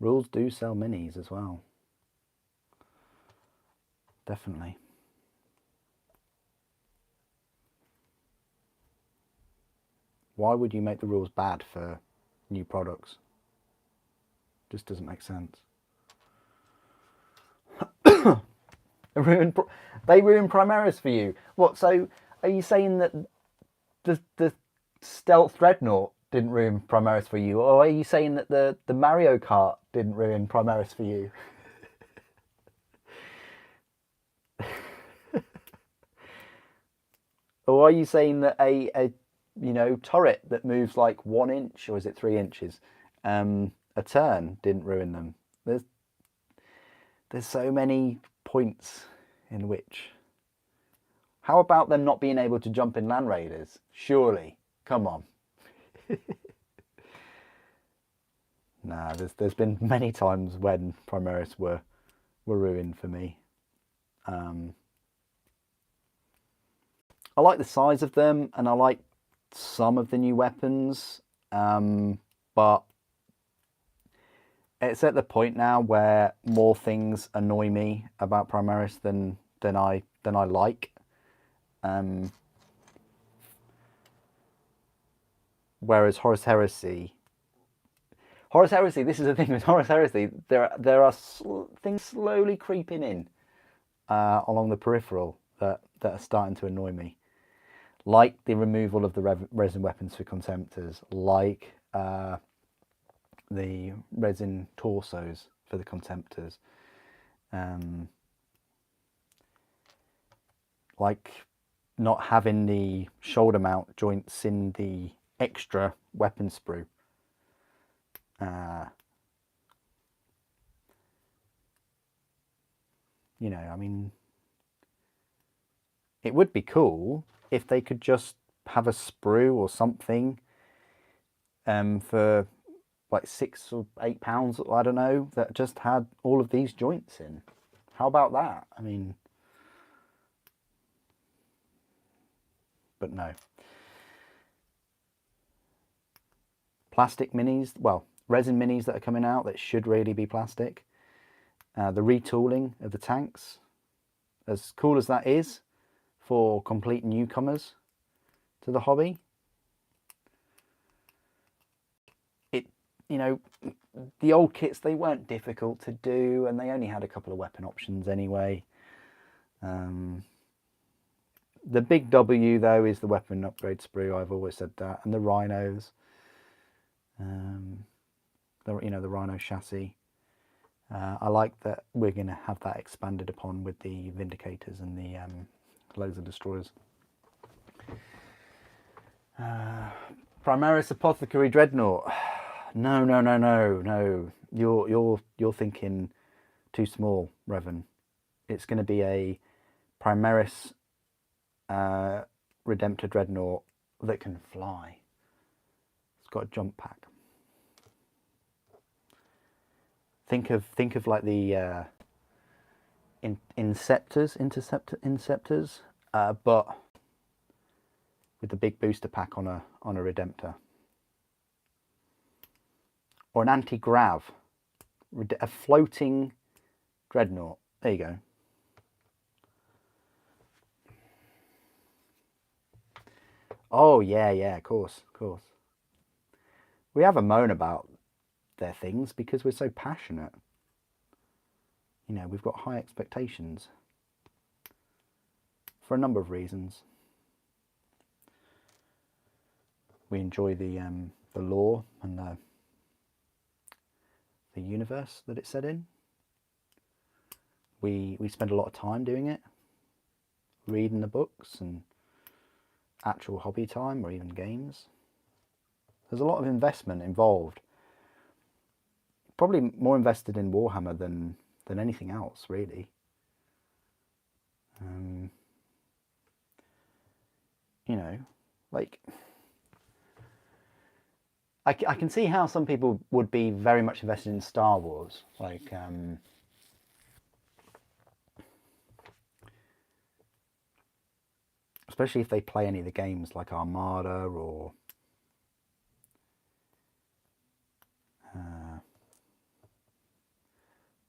Rules do sell minis as well. Definitely. Why would you make the rules bad for new products? Just doesn't make sense. They ruin Primaris for you. What? So are you saying that the Stealth Dreadnought didn't ruin Primaris for you, or are you saying that the Mario Kart didn't ruin Primaris for you? Or are you saying that a turret that moves like 1 inch, or is it 3 inches, a turn didn't ruin them? There's so many points in which. How about them not being able to jump in Land Raiders? Surely, come on. Nah, there's been many times when Primaris were ruined for me. I like the size of them, and I like some of the new weapons, but it's at the point now where more things annoy me about Primaris than I like. Whereas Horus Heresy, this is the thing with Horus Heresy, there are things slowly creeping in along the peripheral that are starting to annoy me. Like the removal of the resin weapons for Contemptors, like the resin torsos for the Contemptors, like not having the shoulder mount joints in the extra weapon sprue. You know, I mean, it would be cool if they could just have a sprue or something for like £6 or £8, I don't know, that just had all of these joints in. How about that? I mean, but no. Plastic minis, well, resin minis that are coming out that should really be plastic. The retooling of the tanks, as cool as that is for complete newcomers to the hobby, the old kits, they weren't difficult to do, and they only had a couple of weapon options anyway. The big W though is the weapon upgrade sprue. I've always said that, and the rhinos, the rhino chassis. I like that we're going to have that expanded upon with the Vindicators and the Laser Destroyers. Primaris Apothecary Dreadnought. No. You're thinking too small, Revan. It's going to be a Primaris Redemptor Dreadnought that can fly. It's got a jump pack. Think of like the Inceptors, but with the big booster pack on a Redemptor, or an anti-grav, a floating Dreadnought. There you go. Oh yeah, of course. We have a moan about their things because we're so passionate. You know, we've got high expectations for a number of reasons. We enjoy the lore and the universe that it's set in. We spend a lot of time doing it, reading the books and actual hobby time, or even games. There's a lot of investment involved. Probably more invested in Warhammer than anything else, really. you know, like, I can see how some people would be very much invested in Star Wars, like, especially if they play any of the games like Armada or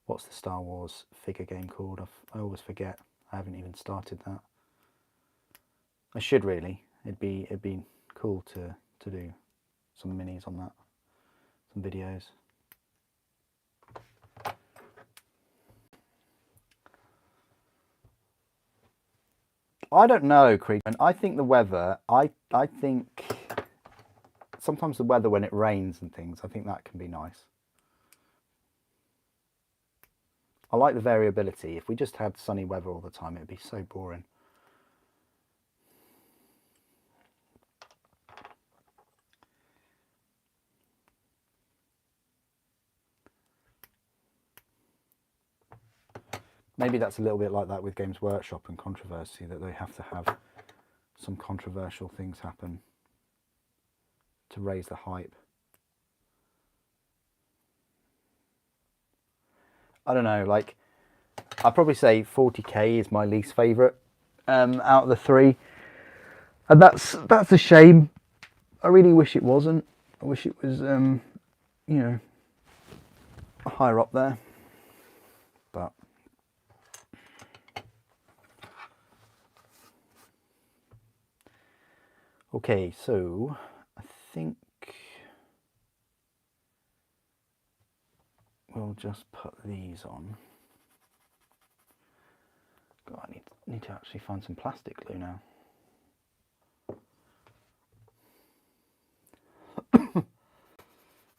what's the Star Wars figure game called? I always forget. I haven't even started that. I should really. It'd be cool to do some minis on that, some videos. I don't know, Creedman. I think the weather. I think sometimes the weather when it rains and things. I think that can be nice. I like the variability. If we just had sunny weather all the time, it'd be so boring. Maybe that's a little bit like that with Games Workshop and Controversy, that they have to have some controversial things happen to raise the hype. I don't know, like, I'd probably say 40k is my least favourite out of the three. And that's a shame. I really wish it wasn't. I wish it was, you know, higher up there. But okay, so I think we'll just put these on. God, I need to actually find some plastic glue now.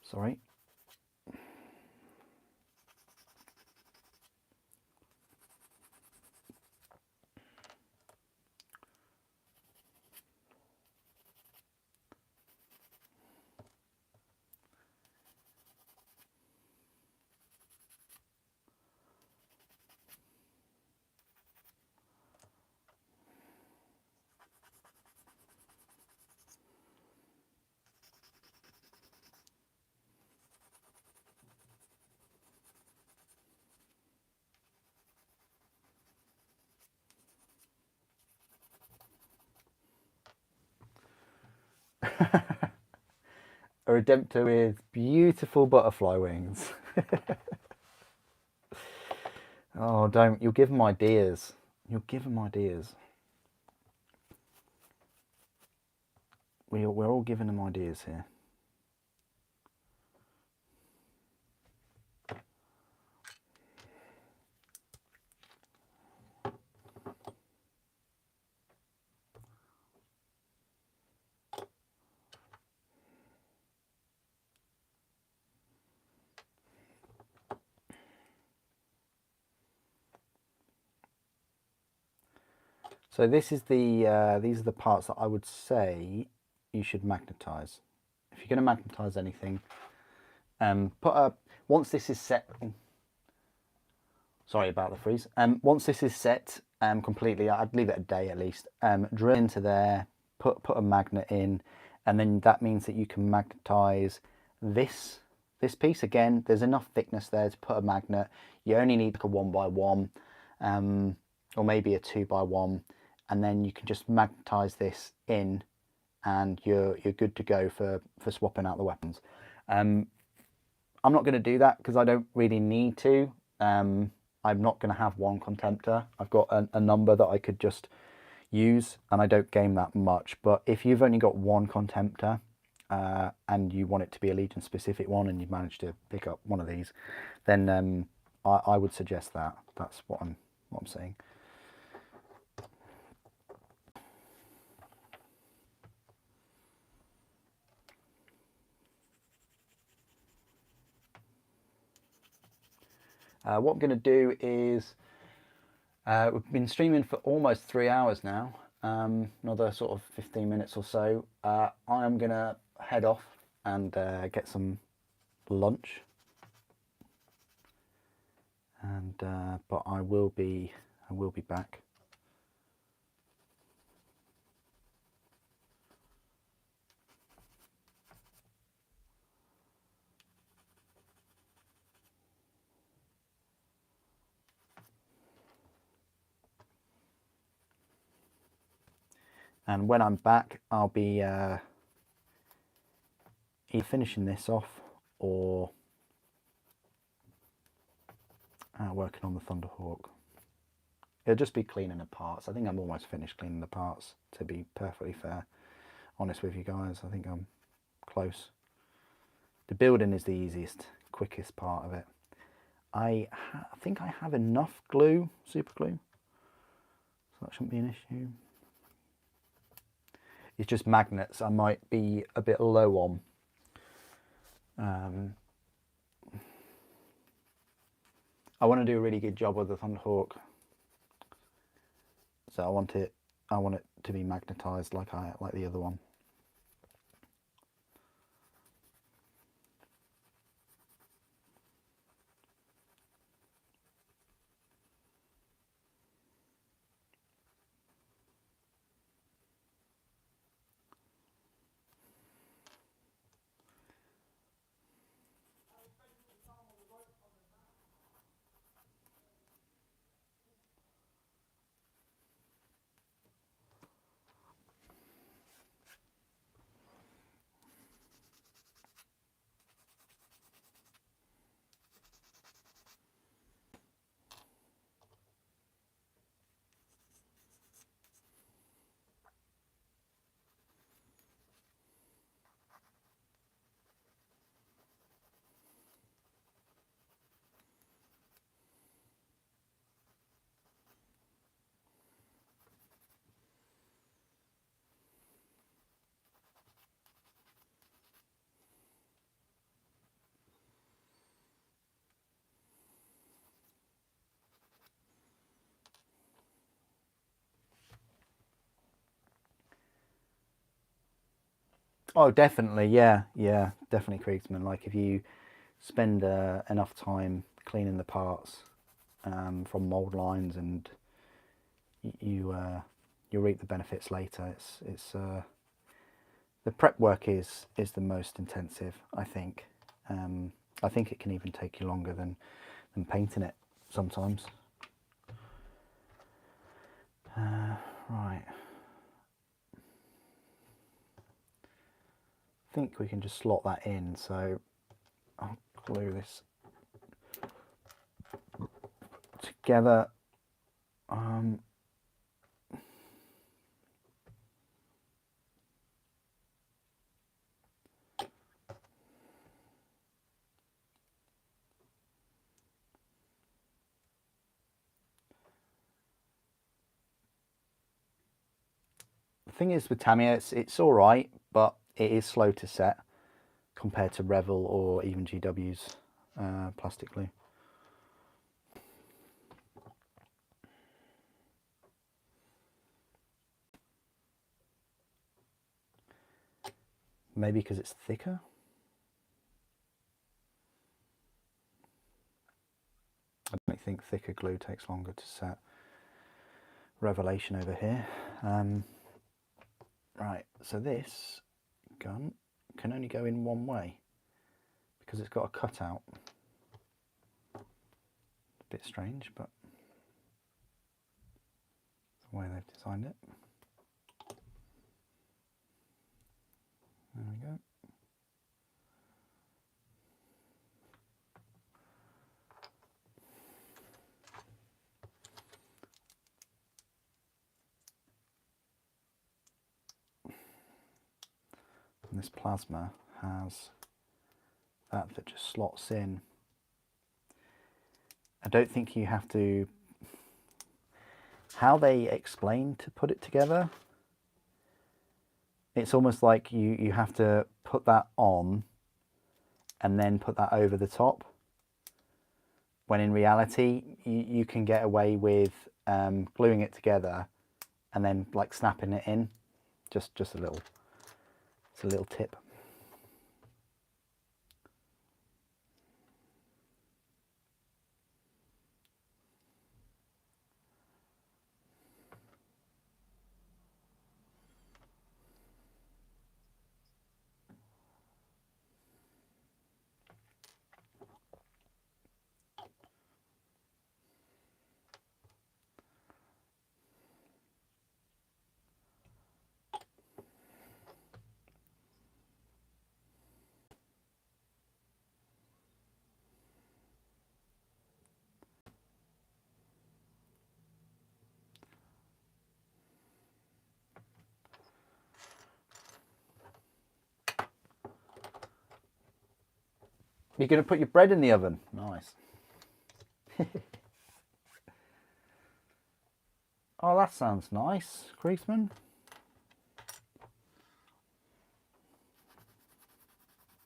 Sorry. A Redemptor with beautiful butterfly wings. Oh, don't. You'll give them ideas. You'll give them ideas. We're all giving them ideas here. So this is the these are the parts that I would say you should magnetize. If you're going to magnetize anything, once this is set. Sorry about the freeze. Once this is set completely, I'd leave it a day at least. Drill into there, put a magnet in, and then that means that you can magnetize this piece. Again, there's enough thickness there to put a magnet. You only need like a 1x1, or maybe a 2x1, and then you can just magnetize this in, and you're good to go for swapping out the weapons. I'm not going to do that because I don't really need to. I'm not going to have one Contemptor. I've got a number that I could just use, and I don't game that much. But if you've only got one Contemptor and you want it to be a Legion specific one, and you've managed to pick up one of these, then I would suggest that. That's what I'm saying. What I'm going to do is, we've been streaming for almost 3 hours now, another sort of 15 minutes or so. I'm going to head off and get some lunch, and but I will be back. And when I'm back, I'll be either finishing this off or working on the Thunderhawk. It'll just be cleaning the parts. I think I'm almost finished cleaning the parts, to be perfectly fair, honest with you guys. I think I'm close. The building is the easiest, quickest part of it. I think I have enough glue, super glue, so that shouldn't be an issue. It's just magnets I might be a bit low on. I want to do a really good job with the Thunderhawk, so I want it to be magnetized like the other one. Oh, definitely, yeah, definitely Kriegsman. Like if you spend enough time cleaning the parts from mold lines, and you reap the benefits later. It's the prep work is the most intensive, I think. I think it can even take you longer than painting it sometimes. Right. I think we can just slot that in, so I'll glue this together. The thing is with Tamiya, it's all right, but it is slow to set compared to Revell or even GW's plastic glue. Maybe because it's thicker. I don't think thicker glue takes longer to set. Revelation over here. Right, so this gun can only go in one way because it's got a cutout. A bit strange, but the way they've designed it. There we go. And this plasma has that just slots in. I don't think you have to, how they explain to put it together, it's almost like you have to put that on and then put that over the top, when in reality you can get away with gluing it together and then like snapping it in. Just a little, it's a little tip. You're going to put your bread in the oven. Nice. Oh, that sounds nice, Greaseman.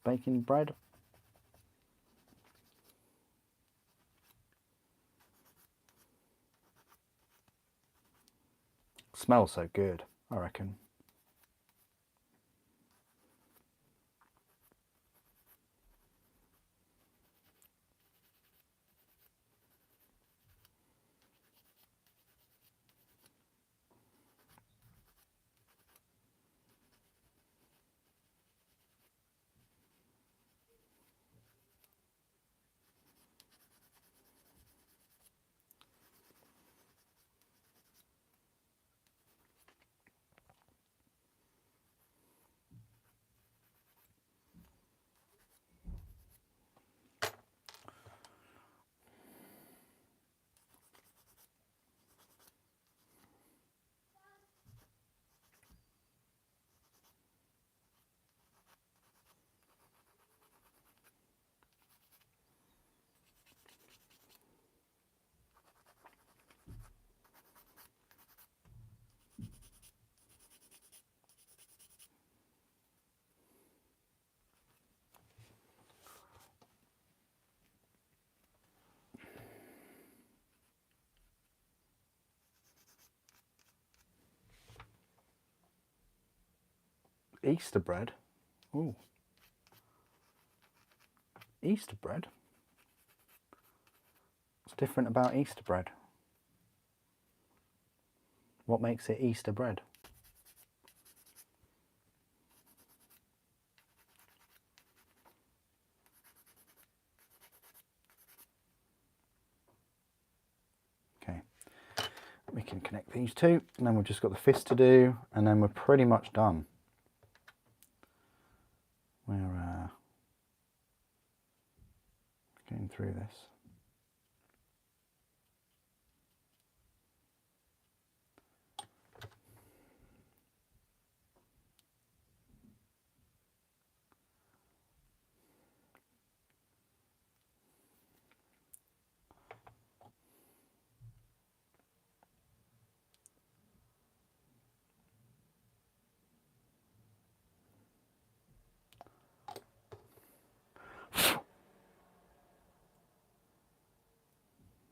Baking bread. Smells so good, I reckon. Easter bread. Ooh. Easter bread? What's different about Easter bread? What makes it Easter bread? Okay, we can connect these two, and then we've just got the fist to do, and then we're pretty much done. We're getting through this.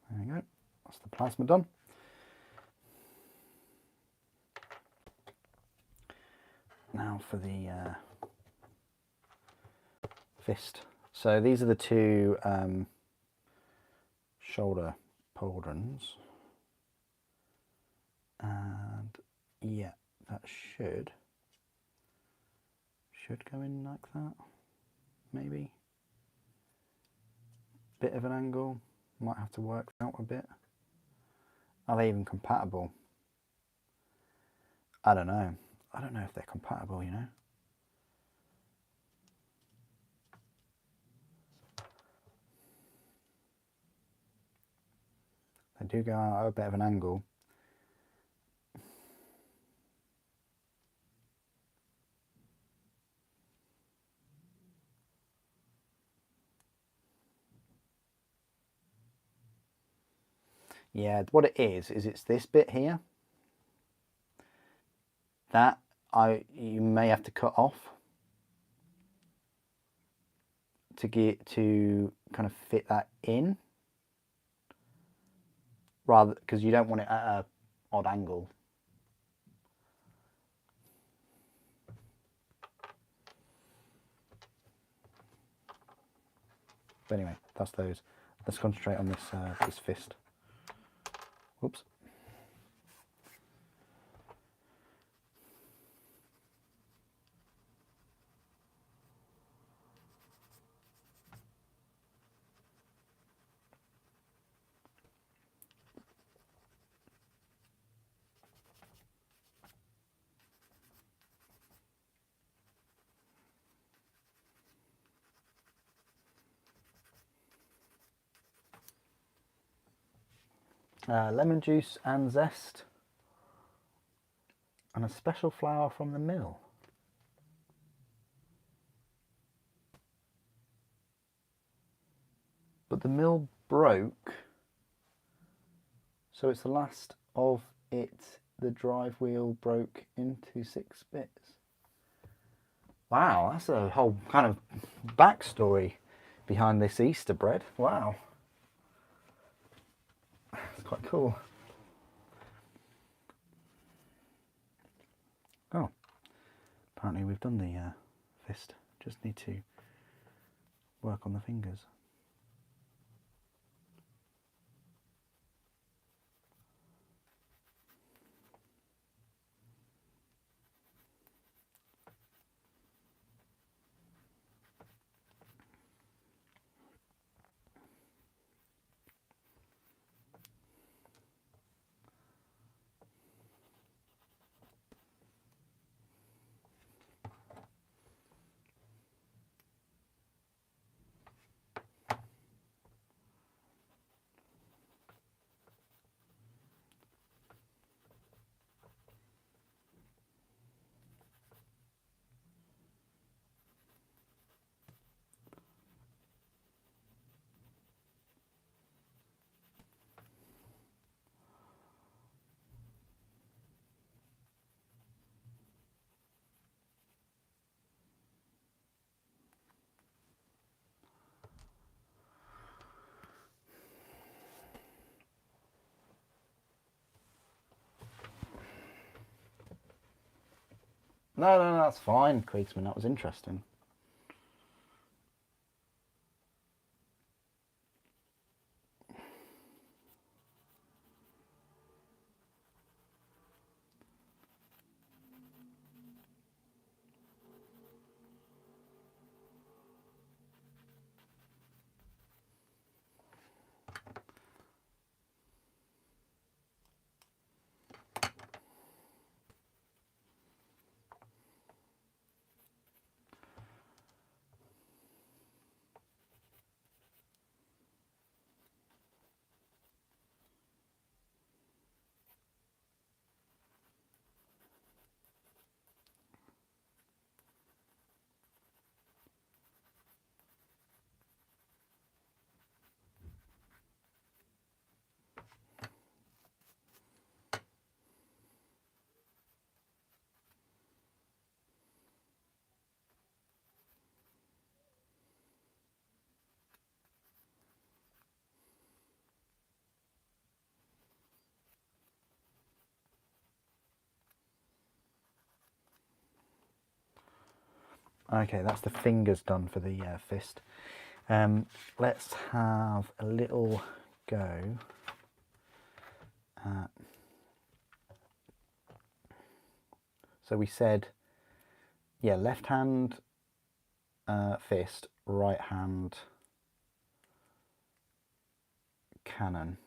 There we go, that's the plasma done. Now for the fist. So these are the two shoulder pauldrons, and yeah, that should go in like that, maybe. Bit of an angle, might have to work out a bit. Are they even compatible? I don't know. I don't know if they're compatible, you know. They do go out at a bit of an angle. Yeah, what it is it's this bit here that you may have to cut off to get to kind of fit that in, rather, because you don't want it at a odd angle. But anyway, that's those. Let's concentrate on this this fist. Whoops. Lemon juice and zest, and a special flower from the mill. but the mill broke. So it's the last of it. The drive wheel broke into 6 bits. Wow, that's a whole kind of backstory behind this Easter bread. Wow. It's quite cool. Oh, apparently we've done the fist. Just need to work on the fingers. No, that's fine, Kriegsman. That was interesting. Okay, that's the fingers done for the fist. Let's have a little go at... So we said, yeah, left hand fist, right hand cannon.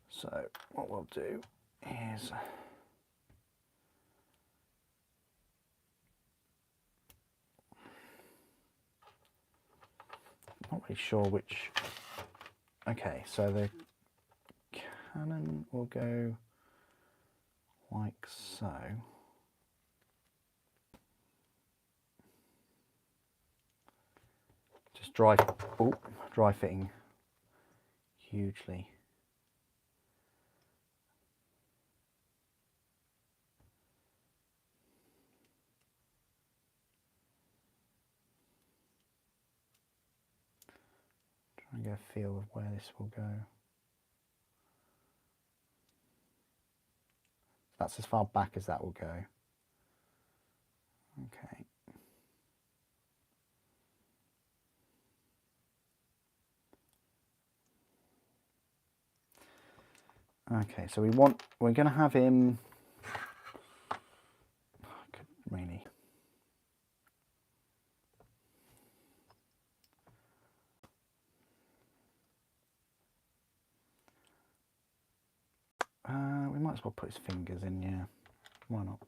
So what we'll do is not really sure which. Okay, so the cannon will go like so. Just dry fitting hugely. Try and get a feel of where this will go. That's as far back as that will go. Okay. Okay, so we're going to have him. Really. We might as well put his fingers in, yeah. Why not?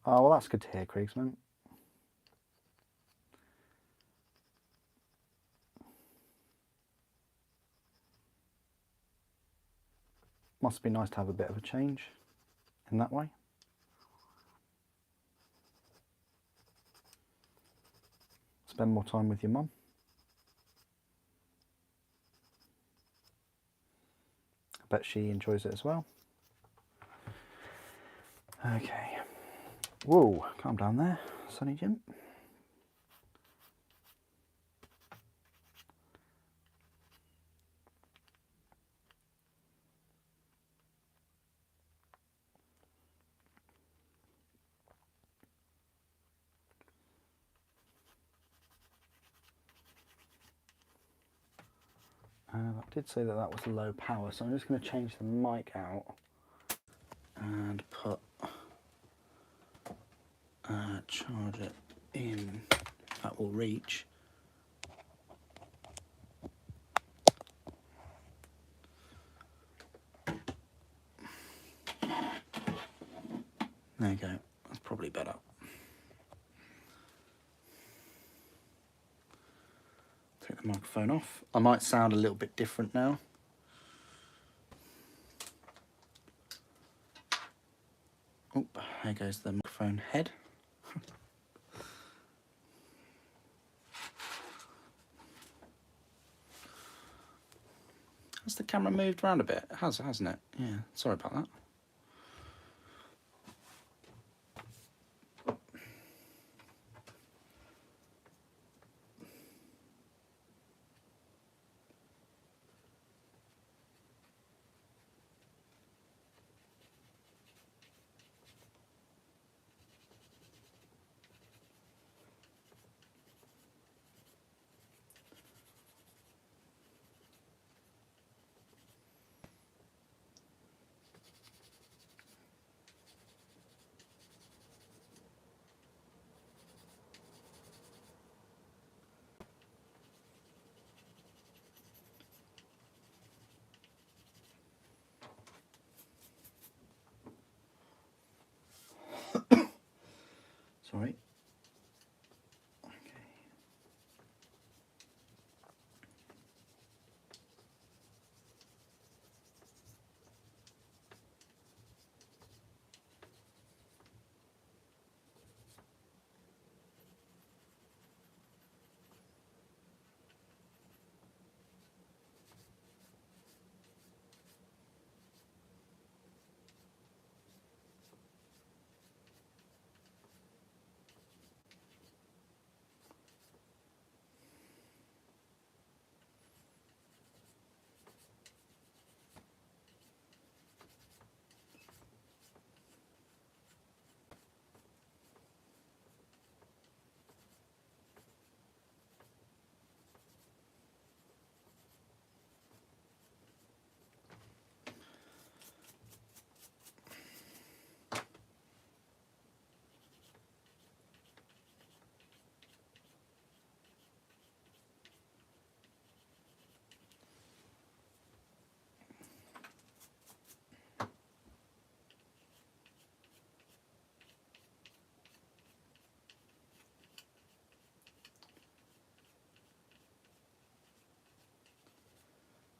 Oh, well, that's good to hear, Kriegsman. Must be nice to have a bit of a change in that way. Spend more time with your mum. I bet she enjoys it as well. Okay. Whoa, calm down there, Sonny Jim. I did say that that was low power, so I'm just going to change the mic out and put charge it in. That will reach. There you go. That's probably better. Take the microphone off. I might sound a little bit different now. Oh, there goes the microphone head. Has the camera moved around a bit? It has, hasn't it? Yeah, sorry about that. Sorry.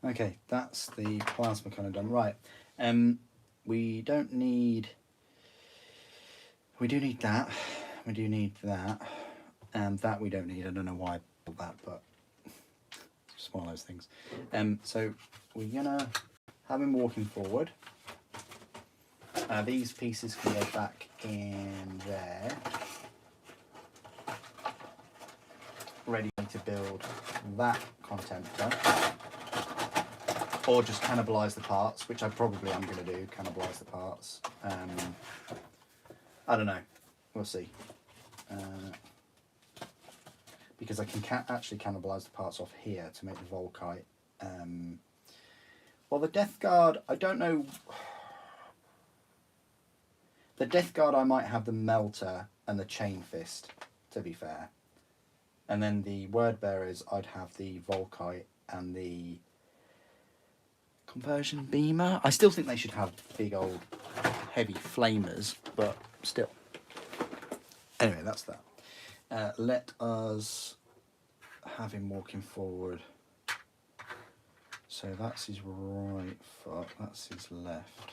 Okay, that's the plasma kind of done. Right, we don't need... We do need that. We do need that. And that we don't need. I don't know why I put that, but it's just one of those things. So we're gonna have him walking forward. These pieces can go back in there. Ready to build that Contemptor. Or just cannibalise the parts, which I probably am going to do, cannibalise the parts. I don't know, we'll see. Because I can actually cannibalise the parts off here to make the Volkite. Well, the Death Guard, I don't know. The Death Guard, I might have the Melter and the Chain Fist, to be fair. And then the Word Bearers, I'd have the Volkite and the Conversion Beamer. I still think they should have big old heavy flamers, but still. Anyway, that's that. Let us have him walking forward. So that's his right foot, that's his left.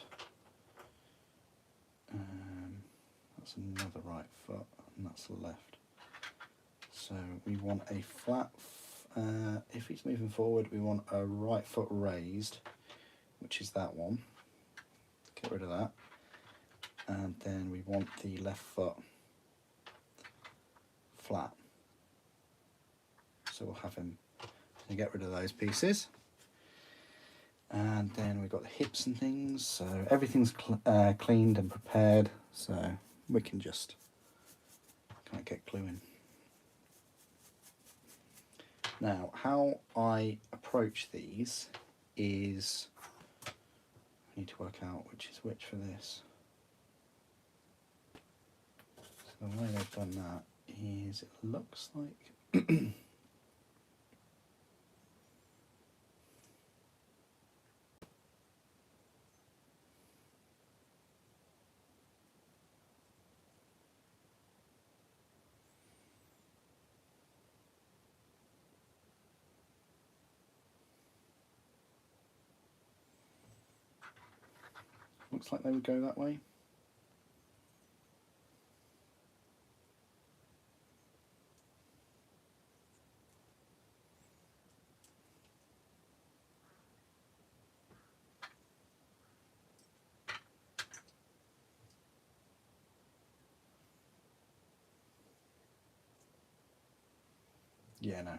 That's another right foot, and that's the left. So we want a flat, if he's moving forward, we want a right foot raised, which is that one. Get rid of that. And then we want the left foot flat. So we'll have him get rid of those pieces. And then we've got the hips and things, so everything's cleaned and prepared, so we can just kind of get gluing. Now, how I approach these is, I need to work out which is which for this. So the way they've done that is, it looks like looks like they would go that way. Yeah, no,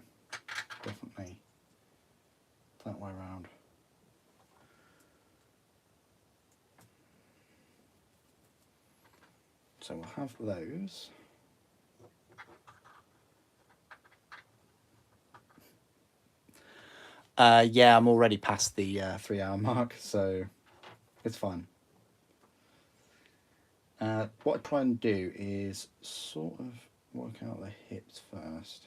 definitely that way around. So we'll have those. Yeah, I'm already past the 3 hour mark, so it's fine. What I try and do is sort of work out the hips first.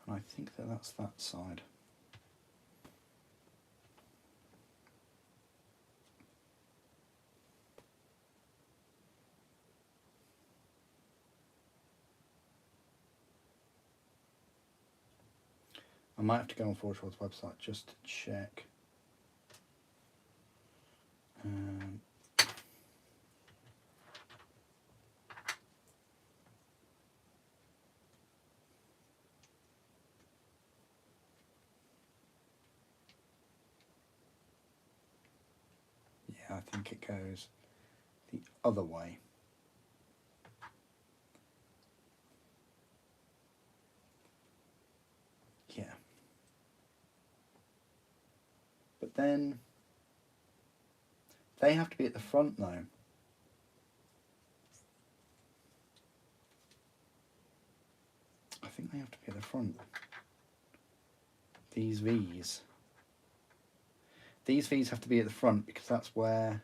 And I think that that's that side. I might have to go on Forge World's website just to check. Yeah, I think it goes the other way. Yeah. But then they have to be at the front though. I think they have to be at the front. These V's. These V's have to be at the front because that's where...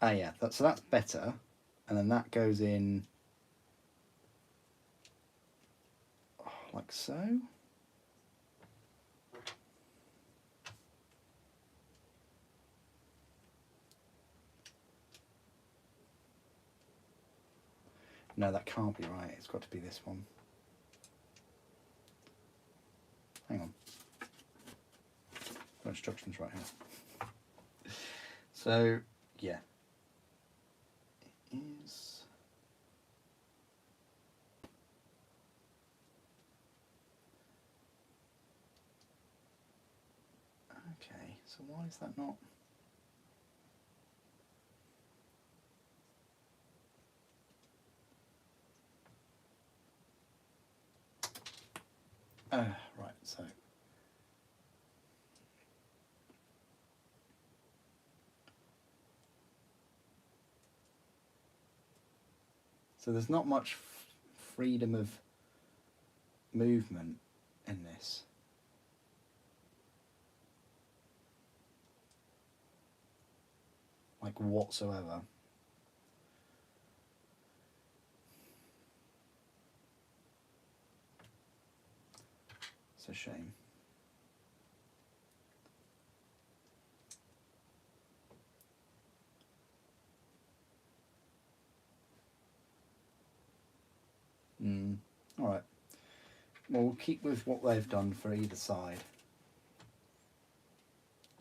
Ah yeah, so that's better. And then that goes in... like so. No, that can't be right. It's got to be this one. Hang on. The instructions right here. So, yeah. It is... Okay, so why is that not... right, so... So there's not much freedom of movement in this. Like whatsoever. It's a shame. All right. Well, we'll keep with what they've done for either side.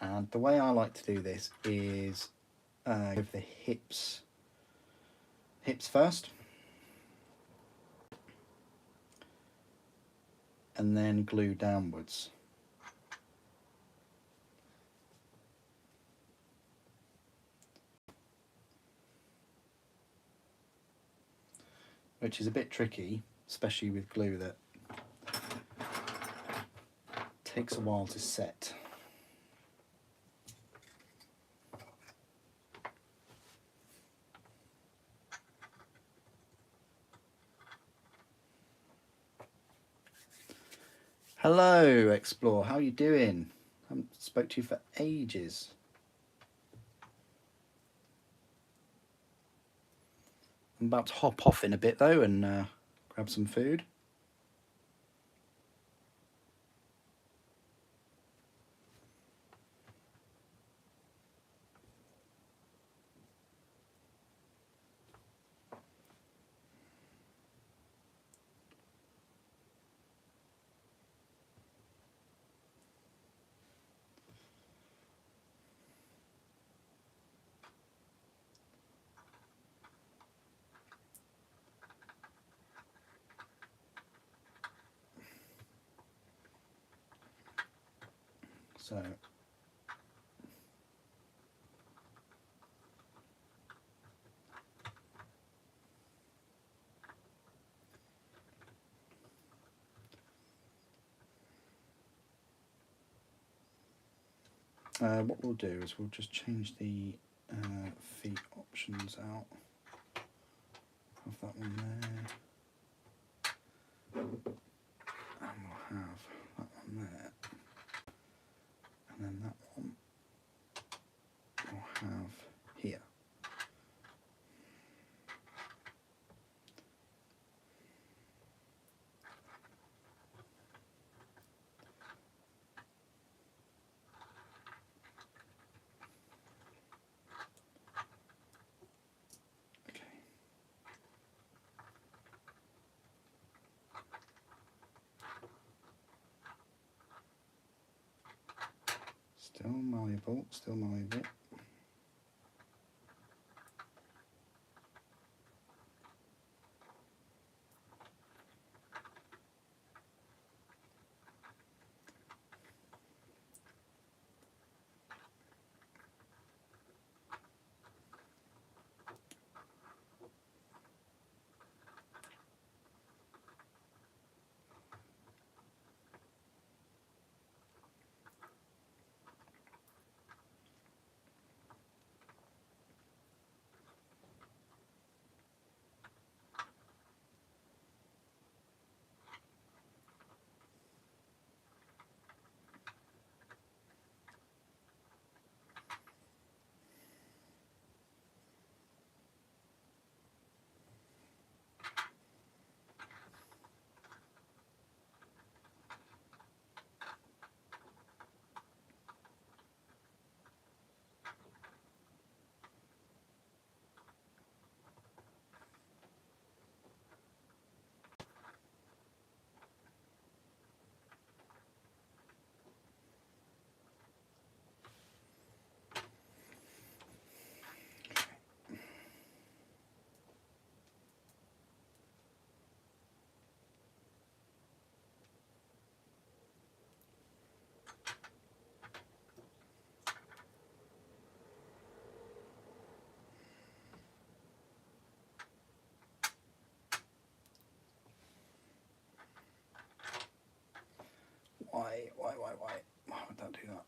And the way I like to do this is with the hips first, and then glue downwards. Which is a bit tricky, especially with glue that takes a while to set. Hello, Explore. How are you doing? I haven't spoke to you for ages. I'm about to hop off in a bit though and grab some food. So what we'll do is we'll just change the feet options out. Have that one there. And we'll have that one there. And then that one we'll have here. Okay. Still malleable, still malleable. Why would that do that?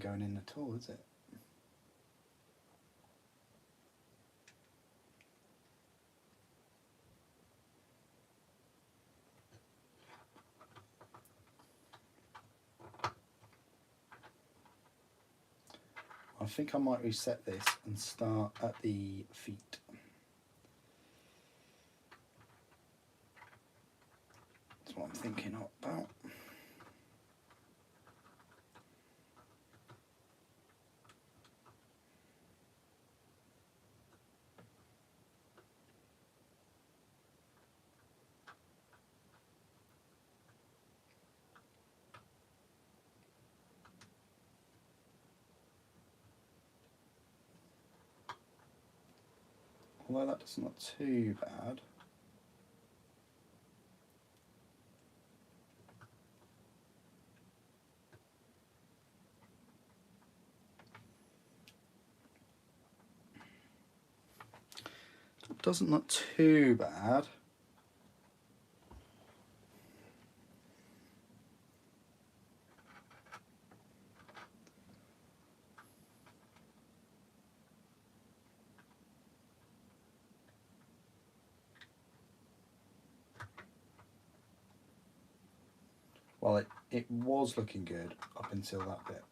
going in at all, is it? I think I might reset this and start at the feet. That's what I'm thinking about. Although that's not too bad. It doesn't look too bad. Well, it was looking good up until that bit.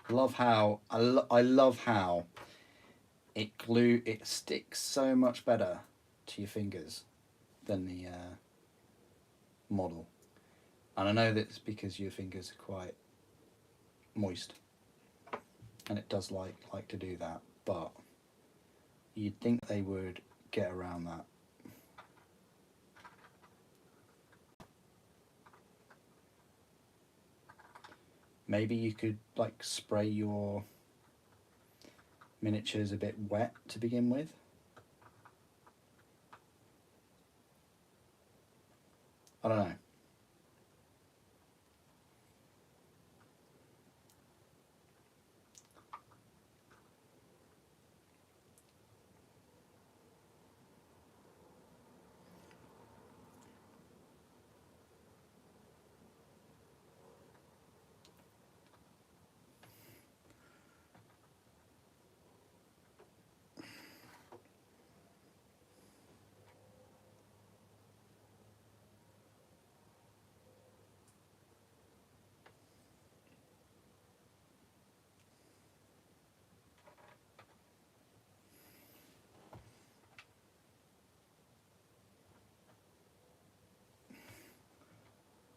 I love how it sticks so much better to your fingers than the model. And I know that's because your fingers are quite moist, and it does like to do that, but you'd think they would get around that. Maybe you could like spray your miniatures a bit wet to begin with. I don't know.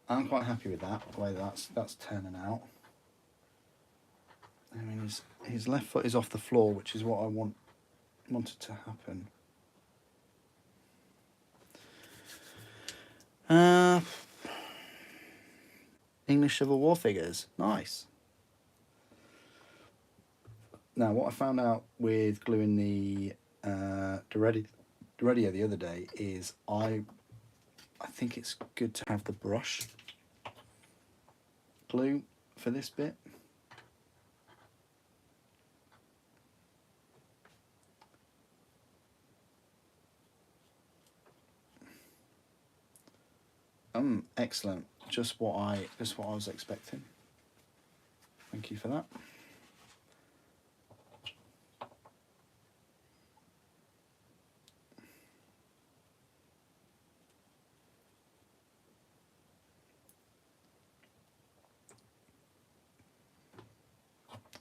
I'm quite happy with that, the way that's turning out. I mean, his left foot is off the floor, which is what I wanted to happen. English Civil War figures, nice. Now, what I found out with gluing the Dreadnought the other day is I think it's good to have the brush glue for this bit. Excellent. Just what I was expecting. Thank you for that.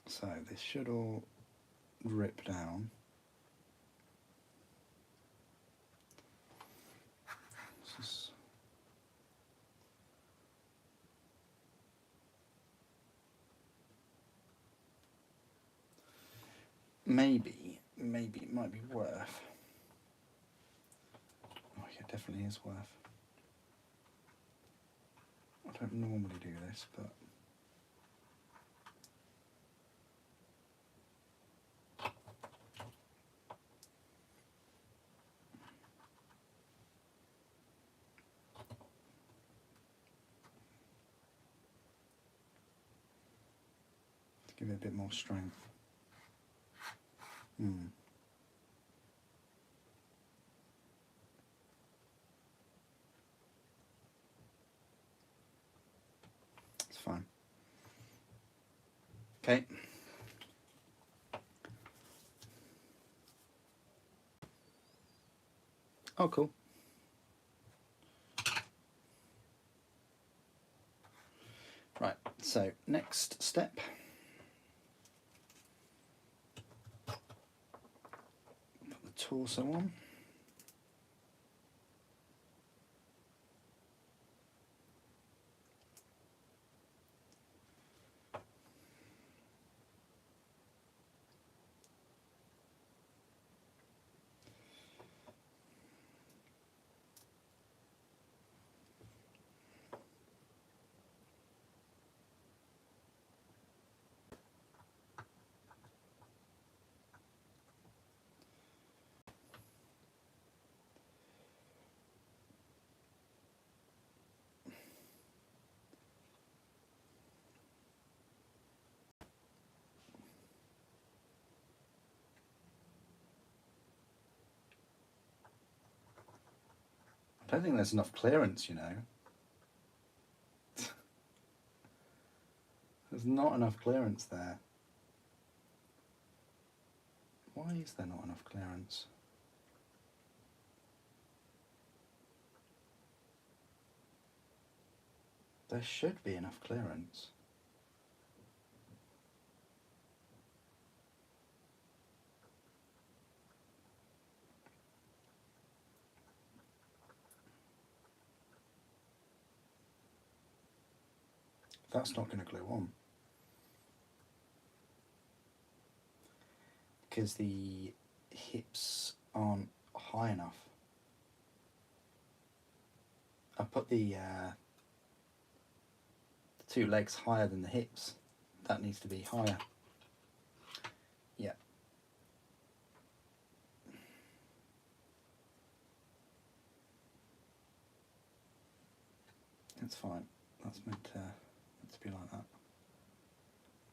So this should all drip down. Maybe it might be worth. Oh yeah, it definitely is worth. I don't normally do this, but give it a bit more strength. Okay. Oh, cool. Right, so next step. Put the torso on. I don't think there's enough clearance, you know. There's not enough clearance there. Why is there not enough clearance? There should be enough clearance. That's not going to glue on. Because the hips aren't high enough. I put the 2 legs higher than the hips. That needs to be higher. Yeah. That's fine. That's meant to be like that.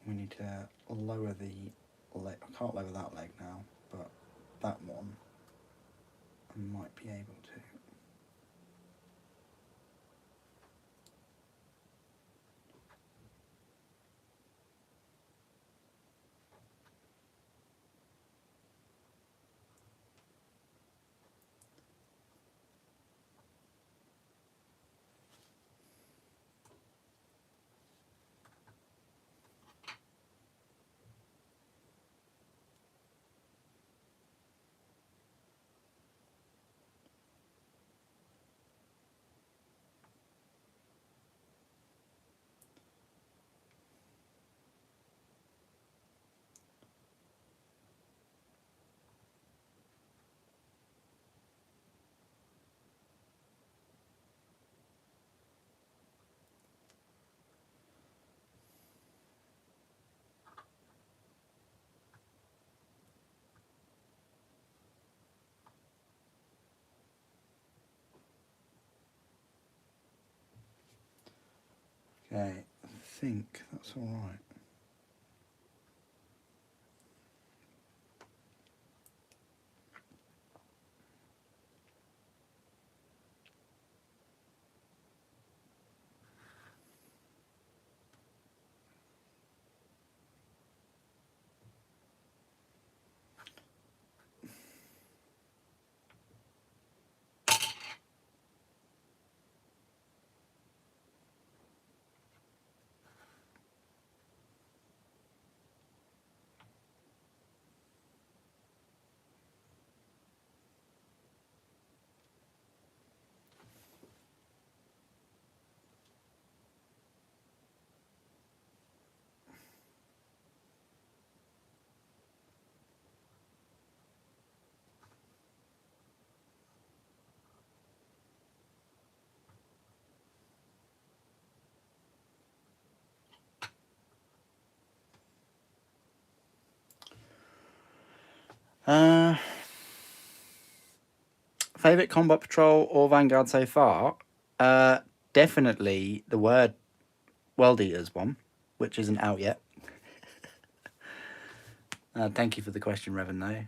We need to lower the leg. I can't lower that leg now, but that one I might be able to. Okay, I think that's all right. Favorite combat patrol or Vanguard so far? Definitely the World Eaters one, which isn't out yet. Thank you for the question, Revan, though.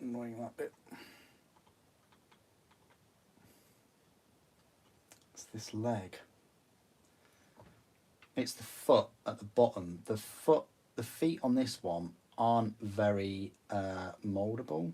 annoying, that bit. It's this leg. It's the foot at the bottom. The feet on this one aren't very moldable.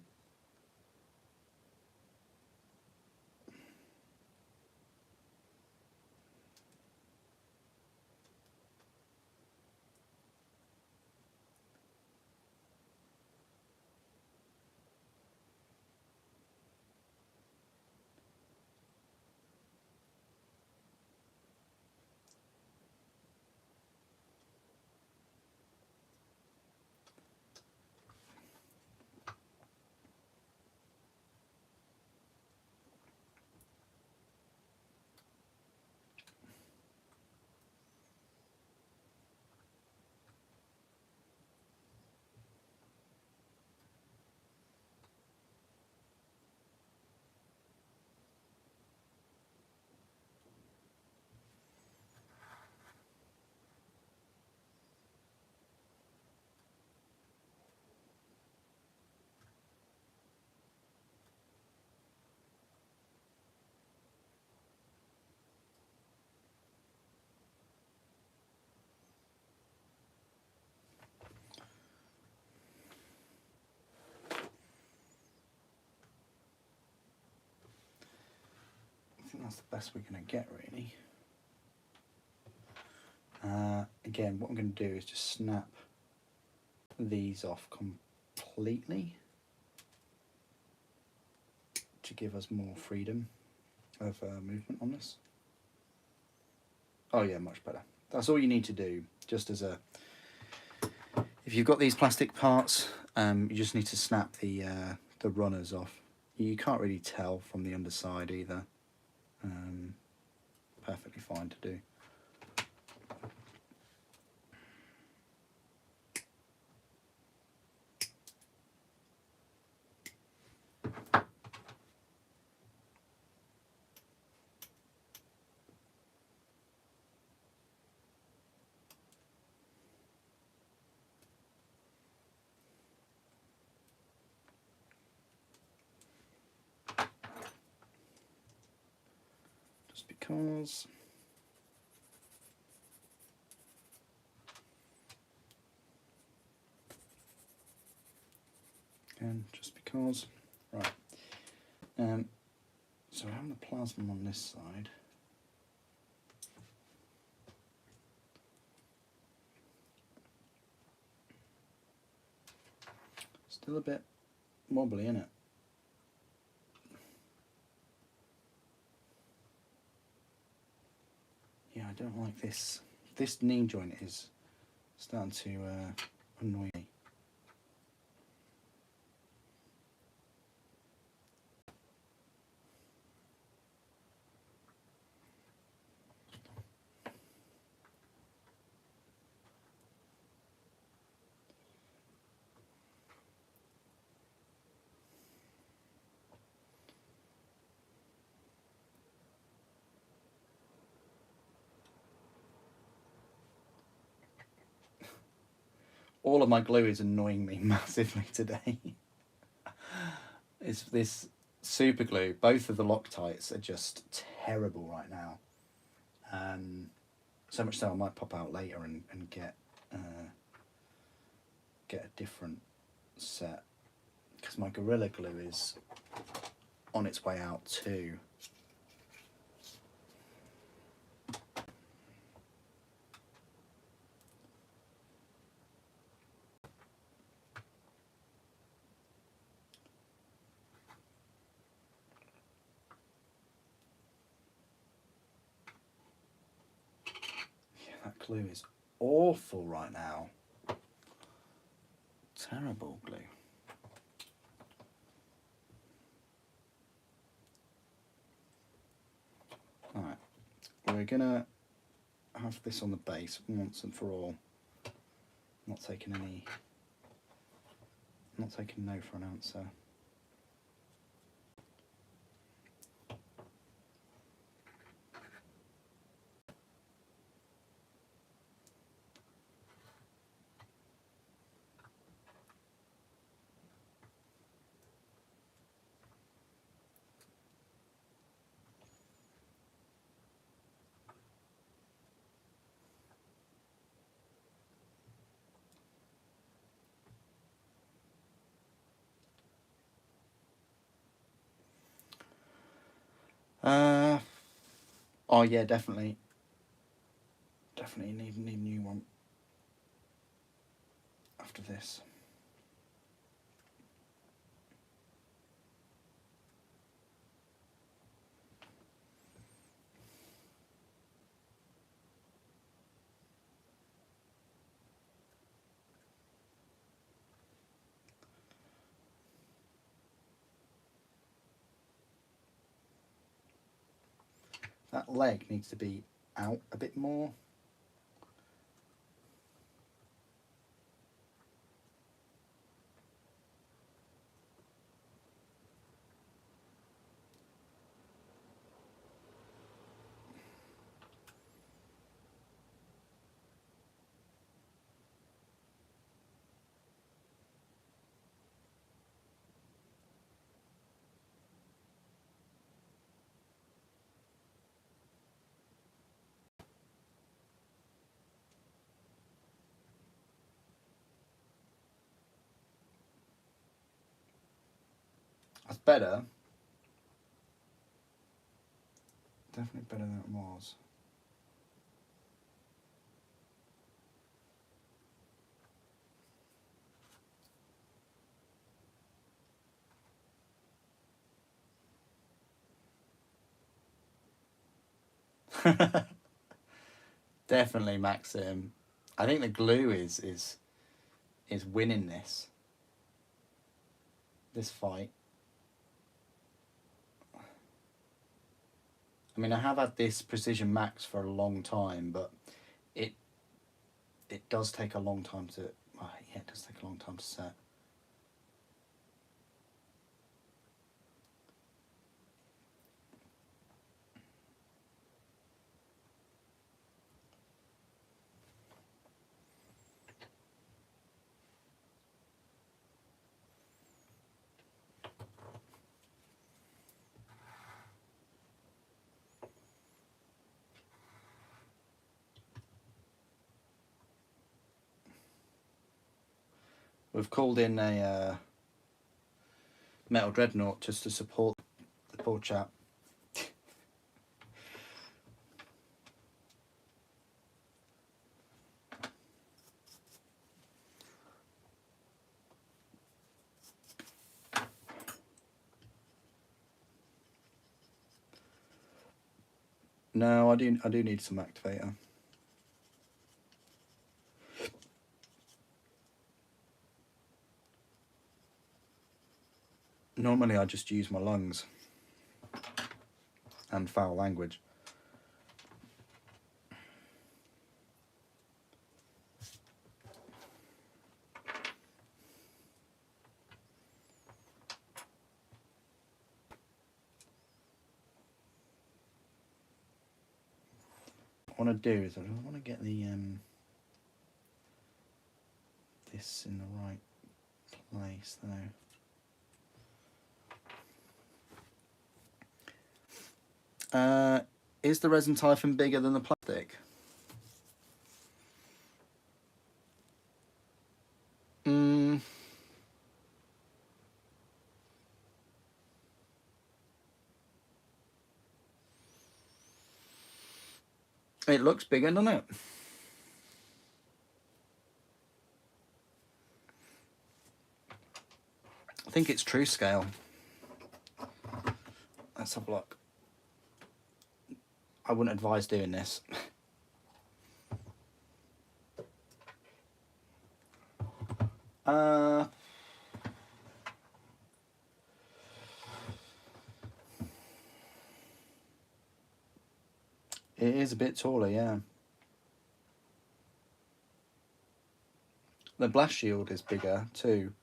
I think that's the best we're going to get, really. Again, what I'm going to do is just snap these off completely to give us more freedom of movement on this. Oh yeah, much better. That's all you need to do. Just as a, if you've got these plastic parts, you just need to snap the runners off. You can't really tell from the underside either. Perfectly fine to do. Just because. Again, just because. Right. So we're having the plasma on this side. Still a bit wobbly, isn't it? Yeah, I don't like this. This knee joint is starting to annoy me. All of my glue is annoying me massively today. It's this super glue. Both of the Loctites are just terrible right now. So much so I might pop out later and get a different set, because my Gorilla Glue is on its way out too. That glue is awful right now. Terrible glue. Alright, we're gonna have this on the base once and for all. Not taking no for an answer. Oh yeah, definitely. Definitely need a new one after this. That leg needs to be out a bit more. That's better. Definitely better than it was. Definitely Maxim. I think the glue is winning this fight. I mean, I have had this Precision Max for a long time, but it does take a long time to. Oh, yeah, it does take a long time to set. We've called in a Metal Dreadnought just to support the poor chap. No, I do need some activator. Normally I just use my lungs and foul language. What I want to do is I want to get the this in the right place though. Is the resin typhon bigger than the plastic? It looks bigger, doesn't it? I think it's true scale. Let's have a look. I wouldn't advise doing this. It is a bit taller, yeah. The blast shield is bigger too.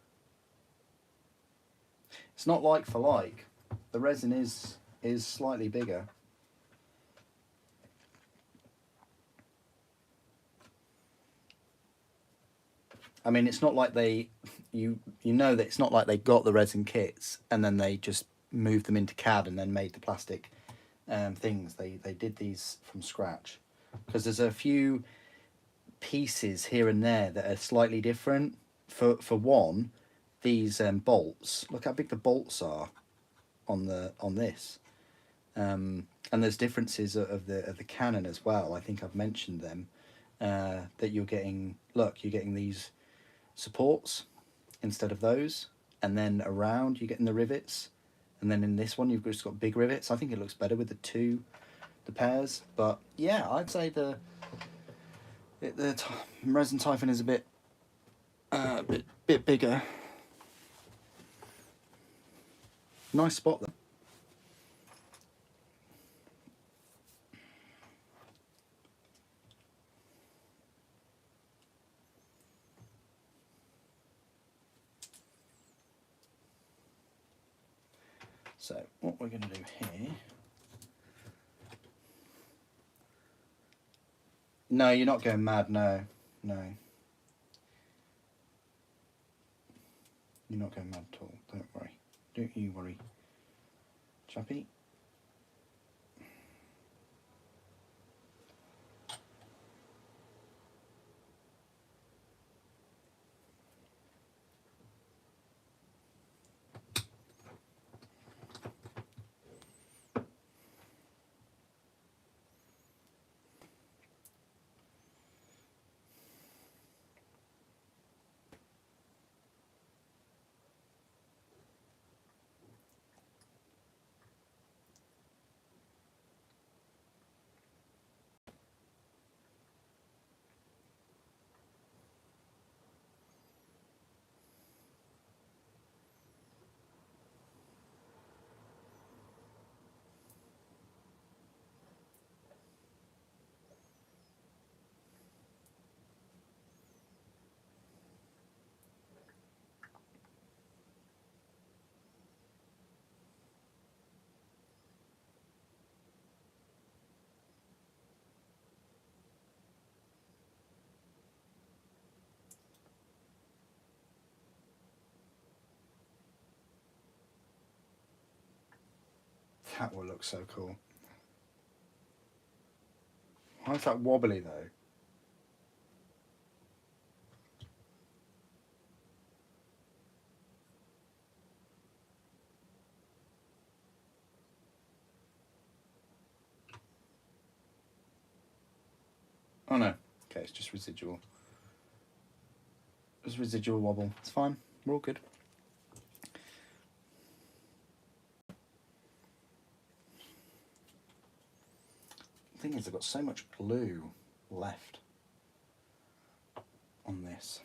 It's not like for like. The resin is slightly bigger. I mean, it's not like you know that it's not like they got the resin kits and then they just moved them into CAD and then made the plastic things. They did these from scratch, because there's a few pieces here and there that are slightly different. For one, these bolts. Look how big the bolts are on this. And there's differences of the cannon as well. I think I've mentioned them. That you're getting, look, you're getting these supports instead of those, and then around you're getting the rivets, and then in this one you've just got big rivets. I think it looks better with the pairs. But yeah, I'd say the Resin Typhon is a bit bigger. Nice spot though. So what we're going to do here... No, you're not going mad, no. No. You're not going mad at all, don't worry. Don't you worry, chappy. That will look so cool. Why is that wobbly though? Oh no. Okay, it's just residual. It's residual wobble. It's fine. We're all good. The thing is, I've got so much glue left on this.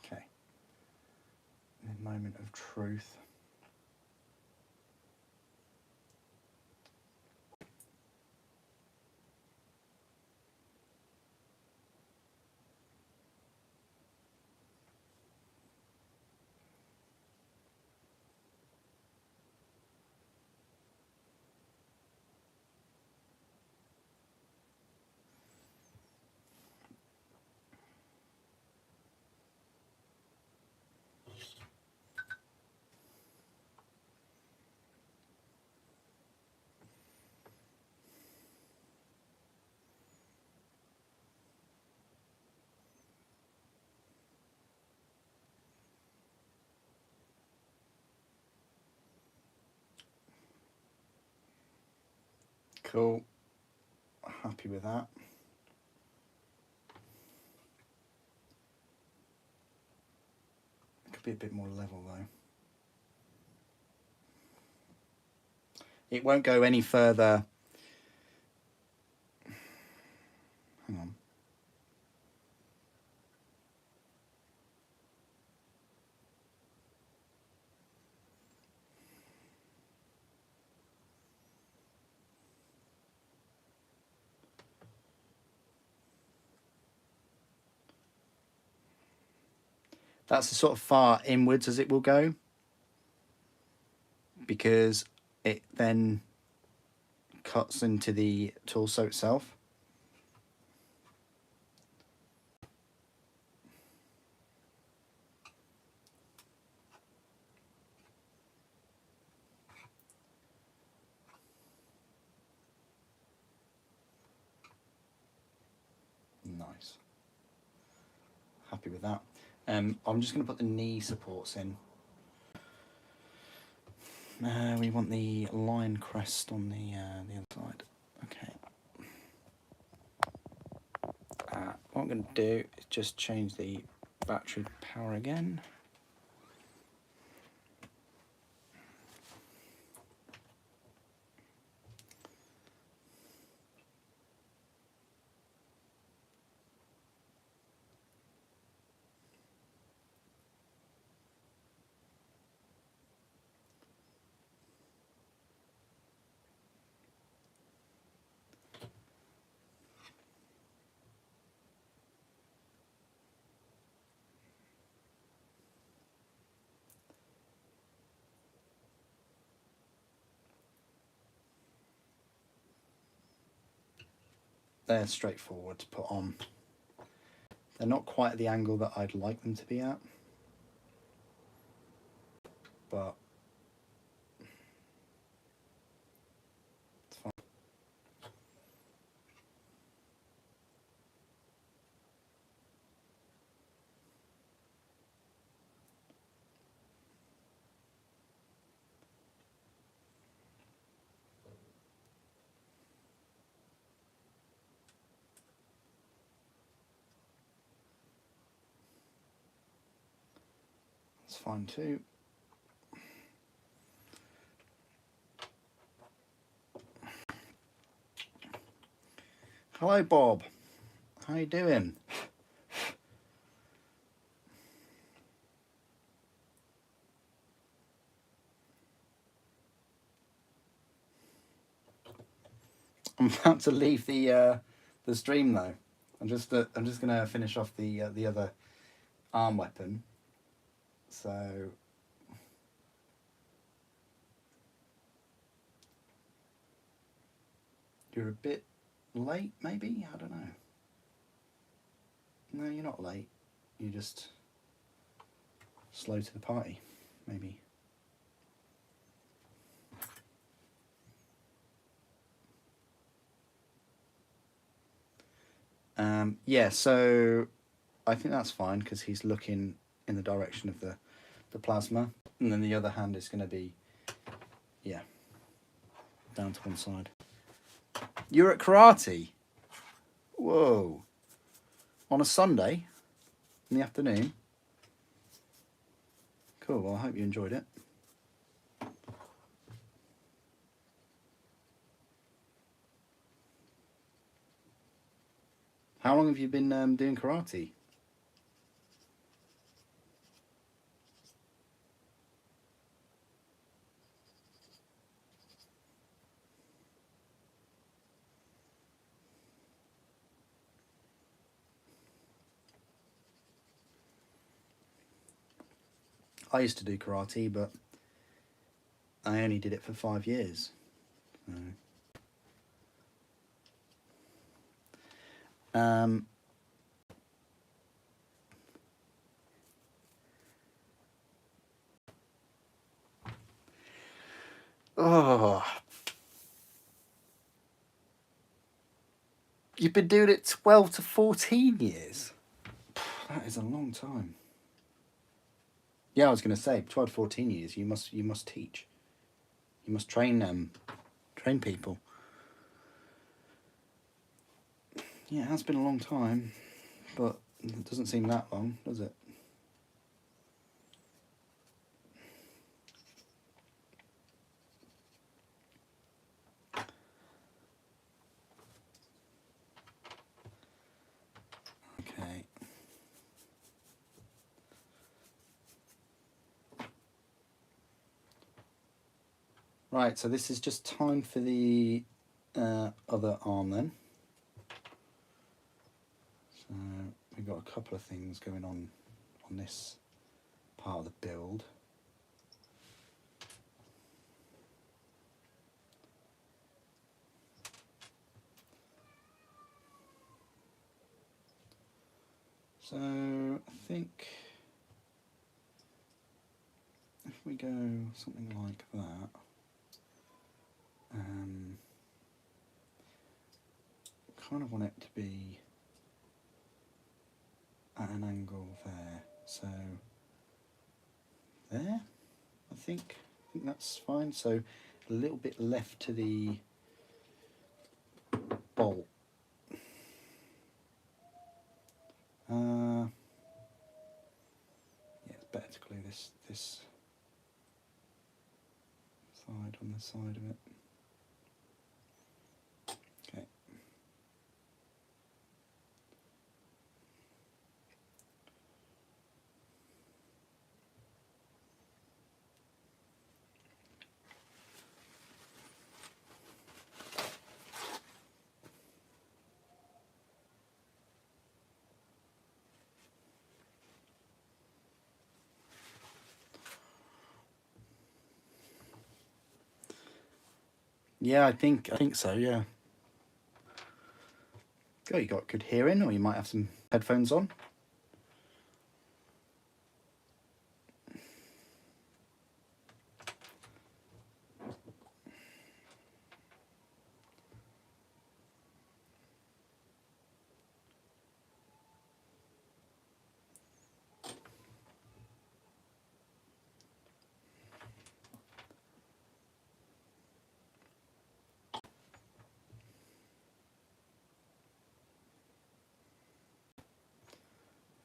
Okay. The moment of truth. Cool. Happy with that. It could be a bit more level though. It won't go any further. Hang on. That's as sort of far inwards as it will go. because it then cuts into the torso itself. Nice. Happy with that. I'm just going to put the knee supports in. We want the lion crest on the other side. Okay. What I'm going to do is just change the battery power again. They're straightforward to put on. They're not quite at the angle that I'd like them to be at, but it's fine. It's fine too. Hello, Bob. How you doing? I'm about to leave the stream though. I'm just gonna finish off the other arm weapon. So you're a bit late, maybe? I don't know. No, you're not late. You're just slow to the party, maybe. Yeah, so I think that's fine because he's looking in the direction of the plasma, and then the other hand is going to be, yeah, down to one side. You're at karate? Whoa. On a Sunday in the afternoon? Cool, well, I hope you enjoyed it. How long have you been doing karate? I used to do karate, but I only did it for 5 years. Oh, you've been doing it 12 to 14 years. That is a long time. Yeah, I was going to say 12 to 14 years. You must teach. You must train people. Yeah, it has been a long time, but it doesn't seem that long, does it? Okay. Right, so this is just time for the other arm then. So we've got a couple of things going on this part of the build. So I think if we go something like that, kind of want it to be at an angle there. So there, I think that's fine. So a little bit left to the bolt. Yeah, it's better to glue this side on the side of it. Okay. Yeah, I think so. Yeah. Oh, you got good hearing, or you might have some headphones on.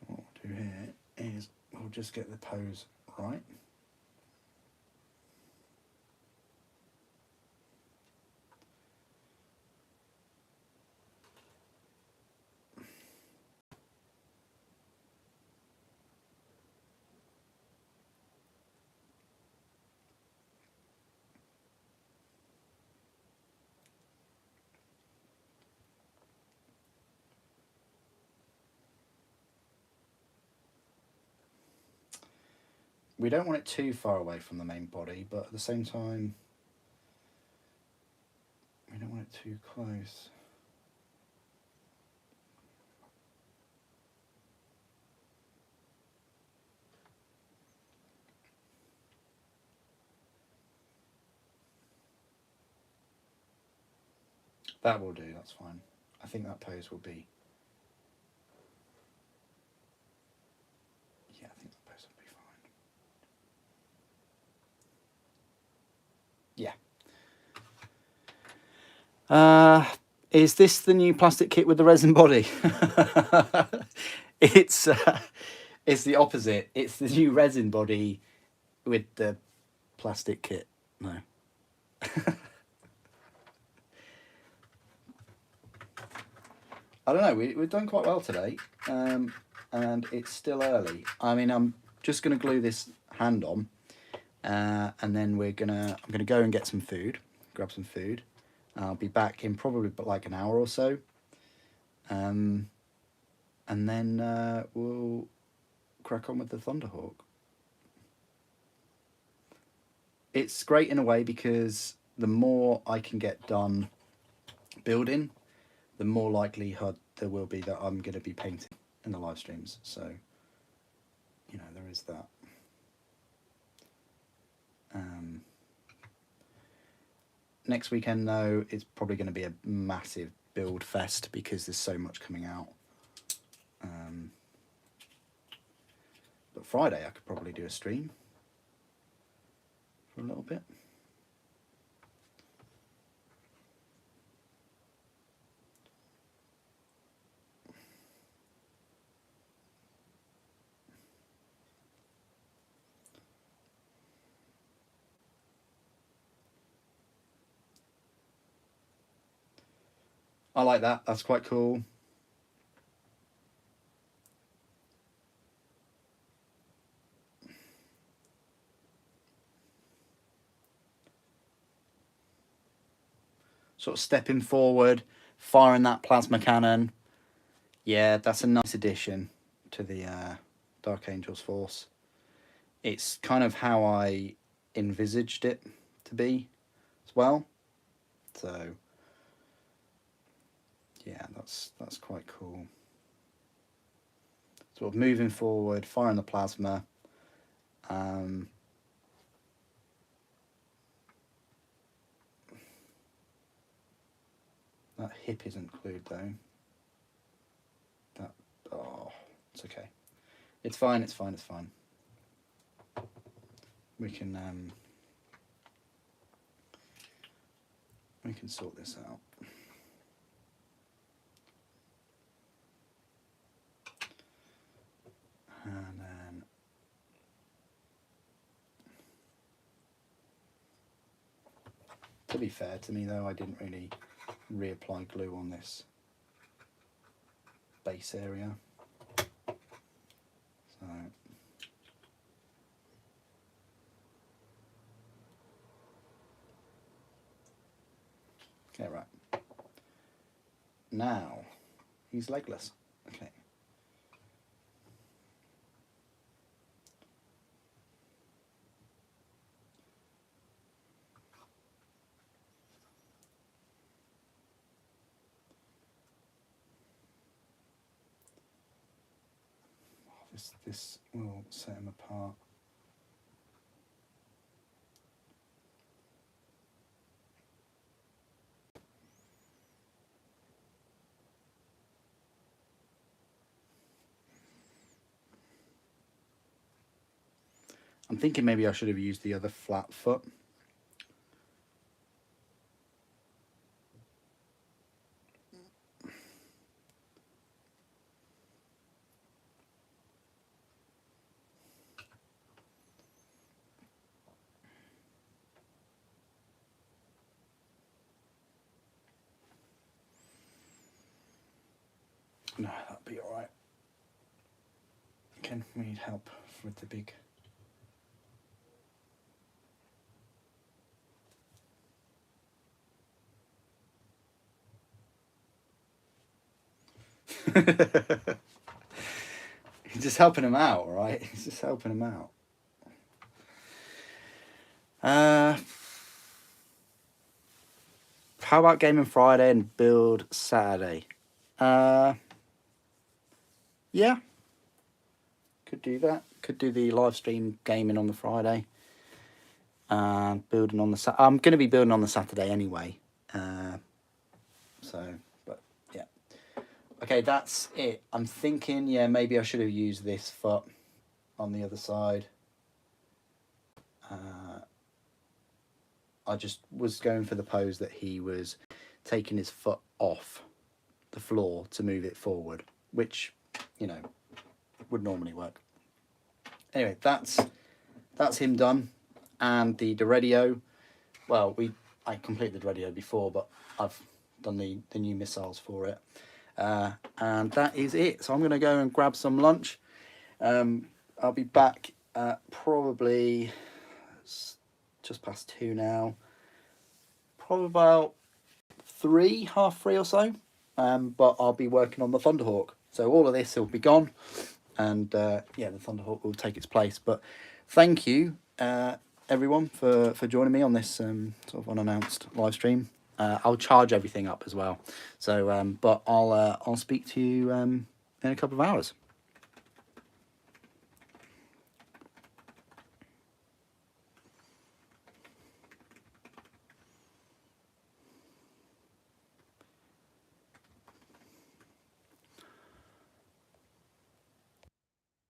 What we'll do here is we'll just get the pose right. We don't want it too far away from the main body, but at the same time, we don't want it too close. That will do, that's fine. I think that pose will be... Yeah, I think that pose will be fine. Yeah. Is this the new plastic kit with the resin body? It's the opposite. It's the new resin body with the plastic kit. No. I don't know, we've done quite well today, and it's still early. I mean, I'm just going to glue this hand on, and then I'm going to go and get some food, grab some food. I'll be back in probably like an hour or so, and then we'll crack on with the Thunderhawk. It's great in a way because the more I can get done building, the more likelihood there will be that I'm going to be painting in the live streams. So, you know, there is that. Next weekend, though, it's probably going to be a massive build fest because there's so much coming out. But Friday, I could probably do a stream for a little bit. I like that. That's quite cool. Sort of stepping forward, firing that plasma cannon. Yeah, that's a nice addition to the Dark Angels force. It's kind of how I envisaged it to be as well. So yeah, that's quite cool. sort of moving forward, firing the plasma. That hip isn't glued though. That, oh, it's okay. It's fine, it's fine, it's fine. We can sort this out. And then to be fair to me though, I didn't really reapply glue on this base area. So okay, right. Now he's legless. Okay. This will set him apart. I'm thinking maybe I should have used the other flat foot. No, that'll be all right. Again, we need help with the big. He's just helping him out, right? He's just helping him out. How about gaming Friday and build Saturday? Yeah, could do that. Could do the live stream gaming on the Friday. Building on the I'm going to be building on the Saturday anyway. So, but yeah. Okay, that's it. I'm thinking, yeah, maybe I should have used this foot on the other side. I just was going for the pose that he was taking his foot off the floor to move it forward, which, you know, would normally work. Anyway, that's him done. And the Dreadnought, well, I completed the Dreadnought before, but I've done the new missiles for it. And that is it. So I'm going to go and grab some lunch. I'll be back at probably just past 2 now. Probably about 3, half 3 or so. But I'll be working on the Thunderhawk. So all of this will be gone. And yeah, the Thunderhawk will take its place. But thank you, everyone, for joining me on this sort of unannounced live stream. I'll charge everything up as well. So, but I'll speak to you in a couple of hours.